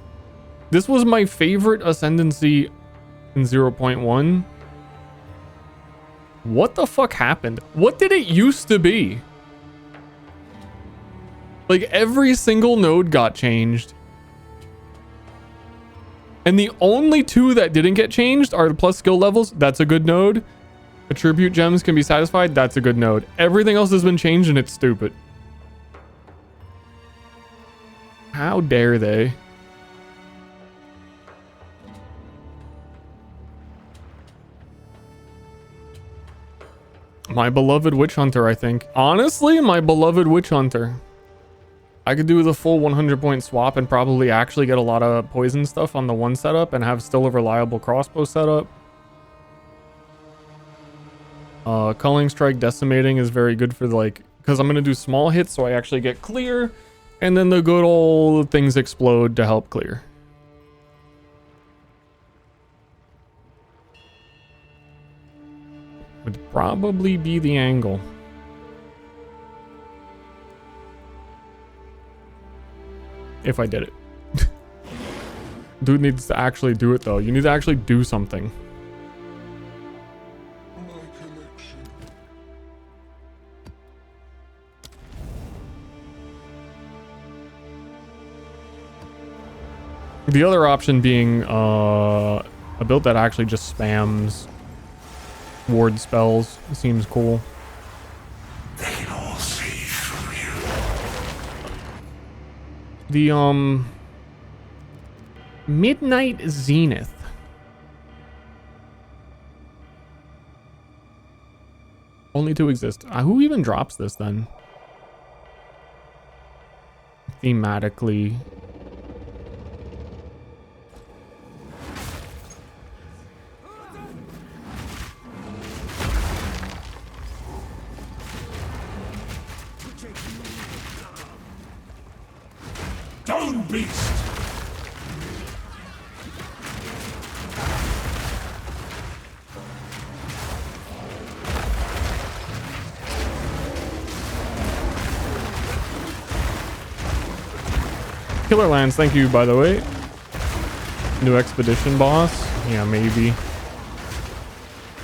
S1: This was my favorite ascendancy in 0.1. What the fuck happened? What did it used to be? Like every single node got changed. And the only two that didn't get changed are the plus skill levels. That's a good node. Attribute gems can be satisfied. That's a good node. Everything else has been changed and it's stupid. How dare they? My beloved witch hunter, I think. Honestly, my beloved witch hunter. I could do the full 100 point swap and probably actually get a lot of poison stuff on the one setup and have still a reliable crossbow setup. Culling Strike Decimating is very good for like, because I'm going to do small hits so I actually get clear, and then the good old things explode to help clear. Would probably be the angle. If I did it. Dude needs to actually do it though. You need to actually do something. The other option being a build that actually just spams ward spells. Seems cool.
S8: They can all see through
S1: The
S8: you.
S1: Midnight Zenith. Only two exist. Who even drops this then? Thematically.
S8: Stone beast!
S1: Killer Lands, thank you, by the way. New expedition boss? Yeah, maybe.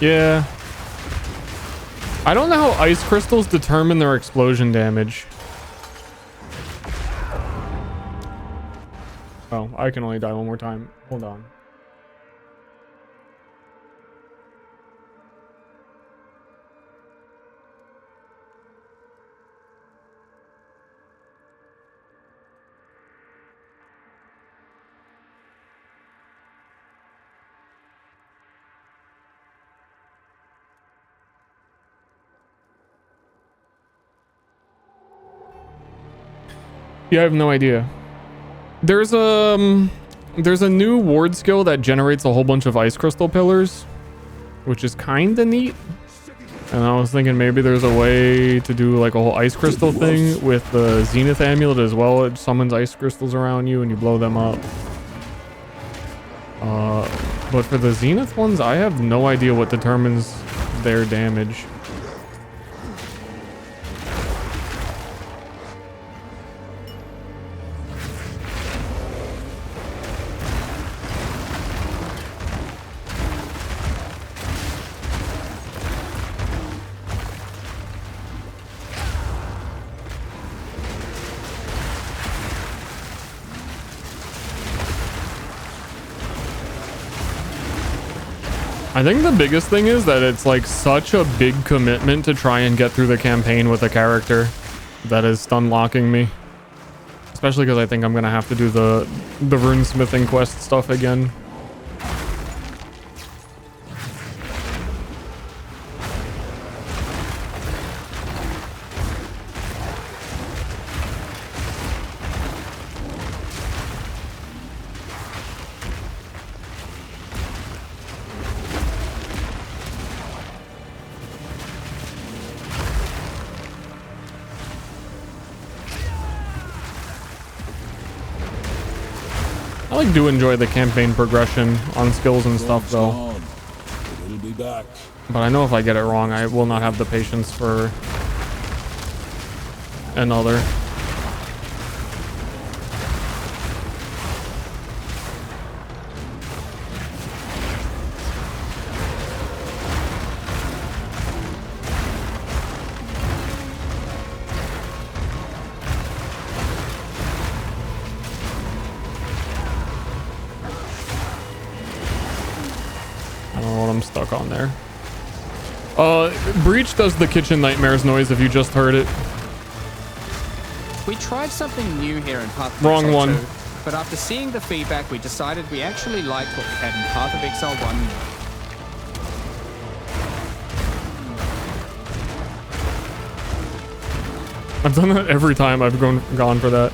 S1: Yeah. I don't know how ice crystals determine their explosion damage. Oh, I can only die one more time. Hold on. Yeah, I have no idea. There's a new ward skill that generates a whole bunch of ice crystal pillars, which is kind of neat. And I was thinking maybe there's a way to do like a whole ice crystal thing with the Zenith amulet as well. It summons ice crystals around you and you blow them up. But for the Zenith ones, I have no idea what determines their damage. I think the biggest thing is that it's like such a big commitment to try and get through the campaign with a character that is stun locking me. Especially because I think I'm gonna have to do the runesmithing quest stuff again. I like do enjoy the campaign progression on skills and stuff though.
S7: It'll be back.
S1: But I know if I get it wrong, I will not have the patience for another. Stuck on there. Breach does the kitchen nightmares noise if you just heard it.
S10: We tried something new here in Path of
S1: Wrong
S10: Exile
S1: one.
S10: 2, but after seeing the feedback, we decided we actually liked what we had in Path of Exile 1.
S1: I've done that every time I've gone for that.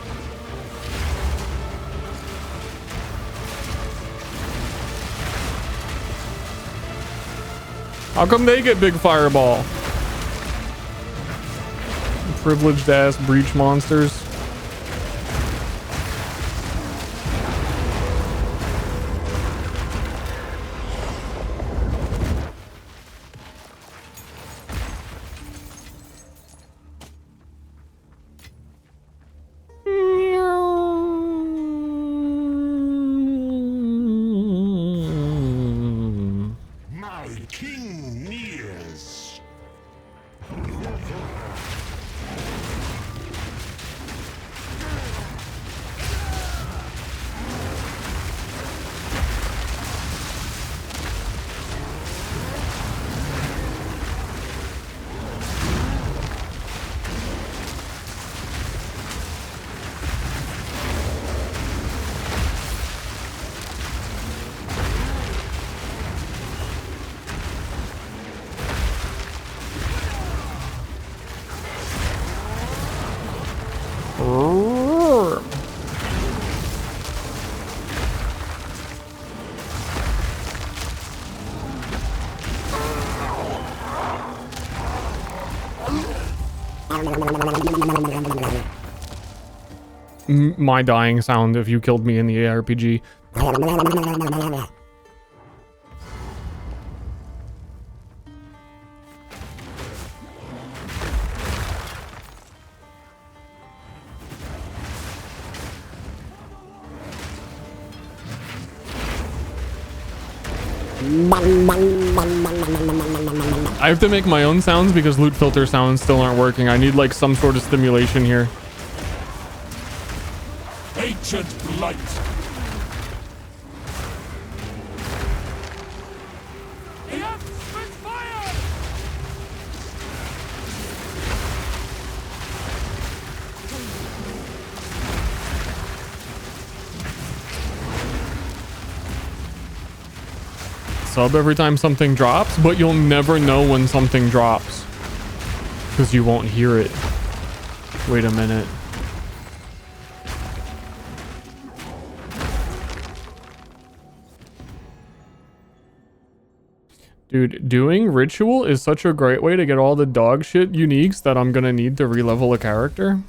S1: How come they get big fireball? Privileged ass breach monsters. My dying sound if you killed me in the ARPG. I have to make my own sounds because loot filter sounds still aren't working. I need like some sort of stimulation here.
S7: Ancient blight.
S1: Sub every time something drops, but you'll never know when something drops because you won't hear it. Wait a minute. Dude, doing ritual is such a great way to get all the dog shit uniques that I'm gonna need to re-level a character.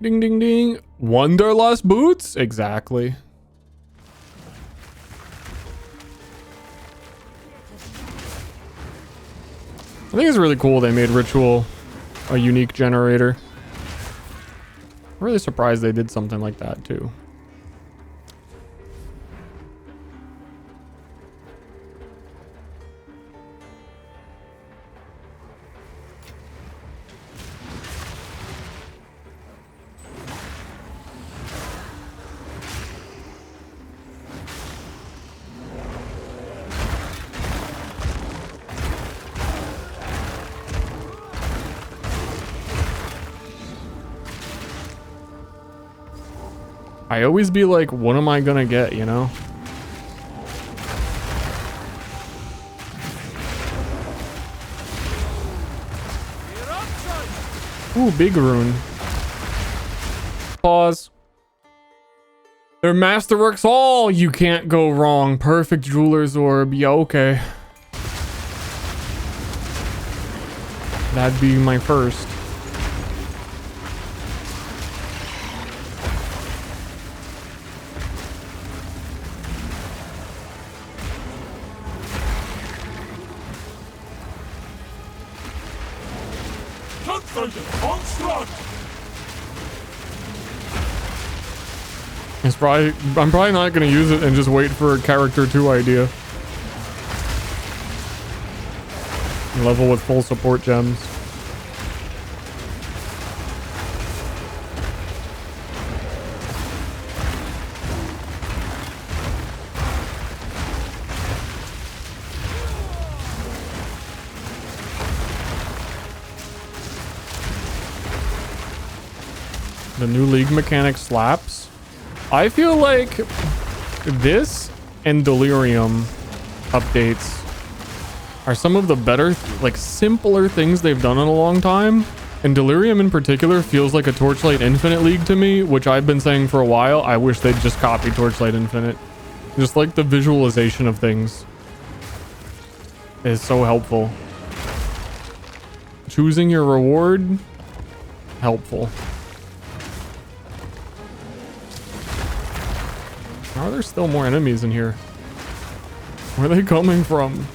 S1: Ding, ding, ding. Wanderlust boots? Exactly. I think it's really cool they made Ritual a unique generator. I'm really surprised they did something like that too. I always be like, what am I gonna get, you know? Ooh, big rune. Pause. Their masterworks all, you can't go wrong. Perfect jeweler's orb. Yeah, okay. That'd be my first. It's probably, I'm probably not gonna use it and just wait for a character 2 idea. Level with full support gems. The new league mechanic slaps. I feel like this and Delirium updates are some of the better, like simpler things they've done in a long time. And Delirium in particular feels like a Torchlight Infinite League to me, which I've been saying for a while. I wish they'd just copy Torchlight Infinite. Just like the visualization of things is so helpful. Choosing your reward, helpful. How are there still more enemies in here? Where are they coming from?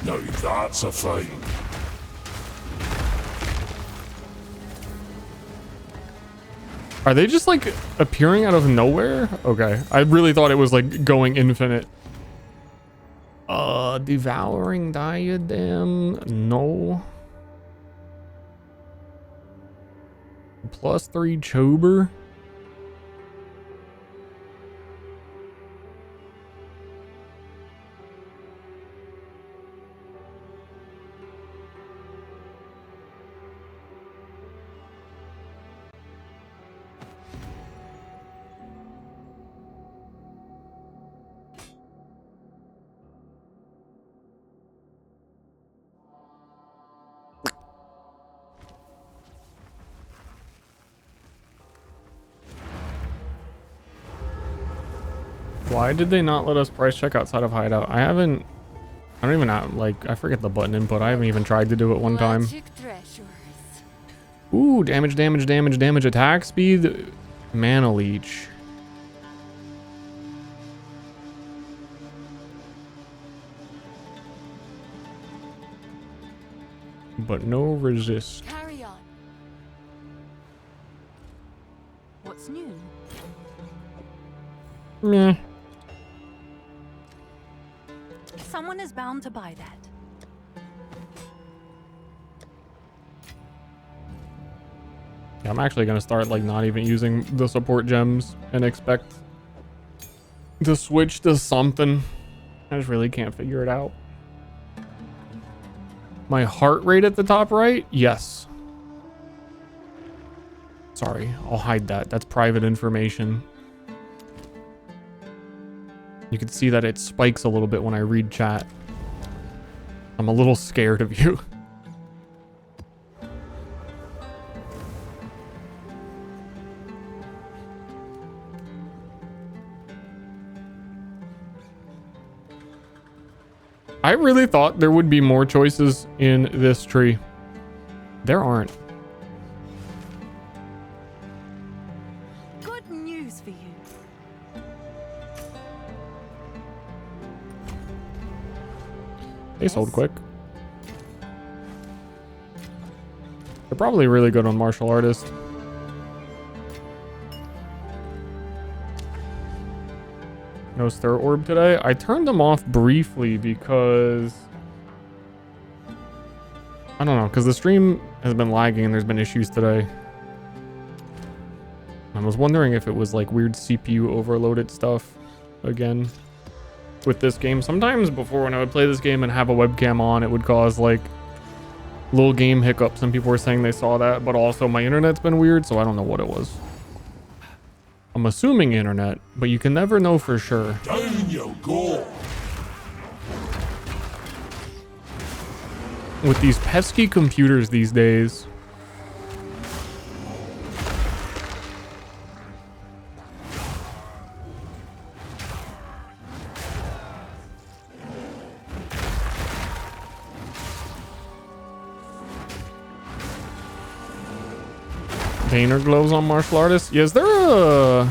S7: Now that's a fight.
S1: Are they just like appearing out of nowhere? Okay, I really thought it was like going infinite. Devouring diadem, no. +3 Chober. Why did they not let us price check outside of hideout? I don't even have, like, I forget the button input. I haven't even tried to do it one time. Ooh, damage, damage, damage, damage, attack speed, mana leech. But no resist.
S9: Carry on.
S5: What's new?
S1: Meh.
S5: Someone is bound to buy that.
S1: Yeah, I'm actually gonna start like not even using the support gems and expect to switch to something. I just really can't figure it out. My heart rate at the top right? Yes. Sorry, I'll hide that. That's private information. You can see that it spikes a little bit when I read chat. I'm a little scared of you. I really thought there would be more choices in this tree. There aren't.
S5: Good news for you.
S1: They sold quick. They're probably really good on martial artist. No Ster orb today. I turned them off briefly because I don't know, because the stream has been lagging and there's been issues today. I was wondering if it was like weird CPU overloaded stuff again with this game. Sometimes before, when I would play this game and have a webcam on, it would cause like little game hiccups, and people were saying they saw that, but also my internet's been weird, so I don't know what it was. I'm assuming internet, but you can never know for sure.
S7: Down you go.
S1: With these pesky computers these days. Painter gloves on martial artists. Yeah, is there a...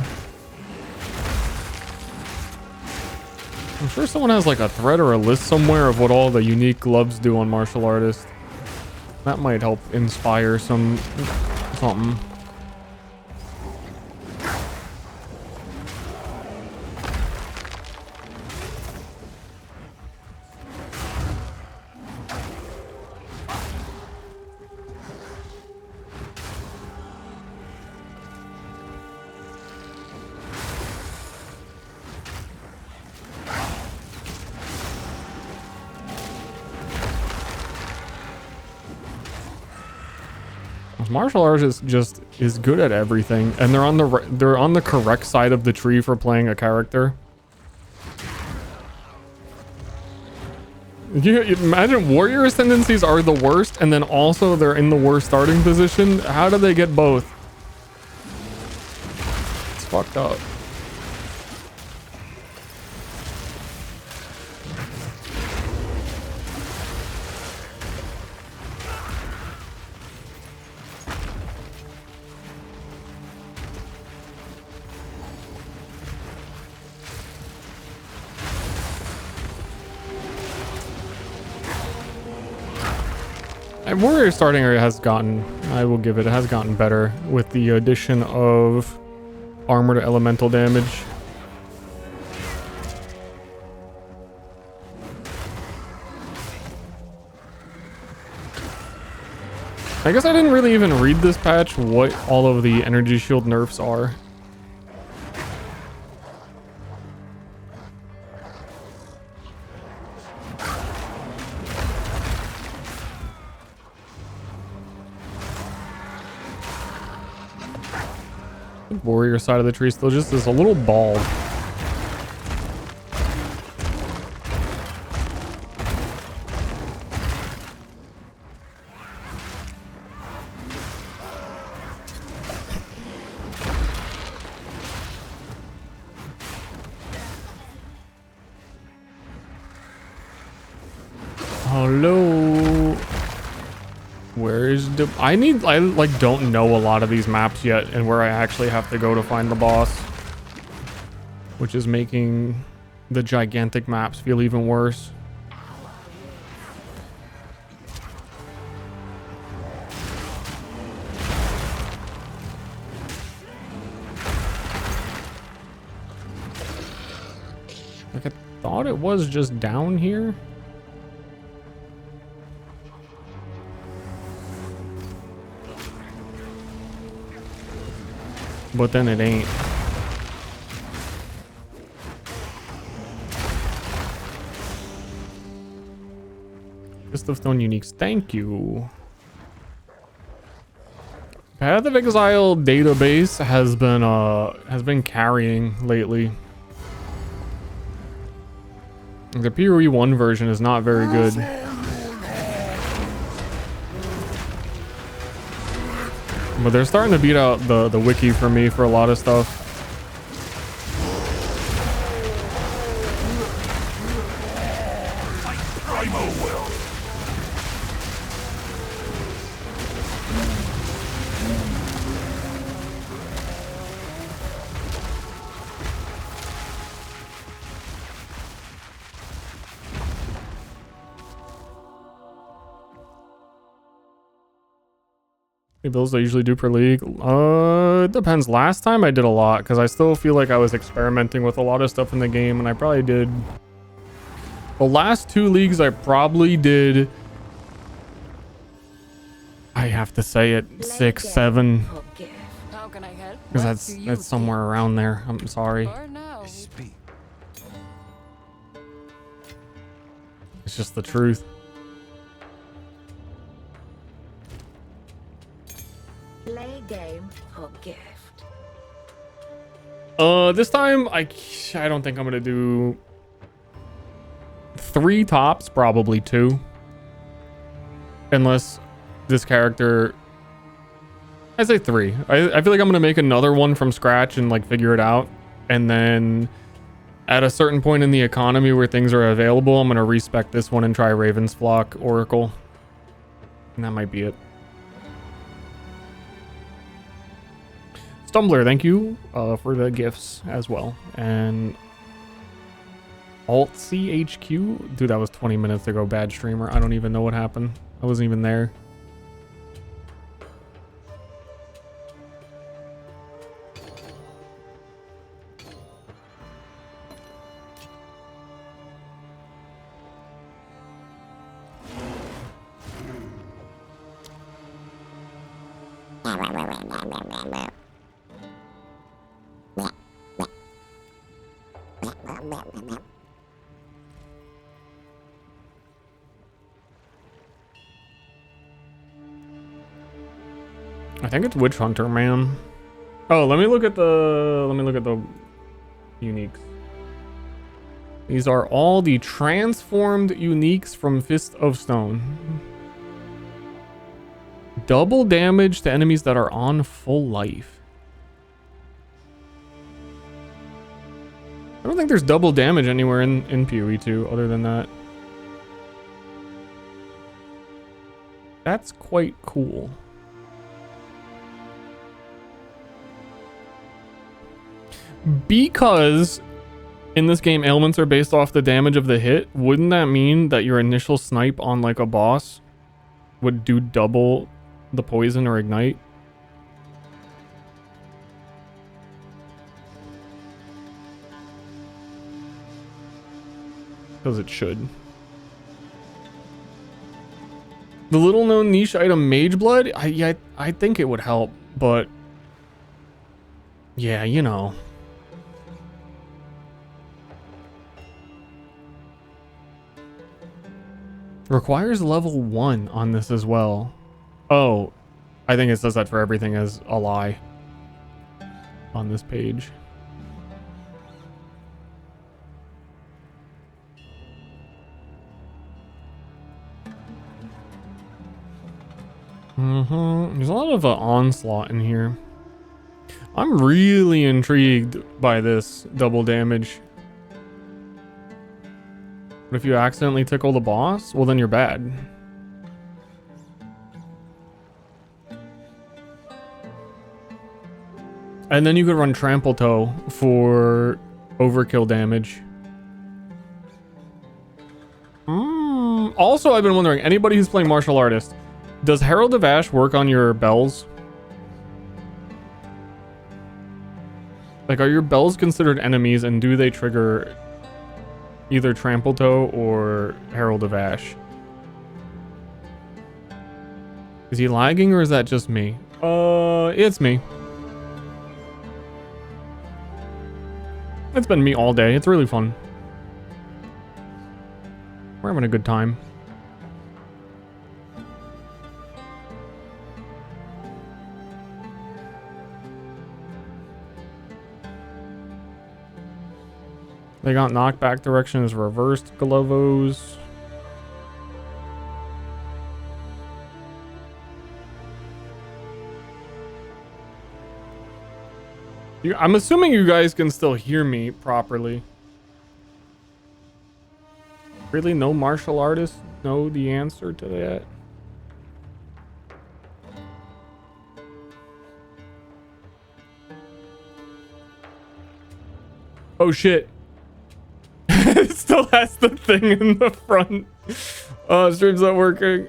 S1: I'm sure someone has like a thread or a list somewhere of what all the unique gloves do on martial artists. That might help inspire something. Martial artist just is good at everything, and they're on the correct side of the tree for playing a character. You imagine warrior ascendancies are the worst, and then also they're in the worst starting position. How do they get both? It's fucked up. Warrior starting area has gotten, I will give it, it has gotten better with the addition of armor to elemental damage. I guess I didn't really even read this patch what all of the energy shield nerfs are. Warrior side of the tree still just is a little bald. Hello. Where is the... I like don't know a lot of these maps yet and where I actually have to go to find the boss, which is making the gigantic maps feel even worse. Like I thought it was just down here. But then it ain't. List of Stone Uniques. Thank you. Path of Exile database has been carrying lately. The PoE 1 version is not very good. But they're starting to beat out the wiki for me for a lot of stuff. The bills I usually do per league. It depends. Last time I did a lot because I still feel like I was experimenting with a lot of stuff in the game, and I probably did. The last 2 leagues I probably did. I have to say it 6, 7.
S9: How can I help?
S1: Because that's somewhere around there. I'm sorry.
S9: For now.
S1: It's just the truth.
S2: Play game or gift.
S1: This time I don't think I'm gonna do 3 tops, probably 2. Unless this character, I say 3. I feel like I'm gonna make another one from scratch and like figure it out, and then at a certain point in the economy where things are available, I'm gonna respec this one and try Raven's Flock Oracle, and that might be it. Stumbler, thank you for the gifts as well. And Alt CHQ, dude, that was 20 minutes ago. Bad streamer. I don't even know what happened. I wasn't even there. I think it's Witch Hunter, man. Oh, let me look at the uniques. These are all the transformed uniques from Fist of Stone. Double damage to enemies that are on full life. I don't think there's double damage anywhere in PoE 2 other than that. That's quite cool. Because in this game ailments are based off the damage of the hit, wouldn't that mean that your initial snipe on like a boss would do double the poison or ignite? Because it should. The little known niche item Mage Blood, I think it would help, but yeah, you know. Requires level 1 on this as well. Oh, I think it says that for everything as a lie on this page. There's a lot of onslaught in here. I'm really intrigued by this double damage. But if you accidentally tickle the boss, well then you're bad. And then you could run Trample Toe for overkill damage. Also, I've been wondering, anybody who's playing Martial Artist, does Herald of Ash work on your bells? Like, are your bells considered enemies, and do they trigger either Trample Toe or Herald of Ash? Is he lagging, or is that just me? It's me. It's been me all day. It's really fun. We're having a good time. They got knockback direction as reversed Glovos. I'm assuming you guys can still hear me properly. Really, no martial artists know the answer to that? Oh shit. It still has the thing in the front. Oh, stream's not working.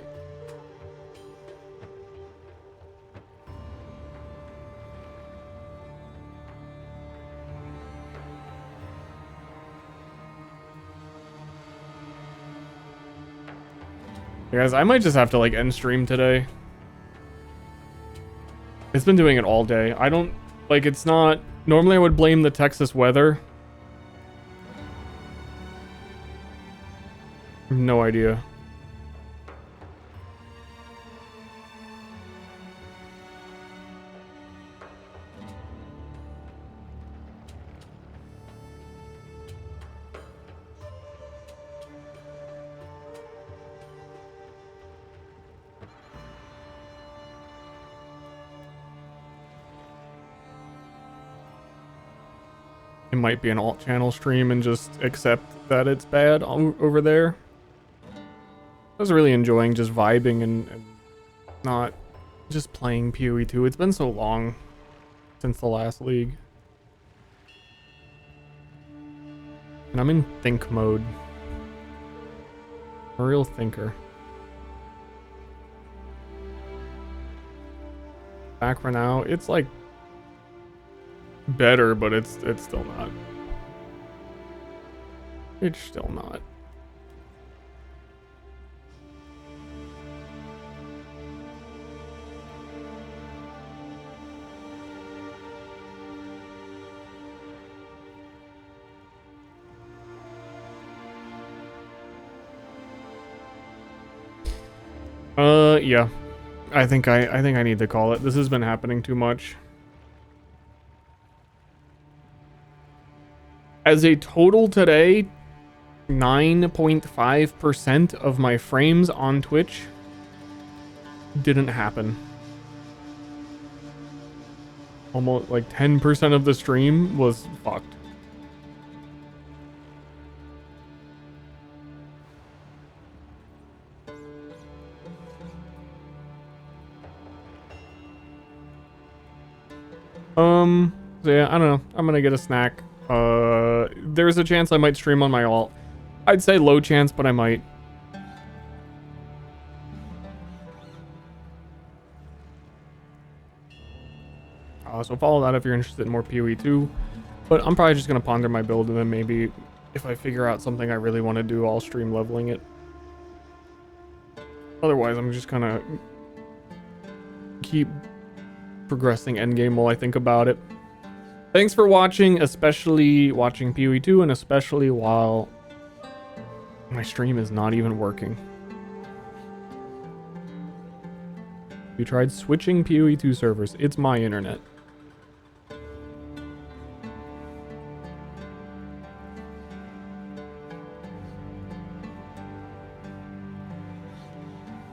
S1: Hey guys, I might just have to like end stream today. It's been doing it all day. I don't like, it's not, normally I would blame the Texas weather. No idea. It might be an alt channel stream and just accept that it's bad over there. I was really enjoying just vibing and not just playing PoE 2. It's been so long since the last league. And I'm in think mode. A real thinker. Back for now, it's like better, but it's still not. It's still not. Yeah. I think I need to call it. This has been happening too much. As a total today, 9.5% of my frames on Twitch didn't happen. Almost like 10% of the stream was fucked. So yeah, I don't know. I'm gonna get a snack. There's a chance I might stream on my alt. I'd say low chance, but I might. So follow that if you're interested in more PoE 2. But I'm probably just gonna ponder my build, and then maybe if I figure out something I really want to do, I'll stream leveling it. Otherwise, I'm just gonna keep progressing endgame while I think about it. Thanks for watching, especially watching PoE 2, and especially while my stream is not even working. You tried switching PoE 2 servers. It's my internet.